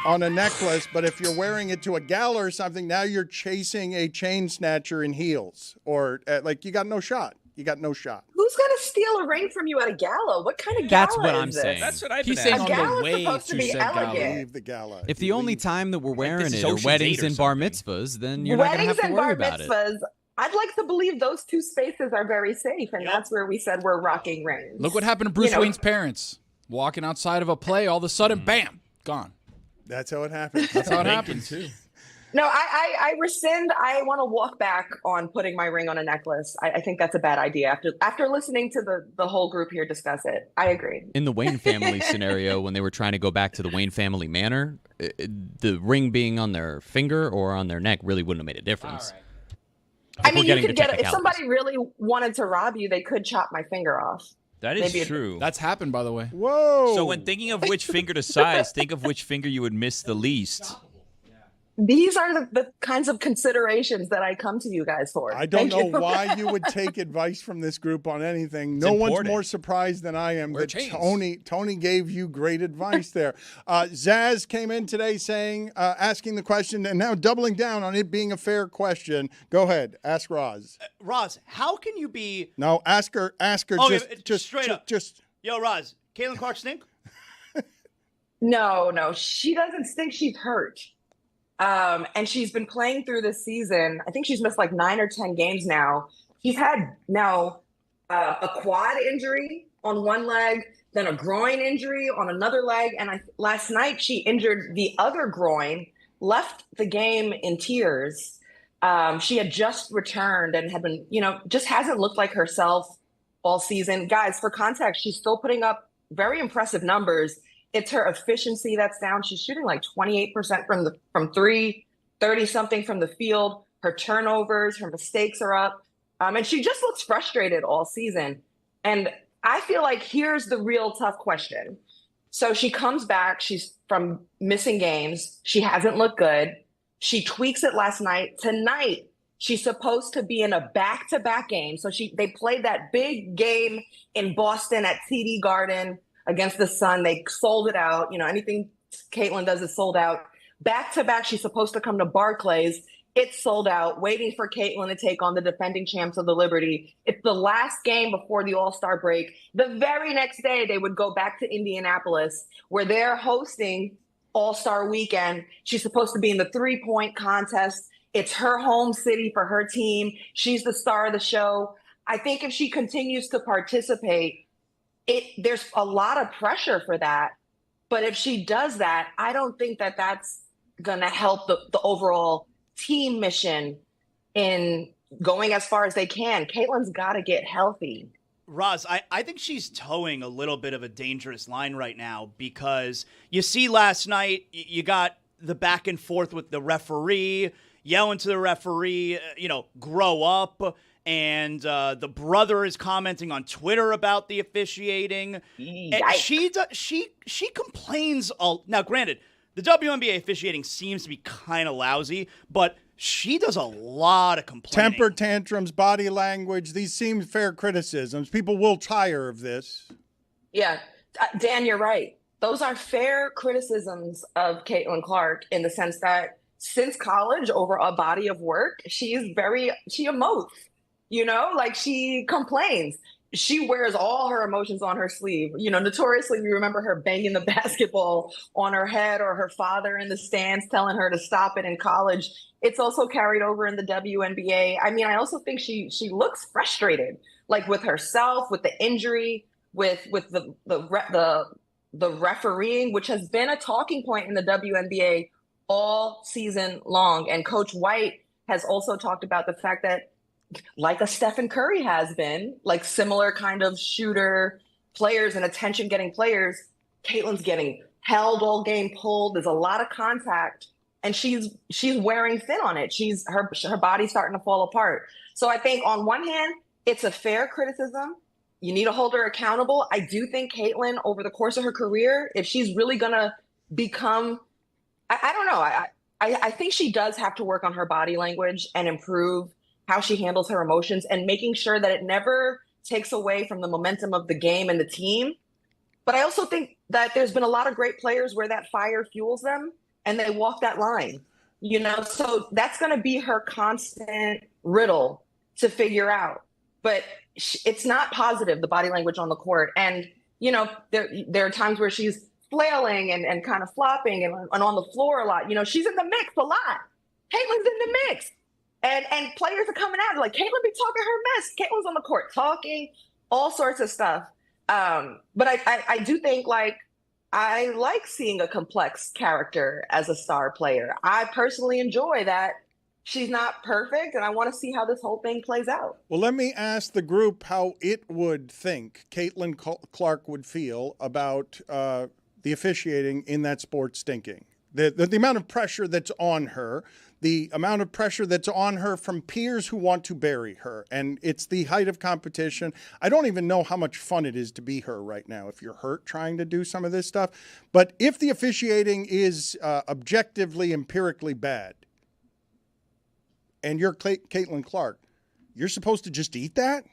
on a necklace, but if you're wearing it to a gala or something, now you're chasing a chain snatcher in heels, or like you got no shot. You got no shot. Who's going to steal a ring from you at a gala? What kind of gala That's what I'm is this? saying. That's what I've He's been saying asking. A on gala's the way supposed to to be said elegant. gala. Leave the gala. If the only time that we're wearing this is it are Ocean's weddings 8 or and bar something. mitzvahs, then you're not going to Weddings have to and worry bar about it. mitzvahs, I'd like to believe those two spaces are very safe, and that's where we said we're rocking rings. Look what happened to Bruce Wayne's parents. Walking outside of a play, all of a sudden, bam, gone. That's how it happens. That's how it happened too. No, I rescind. I want to walk back on putting my ring on a necklace. I think that's a bad idea. After listening to the whole group here discuss it, I agree. In the Wayne family scenario, when they were trying to go back to the Wayne family manor, the ring being on their finger or on their neck really wouldn't have made a difference. I mean, you could get if somebody really wanted to rob you, they could chop my finger off. That is Maybe true. That's happened, by the way. Whoa. So when thinking of which finger to size, think of which finger you would miss the least. These are the kinds of considerations that I come to you guys for. I don't Thank know you. why you would take advice from this group on anything. No one's important. more surprised than I am Wear that chains. Tony gave you great advice there. Zaz came in today saying, asking the question, and now doubling down on it being a fair question. Go ahead, ask Roz. Roz, how can you be? No, ask her. Oh, Just straight up. Yo, Roz, Caitlin Clark stink? No, she doesn't stink. She's hurt. And she's been playing through this season. I think she's missed like 9 or 10 games now. She's had now a quad injury on one leg, then a groin injury on another leg. And last night she injured the other groin, left the game in tears. She had just returned and had been, just hasn't looked like herself all season. Guys, for context, she's still putting up very impressive numbers. It's her efficiency that's down. She's shooting like 28% from three, 30-something from the field. Her turnovers, her mistakes are up. And she just looks frustrated all season. And I feel like here's the real tough question. So she comes back. She's from missing games. She hasn't looked good. She tweaks it last night. Tonight, she's supposed to be in a back-to-back game. So they played that big game in Boston at TD Garden against the Sun. They sold it out. Anything Caitlin does is sold out. Back to back, she's supposed to come to Barclays. It's sold out, waiting for Caitlin to take on the defending champs of the Liberty. It's the last game before the All-Star break. The very next day, they would go back to Indianapolis, where they're hosting All-Star Weekend. She's supposed to be in the three-point contest. It's her home city for her team. She's the star of the show. I think if she continues to participate, there's a lot of pressure for that. But if she does that, I don't think that that's going to help the overall team mission in going as far as they can. Caitlin's got to get healthy. Roz, I think she's towing a little bit of a dangerous line right now because you see last night, you got the back and forth with the referee, yelling to the referee, grow up. And the brother is commenting on Twitter about the officiating. And she complains. Now, granted, the WNBA officiating seems to be kind of lousy, but she does a lot of complaining. Temper tantrums, body language. These seem fair criticisms. People will tire of this. Yeah, Dan, you're right. Those are fair criticisms of Caitlin Clark in the sense that since college, over a body of work, she emotes. She complains. She wears all her emotions on her sleeve. Notoriously, we remember her banging the basketball on her head or her father in the stands telling her to stop it in college. It's also carried over in the WNBA. I mean, I also think she looks frustrated, like with herself, with the injury, with the refereeing, which has been a talking point in the WNBA all season long. And Coach White has also talked about the fact that, like a Stephen Curry has been, like similar kind of shooter players and attention-getting players, Caitlin's getting held all game, pulled. There's a lot of contact, and she's wearing thin on it. Her body's starting to fall apart. So I think on one hand, it's a fair criticism. You need to hold her accountable. I do think Caitlin, over the course of her career, if she's really gonna become, I don't know. I think she does have to work on her body language and improve how she handles her emotions and making sure that it never takes away from the momentum of the game and the team. But I also think that there's been a lot of great players where that fire fuels them and they walk that line, so that's going to be her constant riddle to figure out. But it's not positive, the body language on the court. And, there are times where she's flailing and kind of flopping and on the floor a lot. She's in the mix a lot. Caitlin's in the mix. And players are coming at her like, Caitlin be talking her mess. Caitlin's on the court talking, all sorts of stuff. But I do think, I like seeing a complex character as a star player. I personally enjoy that. She's not perfect, and I want to see how this whole thing plays out. Well, let me ask the group how it would think Caitlin Clark would feel about the officiating in that sport stinking. The amount of pressure that's on her, the amount of pressure that's on her from peers who want to bury her. And it's the height of competition. I don't even know how much fun it is to be her right now if you're hurt trying to do some of this stuff. But if the officiating is objectively, empirically bad, and you're Caitlin Clark, you're supposed to just eat that?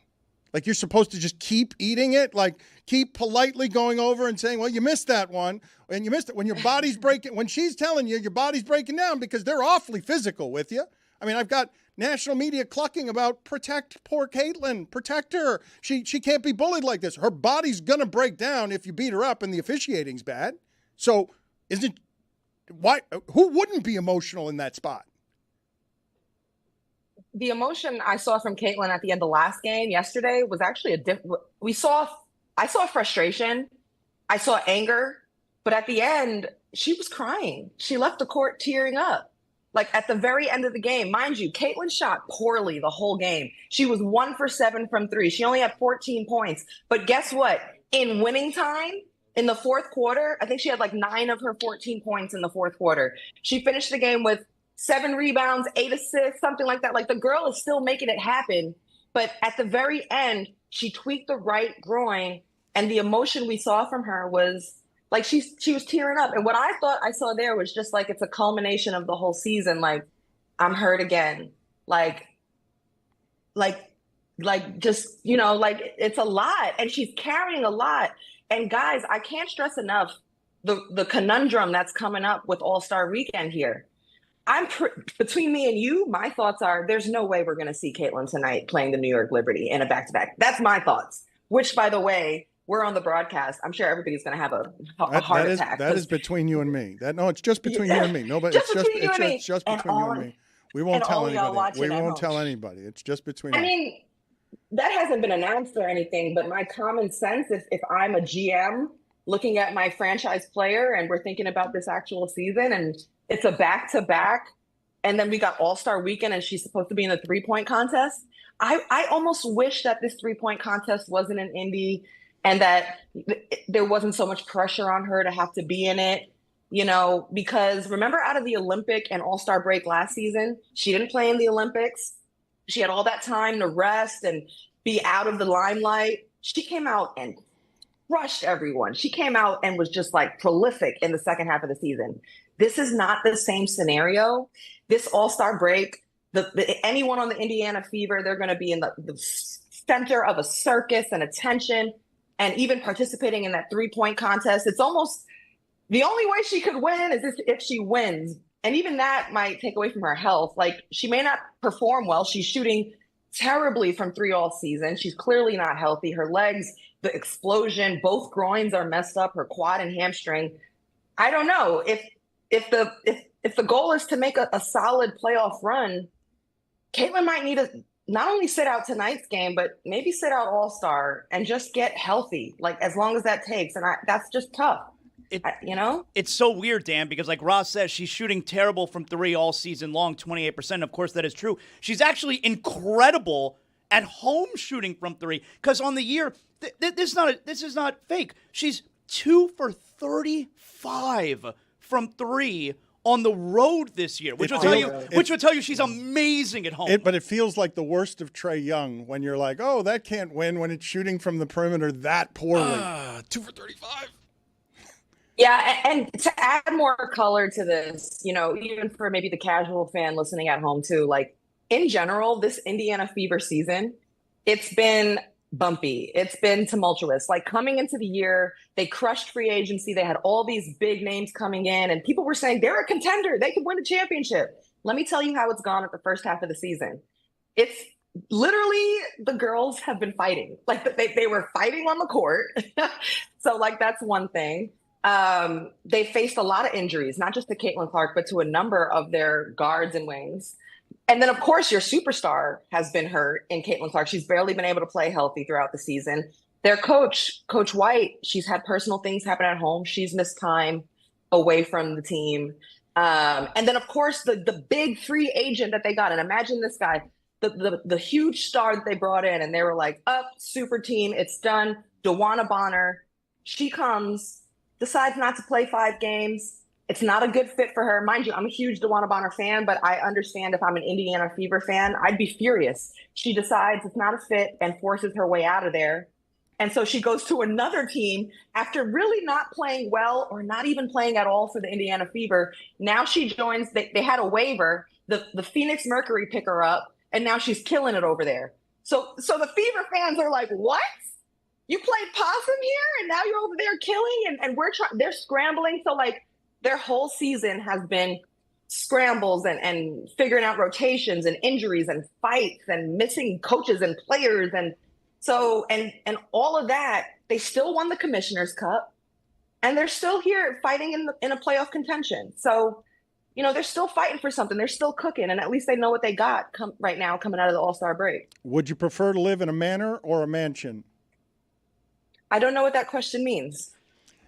Like, you're supposed to just keep eating it? Like, keep politely going over and saying, well, you missed that one. And you missed it when your body's breaking. When she's telling you your body's breaking down because they're awfully physical with you. I mean, I've got national media clucking about protect poor Caitlin. Protect her. She can't be bullied like this. Her body's going to break down if you beat her up and the officiating's bad. So who wouldn't be emotional in that spot? The emotion I saw from Caitlin at the end of the last game yesterday was actually I saw frustration. I saw anger, but at the end, she was crying. She left the court tearing up. Like, at the very end of the game, mind you, Caitlin shot poorly the whole game. She was 1 for 7 from 3. She only had 14 points. But guess what? In winning time, in the fourth quarter, I think she had 9 of her 14 points in the fourth quarter. She finished the game with 7 rebounds, 8 assists, something like that. Like, the girl is still making it happen. But at the very end, she tweaked the right groin, and the emotion we saw from her was like she was tearing up. And what I thought I saw there was just it's a culmination of the whole season. Like, I'm hurt again. Just, it's a lot. And she's carrying a lot. And guys, I can't stress enough the conundrum that's coming up with All-Star Weekend here. Between me and you, my thoughts are there's no way we're going to see Caitlin tonight playing the New York Liberty in a back-to-back. That's my thoughts, which, by the way, we're on the broadcast. I'm sure everybody's going to have a heart attack. That is between you and me. It's just between you and me. Nobody. It's just between you and me. We won't tell anybody. We won't tell anybody. It's just between us. I mean, that hasn't been announced or anything, but my common sense, if I'm a GM looking at my franchise player and we're thinking about this actual season and it's a back-to-back, and then we got All-Star Weekend and she's supposed to be in the three-point contest, I almost wish that this three-point contest wasn't in Indy and that there wasn't so much pressure on her to have to be in it, because remember out of the Olympic and All-Star break last season, she didn't play in the Olympics. She had all that time to rest and be out of the limelight. She came out and crushed everyone. She came out and was just prolific in the second half of the season. This is not the same scenario. This All-Star break, anyone on the Indiana Fever, they're going to be in the center of a circus and attention, and even participating in that three-point contest. It's almost the only way she could win is if she wins. And even that might take away from her health. She may not perform well. She's shooting terribly from 3 all season. She's clearly not healthy. Her legs, the explosion, both groins are messed up, her quad and hamstring. I don't know. If the goal is to make a solid playoff run, Caitlin might need to not only sit out tonight's game, but maybe sit out All-Star and just get healthy, as long as that takes. And that's just tough. It's so weird, Dan, because like Ross says, she's shooting terrible from 3 all season long, 28%. Of course, that is true. She's actually incredible at home shooting from 3, because on the year, this is not fake. She's 2 for 35 from 3 on the road this year, which would tell you she's amazing at home. But it feels like the worst of Trae Young when you're like, oh, that can't win when it's shooting from the perimeter that poorly. 2 for 35. Yeah, and to add more color to this, even for maybe the casual fan listening at home too, like in general, this Indiana Fever season, it's been bumpy. It's been tumultuous. Like coming into the year, they crushed free agency. They had all these big names coming in, and people were saying they're a contender. They could win the championship. Let me tell you how it's gone at the first half of the season. It's literally the girls have been fighting. Like they were fighting on the court. So like that's one thing. They faced a lot of injuries, not just to Caitlin Clark, but to a number of their guards and wings. And then, of course, your superstar has been hurt in Caitlin Clark. She's barely been able to play healthy throughout the season. Their coach, Coach White, she's had personal things happen at home. She's missed time away from the team. And then, of course, the big free agent that they got. And imagine this guy, the huge star that they brought in. And they were like, super team, it's done. DeWanna Bonner, she comes, decides not to play 5 games. It's not a good fit for her. Mind you, I'm a huge DeWanna Bonner fan, but I understand if I'm an Indiana Fever fan, I'd be furious. She decides it's not a fit and forces her way out of there. And so she goes to another team after really not playing well or not even playing at all for the Indiana Fever. Now she joins, they had a waiver, the Phoenix Mercury pick her up, and now she's killing it over there. So the Fever fans are like, what? You played possum here and now you're over there killing and they're scrambling. So like, their whole season has been scrambles and figuring out rotations and injuries and fights and missing coaches and players. And so, and all of that, they still won the Commissioner's Cup and they're still here fighting in a playoff contention. So, they're still fighting for something. They're still cooking. And at least they know what they got right now coming out of the All-Star break. Would you prefer to live in a manor or a mansion? I don't know what that question means.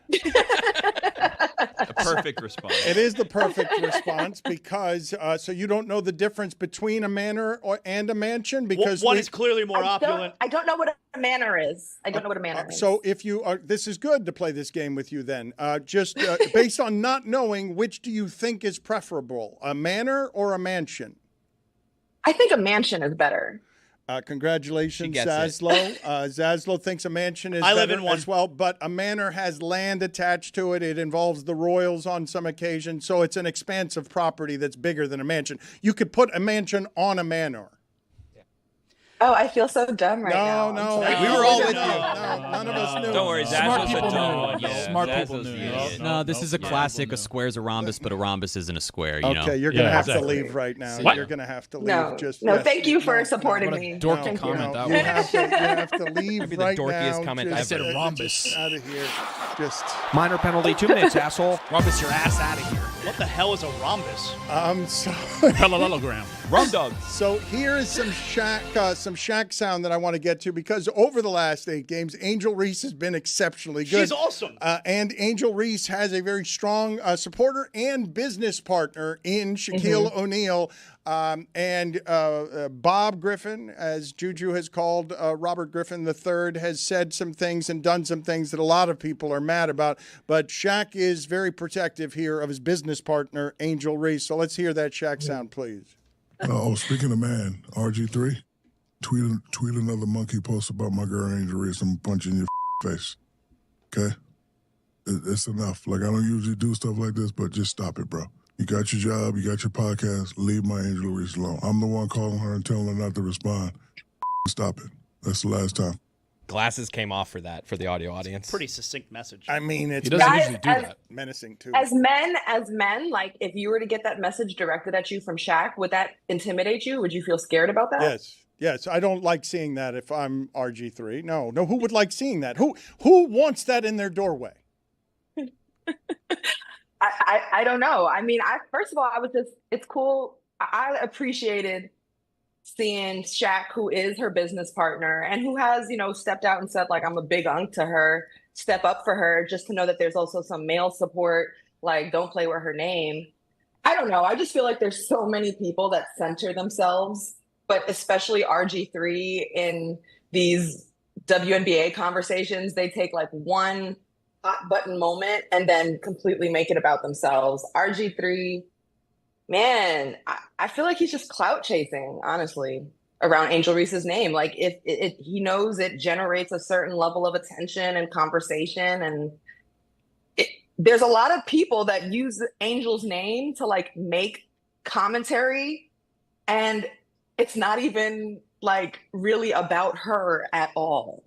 The perfect response. It is the perfect response because so you don't know the difference between a manor and a mansion because one is clearly more opulent. I don't know what a manor is. So if you are, this is good to play this game with you then. Just based on not knowing, which do you think is preferable, a manor or a mansion? I think a mansion is better. Congratulations, Zaslow. Zaslow thinks a mansion is better as well, but a manor has land attached to it. It involves the royals on some occasions, so it's an expansive property that's bigger than a mansion. You could put a mansion on a manor. Oh, I feel so dumb right now. No, we were all with you. No, none of us knew. Don't worry, Smart people knew. Yeah, smart people knew. No, this is a classic. A square's a rhombus, but a rhombus isn't a square. Okay, you're going to have to leave right now. What? You're going to have to leave. No, thank you for supporting me. Dorky comment that you have to leave Maybe right the dorkiest now. comment I ever. said rhombus. Out of here. Just minor penalty, 2 minutes, asshole. Rhombus your ass out of here. What the hell is a rhombus? Parallelogram. Rum dog. So here is some Shaq sound that I want to get to because over the last 8 games, Angel Reese has been exceptionally good. She's awesome. And Angel Reese has a very strong supporter and business partner in Shaquille O'Neal. And Bob Griffin, as Juju has called Robert Griffin III, has said some things and done some things that a lot of people are mad about. But Shaq is very protective here of his business partner, Angel Reese. So let's hear that Shaq sound, please. Speaking of man, RG3, tweet another monkey post about my girl Angel Reese. I'm punching your face. Okay? It's enough. Like, I don't usually do stuff like this, but just stop it, bro. You got your job, you got your podcast, leave my Angel Reese alone. I'm the one calling her and telling her not to respond. Stop it. That's the last time. Glasses came off for that, for the audio audience. Pretty succinct message. I mean, it's he doesn't usually do that. Menacing too. As men, like if you were to get that message directed at you from Shaq, would that intimidate you? Would you feel scared about that? Yes. I don't like seeing that if I'm RG3. No. Who would like seeing that? Who wants that in their doorway? I don't know. I mean, first of all, it's cool. I appreciated seeing Shaq, who is her business partner and who has, stepped out and said, like, I'm a big unk to her, step up for her, just to know that there's also some male support, like, don't play with her name. I don't know. I just feel like there's so many people that center themselves, but especially RG3 in these WNBA conversations, they take like one hot button moment and then completely make it about themselves. RG3, man, I feel like he's just clout chasing, honestly, around Angel Reese's name. Like if he knows it generates a certain level of attention and conversation, and there's a lot of people that use Angel's name to like make commentary, and it's not even like really about her at all.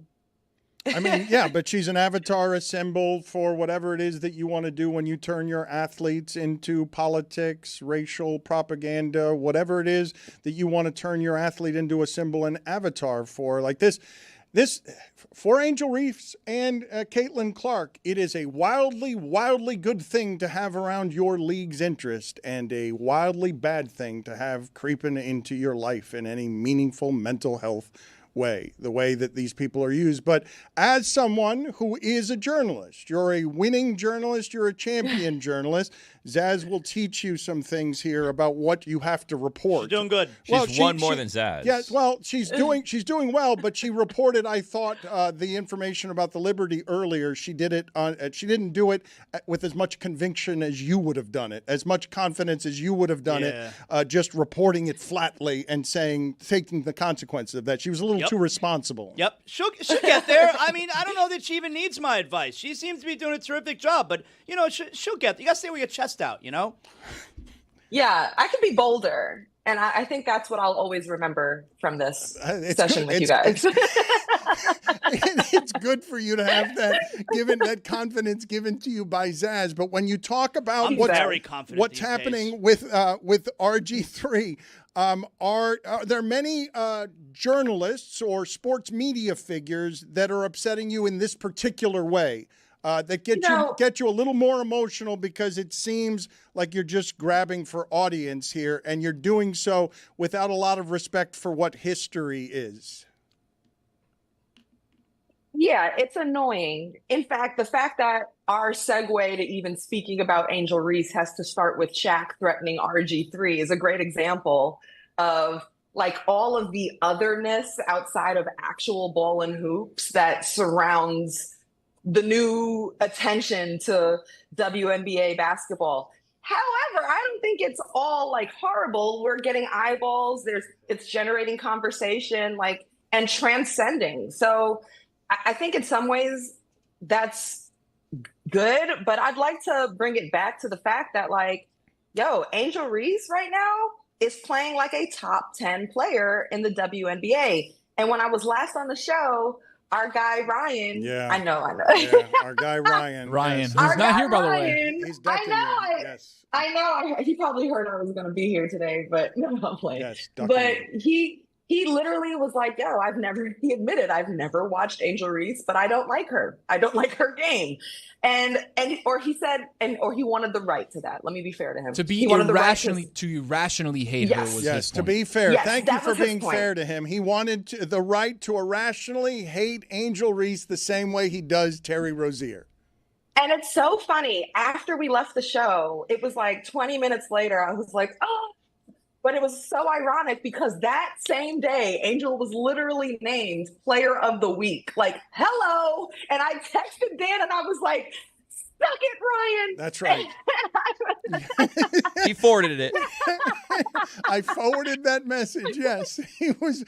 I mean, yeah, but she's an avatar, a symbol for whatever it is that you want to do when you turn your athletes into politics, racial propaganda, whatever it is that you want to turn your athlete into a symbol and avatar for. Like this for Angel Reese and Caitlin Clark, it is a wildly, wildly good thing to have around your league's interest and a wildly bad thing to have creeping into your life in any meaningful mental health way, the way that these people are used. But as someone who is a journalist, you're a winning journalist, you're a champion journalist, Zaz will teach you some things here about what you have to report. She's doing good. She's won more than Zaz. Yes, well, she's doing well, but she reported, I thought, the information about the Liberty earlier. She did it she didn't do it with as much conviction as you would have done it, as much confidence as you would have done it, just reporting it flatly and taking the consequences of that. She was a little too responsible. Yep. She'll get there. I mean, I don't know that she even needs my advice. She seems to be doing a terrific job, but, you know, she'll get there. You got to stay with your chest out, you know? Yeah, I can be bolder. And I think that's what I'll always remember from this session with you guys. It's good for you to have that confidence given to you by Zaz. But when you talk about what's happening with RG3, are there many journalists or sports media figures that are upsetting you in this particular way? That get you a little more emotional because it seems like you're just grabbing for audience here, and you're doing so without a lot of respect for what history is. Yeah, it's annoying. In fact, the fact that our segue to even speaking about Angel Reese has to start with Shaq threatening RG3 is a great example of like all of the otherness outside of actual ball and hoops that surrounds the new attention to WNBA basketball. However, I don't think it's all like horrible. We're getting eyeballs. It's generating conversation, like, and transcending. So I think in some ways that's good, but I'd like to bring it back to the fact that like, Angel Reese right now is playing like a top 10 player in the WNBA. And when I was last on the show, our guy Ryan. Yeah, I know. Yeah, our guy Ryan. Who's not here, by the way. He's ducking you. Yes. I know. He probably heard I was going to be here today, but no, I'm playing. Yes, but he literally was like, he admitted, I've never watched Angel Reese, but I don't like her. I don't like her game. Or he wanted the right to that. Let me be fair to him. To irrationally hate her was his point. To be fair. Yes, thank you for being fair to him. He wanted the right to irrationally hate Angel Reese the same way he does Terry Rozier. And it's so funny. After we left the show, it was like 20 minutes later, I was like, oh. But it was so ironic because that same day, Angel was literally named Player of the Week. Like, hello. And I texted Dan and I was like, suck it, Ryan. That's right. He forwarded it. I forwarded that message. Yes, he was.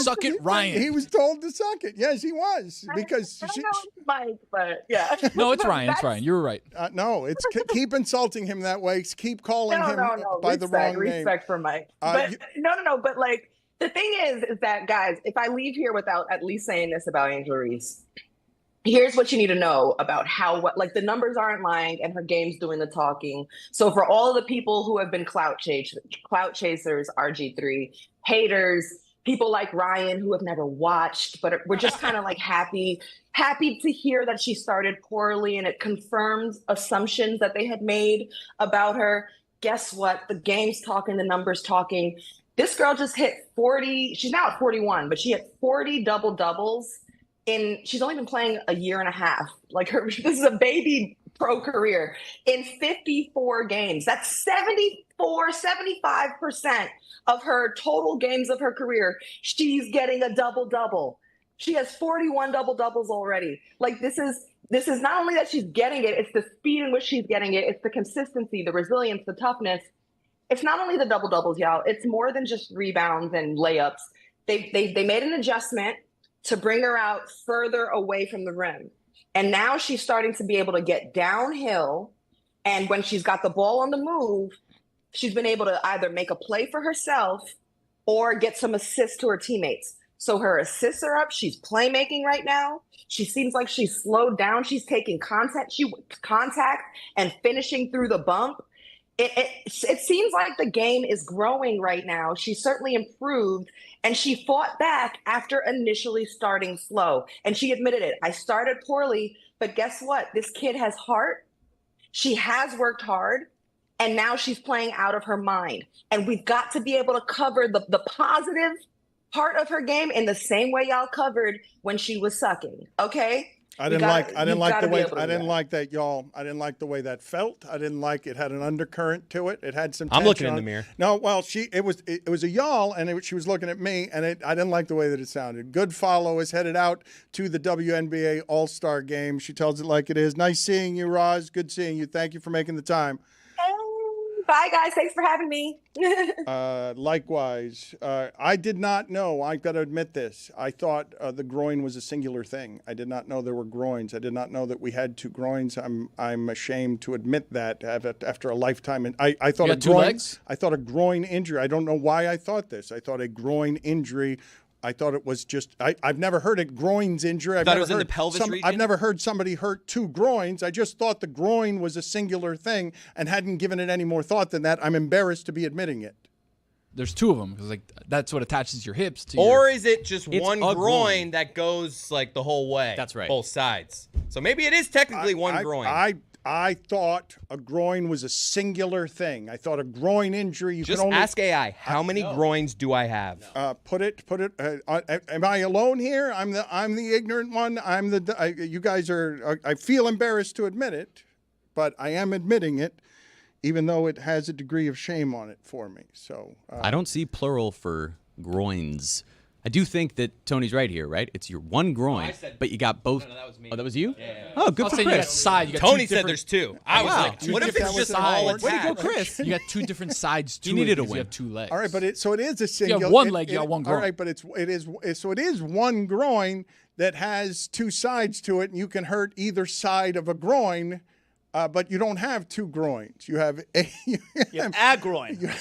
Suck it, Ryan. He was told to suck it. Yes, he was because I know it's Mike, but yeah. No, it's Ryan. It's Ryan. You were right. No, it's keep insulting him that way. Keep calling him by the wrong name. Respect for Mike. But no. But like the thing is that guys, if I leave here without at least saying this about Angel Reese. Here's what you need to know about the numbers aren't lying and her game's doing the talking. So for all of the people who have been clout chasers, RG3, haters, people like Ryan who have never watched, but we're just kind of like happy to hear that she started poorly and it confirms assumptions that they had made about her. Guess what? The game's talking, the numbers talking. This girl just hit 40. She's now at 41, but she hit 40 double-doubles. She's only been playing a year and a half. Like this is a baby pro career in 54 games. That's 75% of her total games of her career. She's getting a double-double. She has 41 double-doubles already. Like this is this is not only that she's getting it, it's the speed in which she's getting it. It's the consistency, the resilience, the toughness. It's not only the double-doubles, y'all. It's more than just rebounds and layups. They made an adjustment to bring her out further away from the rim. And now she's starting to be able to get downhill. And when she's got the ball on the move, she's been able to either make a play for herself or get some assists to her teammates. So her assists are up. She's playmaking right now. She seems like she's slowed down. She's taking contact and finishing through the bump. It seems like the game is growing right now. She's certainly improved, and she fought back after initially starting slow. And she admitted it. I started poorly, but guess what? This kid has heart. She has worked hard, and now she's playing out of her mind. And we've got to be able to cover the positive part of her game in the same way y'all covered when she was sucking. Okay? I didn't like that, y'all. I didn't like the way that felt. I didn't like it had an undercurrent to it. It had some tension. I'm looking in the mirror. No, well, it was a y'all, and she was looking at me, and I didn't like the way that it sounded. Good follow is headed out to the WNBA All-Star Game. She tells it like it is. Nice seeing you, Roz. Good seeing you. Thank you for making the time. Bye, guys. Thanks for having me. Likewise, I did not know. I've got to admit this. I thought the groin was a singular thing. I did not know there were groins. I did not know that we had two groins. I'm ashamed to admit that after a lifetime. And I thought you got two legs? I thought a groin injury. I don't know why I thought this. I thought a groin injury. I thought it was just, I've never heard it groins injury. I thought it was in the pelvis region? I've never heard somebody hurt two groins. I just thought the groin was a singular thing and hadn't given it any more thought than that. I'm embarrassed to be admitting it. There's two of them because that's what attaches your hips to. Or is it just one groin that goes like the whole way? That's right. Both sides. So maybe it is technically one groin. I thought a groin was a singular thing. I thought a groin injury. You just can only ask AI. How many groins do I have? Put it. Am I alone here? I'm the ignorant one. You guys are. I feel embarrassed to admit it, but I am admitting it, even though it has a degree of shame on it for me. So I don't see plural for groins. I do think that Tony's right here, right? It's your one groin, but you got both. No, that was me. Oh, that was you? Yeah. Oh, good for Chris. Tony said there's two. I was like, what if it's just all attached? Way to go, Chris. You got two different sides to it. You needed a win. You have two legs. All right, but it is a single. You have one leg, you got one groin. All right, but it is one groin that has two sides to it, and you can hurt either side of a groin. But you don't have two groins. You have a groin.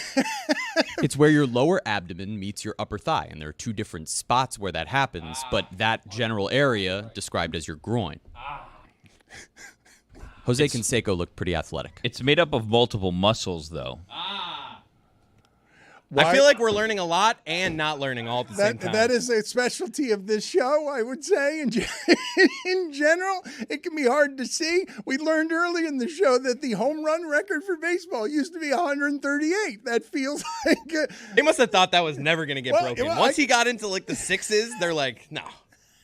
It's where your lower abdomen meets your upper thigh, and there are two different spots where that happens, but that general area described as your groin. Jose Canseco looked pretty athletic. It's made up of multiple muscles, though. I feel like we're learning a lot and not learning all at the same time. That is a specialty of this show, I would say. In general, it can be hard to see. We learned early in the show that the home run record for baseball used to be 138. That feels like... They must have thought that was never going to get broken. Once he got into like the sixes, they're like, no.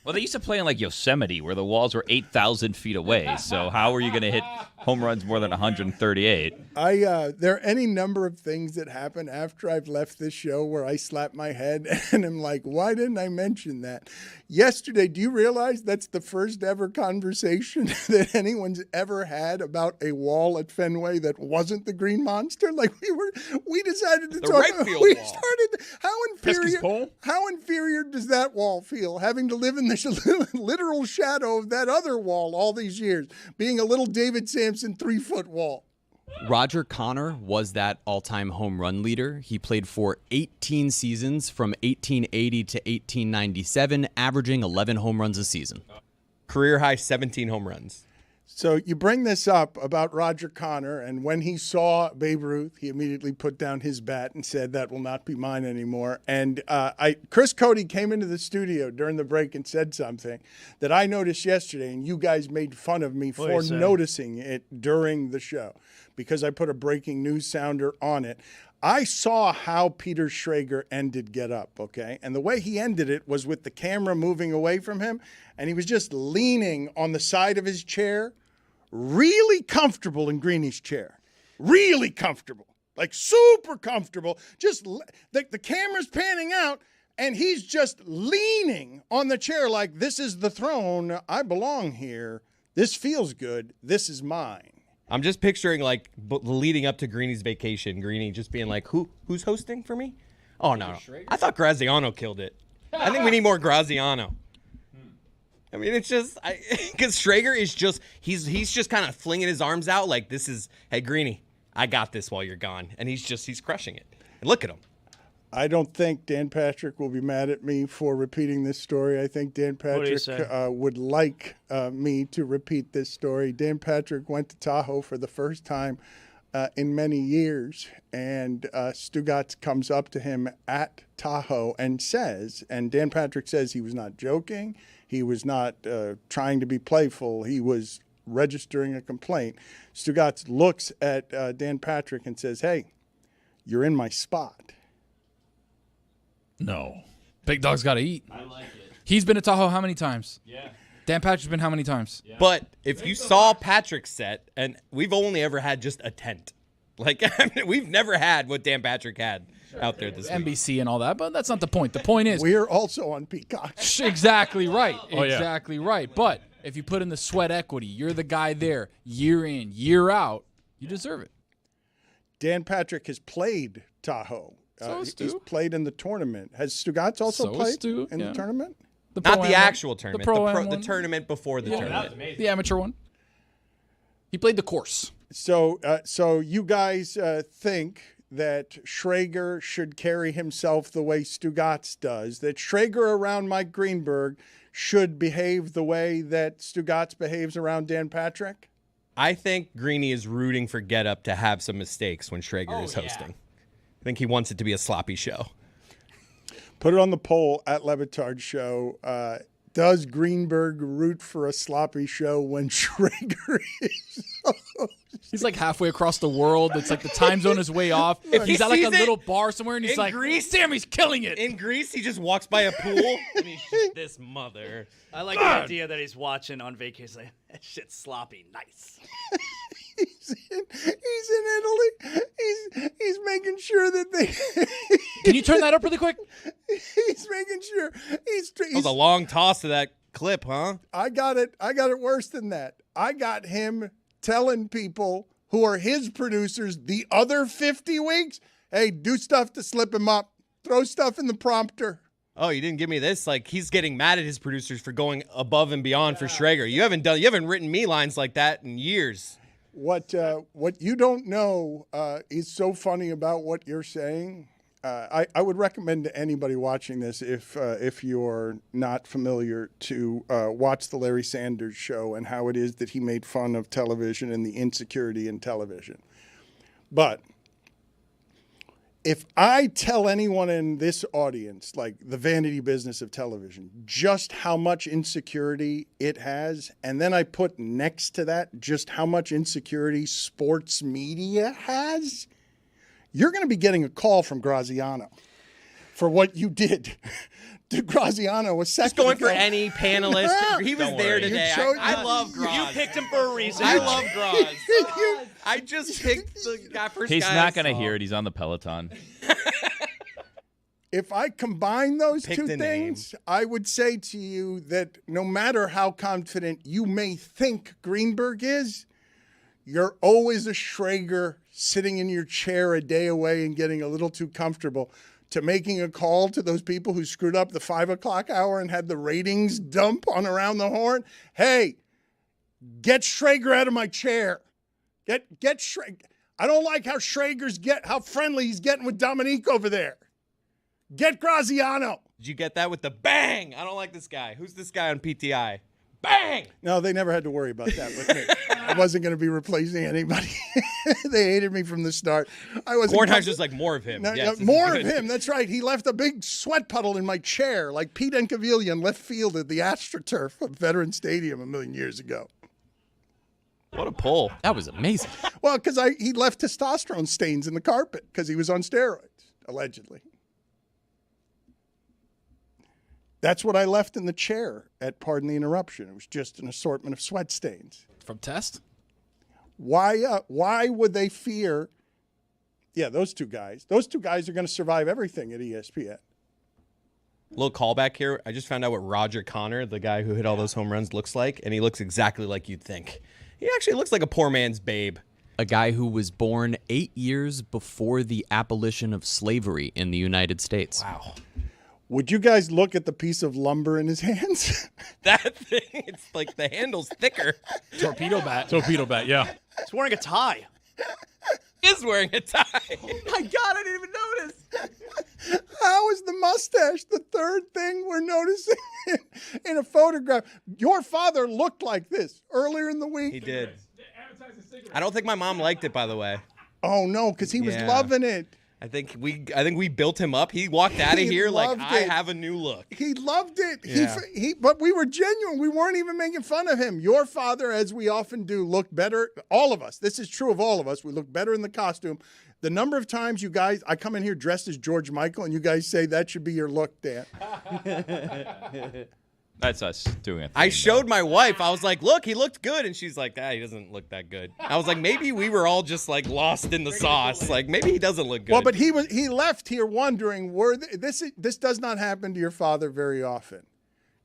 Well, they used to play in like Yosemite where the walls were 8,000 feet away. So how are you going to hit home runs more than 138? There are any number of things that happen after I've left this show where I slap my head and I'm like, why didn't I mention that? Yesterday, do you realize that's the first ever conversation that anyone's ever had about a wall at Fenway that wasn't the Green Monster? Like we decided to the talk. Right field we wall. started. How inferior does that wall feel? Having to live in the literal shadow of that other wall all these years, being a little David Sampson 3-foot wall. Roger Connor was that all-time home run leader. He played for 18 seasons from 1880 to 1897, averaging 11 home runs a season. Career high 17 home runs. So you bring this up about Roger Connor, and when he saw Babe Ruth, he immediately put down his bat and said, that will not be mine anymore. And Chris Cody came into the studio during the break and said something that I noticed yesterday, and you guys made fun of me for noticing it during the show because I put a breaking news sounder on it. I saw how Peter Schrager ended Get Up, okay? And the way he ended it was with the camera moving away from him, and he was just leaning on the side of his chair, really comfortable in Greeny's chair. Really comfortable. Like super comfortable. Just the camera's panning out, and he's just leaning on the chair like, this is the throne. I belong here. This feels good. This is mine. I'm just picturing like leading up to Greenie's vacation. Greenie just being like, "Who's hosting for me?" Oh no, I thought Graziano killed it. I think we need more Graziano. I mean, it's just because Schrager is just he's just kind of flinging his arms out like this is, hey Greenie, I got this while you're gone, and he's crushing it. And look at him. I don't think Dan Patrick will be mad at me for repeating this story. I think Dan Patrick would like me to repeat this story. Dan Patrick went to Tahoe for the first time in many years, and Stugotz comes up to him at Tahoe and says, and Dan Patrick says he was not joking, he was not trying to be playful, he was registering a complaint. Stugotz looks at Dan Patrick and says, "Hey, you're in my spot." No. Big dog's got to eat. I like it. He's been to Tahoe how many times? Yeah. Dan Patrick's been how many times? Yeah. But if you saw Patrick's set, and we've only ever had just a tent. Like, I mean, we've never had what Dan Patrick had out there this week. NBC and all that, but that's not the point. The point is... We're also on Peacock. Exactly right. Oh, exactly right. But if you put in the sweat equity, you're the guy there year in, year out, you deserve it. Dan Patrick has played Tahoe. He's played in the tournament. Has Stugotz also played in the tournament? Not the actual tournament. The tournament before the tournament. The amateur one. He played the course. So you guys think that Schrager should carry himself the way Stugotz does, that Schrager around Mike Greenberg should behave the way that Stugotz behaves around Dan Patrick? I think Greenie is rooting for Get Up to have some mistakes when Schrager is hosting. I think he wants it to be a sloppy show. Put it on the poll at Le Batard Show. Does Greenberg root for a sloppy show when Schrager is? He's like halfway across the world. It's like the time zone is way off. If he's at like a little bar somewhere and he's like, Greece, damn, he's killing it. In Greece, he just walks by a pool and he's just this mother. I like the idea that he's watching on vacation. Like, that shit's sloppy. Nice. He's in Italy. He's making sure that they. Can you turn that up really quick? He's making sure That was a long toss to that clip, huh? I got it worse than that. I got him telling people who are his producers the other 50 weeks, hey, do stuff to slip him up. Throw stuff in the prompter. Oh, you didn't give me this? Like, he's getting mad at his producers for going above and beyond for Schrager. You haven't written me lines like that in years. What you don't know is so funny about what you're saying. I would recommend to anybody watching this, if you're not familiar, to watch the Larry Sanders Show and how it is that he made fun of television and the insecurity in television. But if I tell anyone in this audience, like the vanity business of television, just how much insecurity it has, and then I put next to that just how much insecurity sports media has, you're going to be getting a call from Graziano for what you did to Graziano a second Just going ago. for any panelist. He was there today. I love Graz. You picked him for a reason. I love Graz. I just picked the guy first. He's guy not I going to saw. hear it. He's on the Peloton. If I combine those Pick two the things, I would say to you that no matter how confident you may think Greenberg is, you're always a Schrager sitting in your chair a day away and getting a little too comfortable to making a call to those people who screwed up the 5 o'clock hour and had the ratings dump on Around the Horn. Hey, get Schrager out of my chair. Get Schrager. I don't like how how friendly he's getting with Dominique over there. Get Graziano. Did you get that with the bang? I don't like this guy. Who's this guy on PTI? Bang! No, they never had to worry about that with me. I wasn't going to be replacing anybody. They hated me from the start. Kornheiser's like more of him. No, yes, more of him. That's right. He left a big sweat puddle in my chair, like Pete Encavillia in left field at the AstroTurf of Veterans Stadium a million years ago. What a pull. That was amazing. Well, because he left testosterone stains in the carpet because he was on steroids, allegedly. That's what I left in the chair at Pardon the Interruption. It was just an assortment of sweat stains. From Test? Why would they fear? Yeah, those two guys. Those two guys are going to survive everything at ESPN. Little callback here. I just found out what Roger Connor, the guy who hit all those home runs, looks like, and he looks exactly like you'd think. He actually looks like a poor man's Babe. A guy who was born 8 years before the abolition of slavery in the United States. Wow. Would you guys look at the piece of lumber in his hands? That thing, it's like the handle's thicker. Torpedo bat, yeah. He's wearing a tie. He is wearing a tie. Oh my God, I didn't even notice. How is the mustache the third thing we're noticing in a photograph? Your father looked like this earlier in the week. He did. I don't think my mom liked it, by the way. Oh, no, because he was loving it. I think we built him up. He walked out of here like, I have a new look. He loved it. Yeah. But we were genuine. We weren't even making fun of him. Your father, as we often do, looked better. All of us. This is true of all of us. We look better in the costume. The number of times you guys, I come in here dressed as George Michael, and you guys say that should be your look, Dan. That's us doing it. I showed my wife. I was like, look, he looked good. And she's like, he doesn't look that good. I was like, maybe we were all just like lost in the sauce. Like, maybe he doesn't look good. Well, but he left here wondering, this does not happen to your father very often.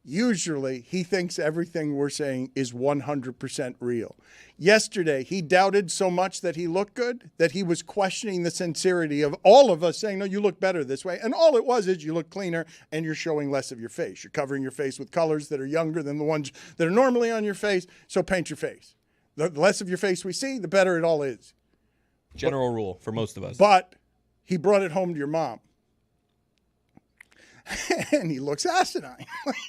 Usually, he thinks everything we're saying is 100% real. Yesterday, he doubted so much that he looked good that he was questioning the sincerity of all of us saying, no, you look better this way. And all it was is you look cleaner and you're showing less of your face. You're covering your face with colors that are younger than the ones that are normally on your face. So paint your face. The less of your face we see, the better it all is. General rule for most of us. But he brought it home to your mom. And he looks asinine.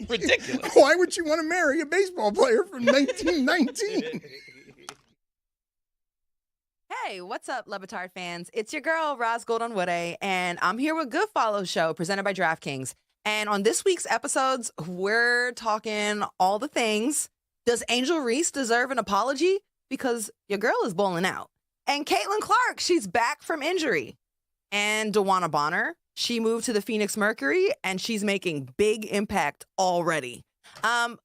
Ridiculous. Why would you want to marry a baseball player from 1919? Hey, what's up, Le Batard fans? It's your girl, Roz Goldon-Woode, and I'm here with Good Follow Show, presented by DraftKings. And on this week's episodes, we're talking all the things. Does Angel Reese deserve an apology? Because your girl is bowling out. And Caitlin Clark, she's back from injury. And DeWanna Bonner, she moved to the Phoenix Mercury, and she's making big impact already.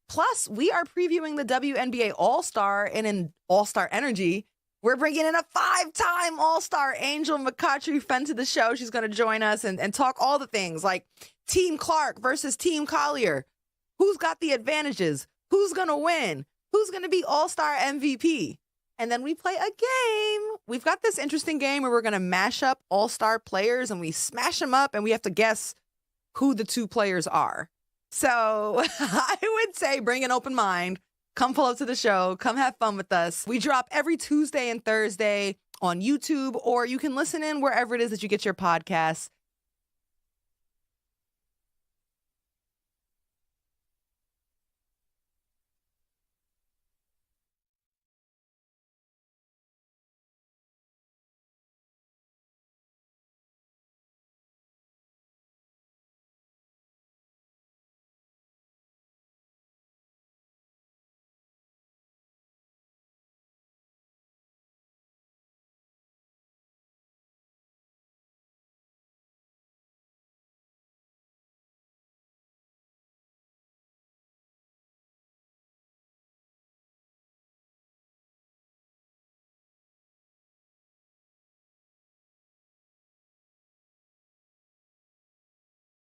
Plus, we are previewing the WNBA All-Star, and in All-Star Energy, we're bringing in a 5-time All-Star, Angel McCoughtry-Fenn, to the show. She's going to join us and talk all the things like Team Clark versus Team Collier. Who's got the advantages? Who's going to win? Who's going to be All-Star MVP? And then we play a game. We've got this interesting game where we're going to mash up all-star players and we smash them up and we have to guess who the two players are. So I would say bring an open mind. Come pull up to the show. Come have fun with us. We drop every Tuesday and Thursday on YouTube, or you can listen in wherever it is that you get your podcasts.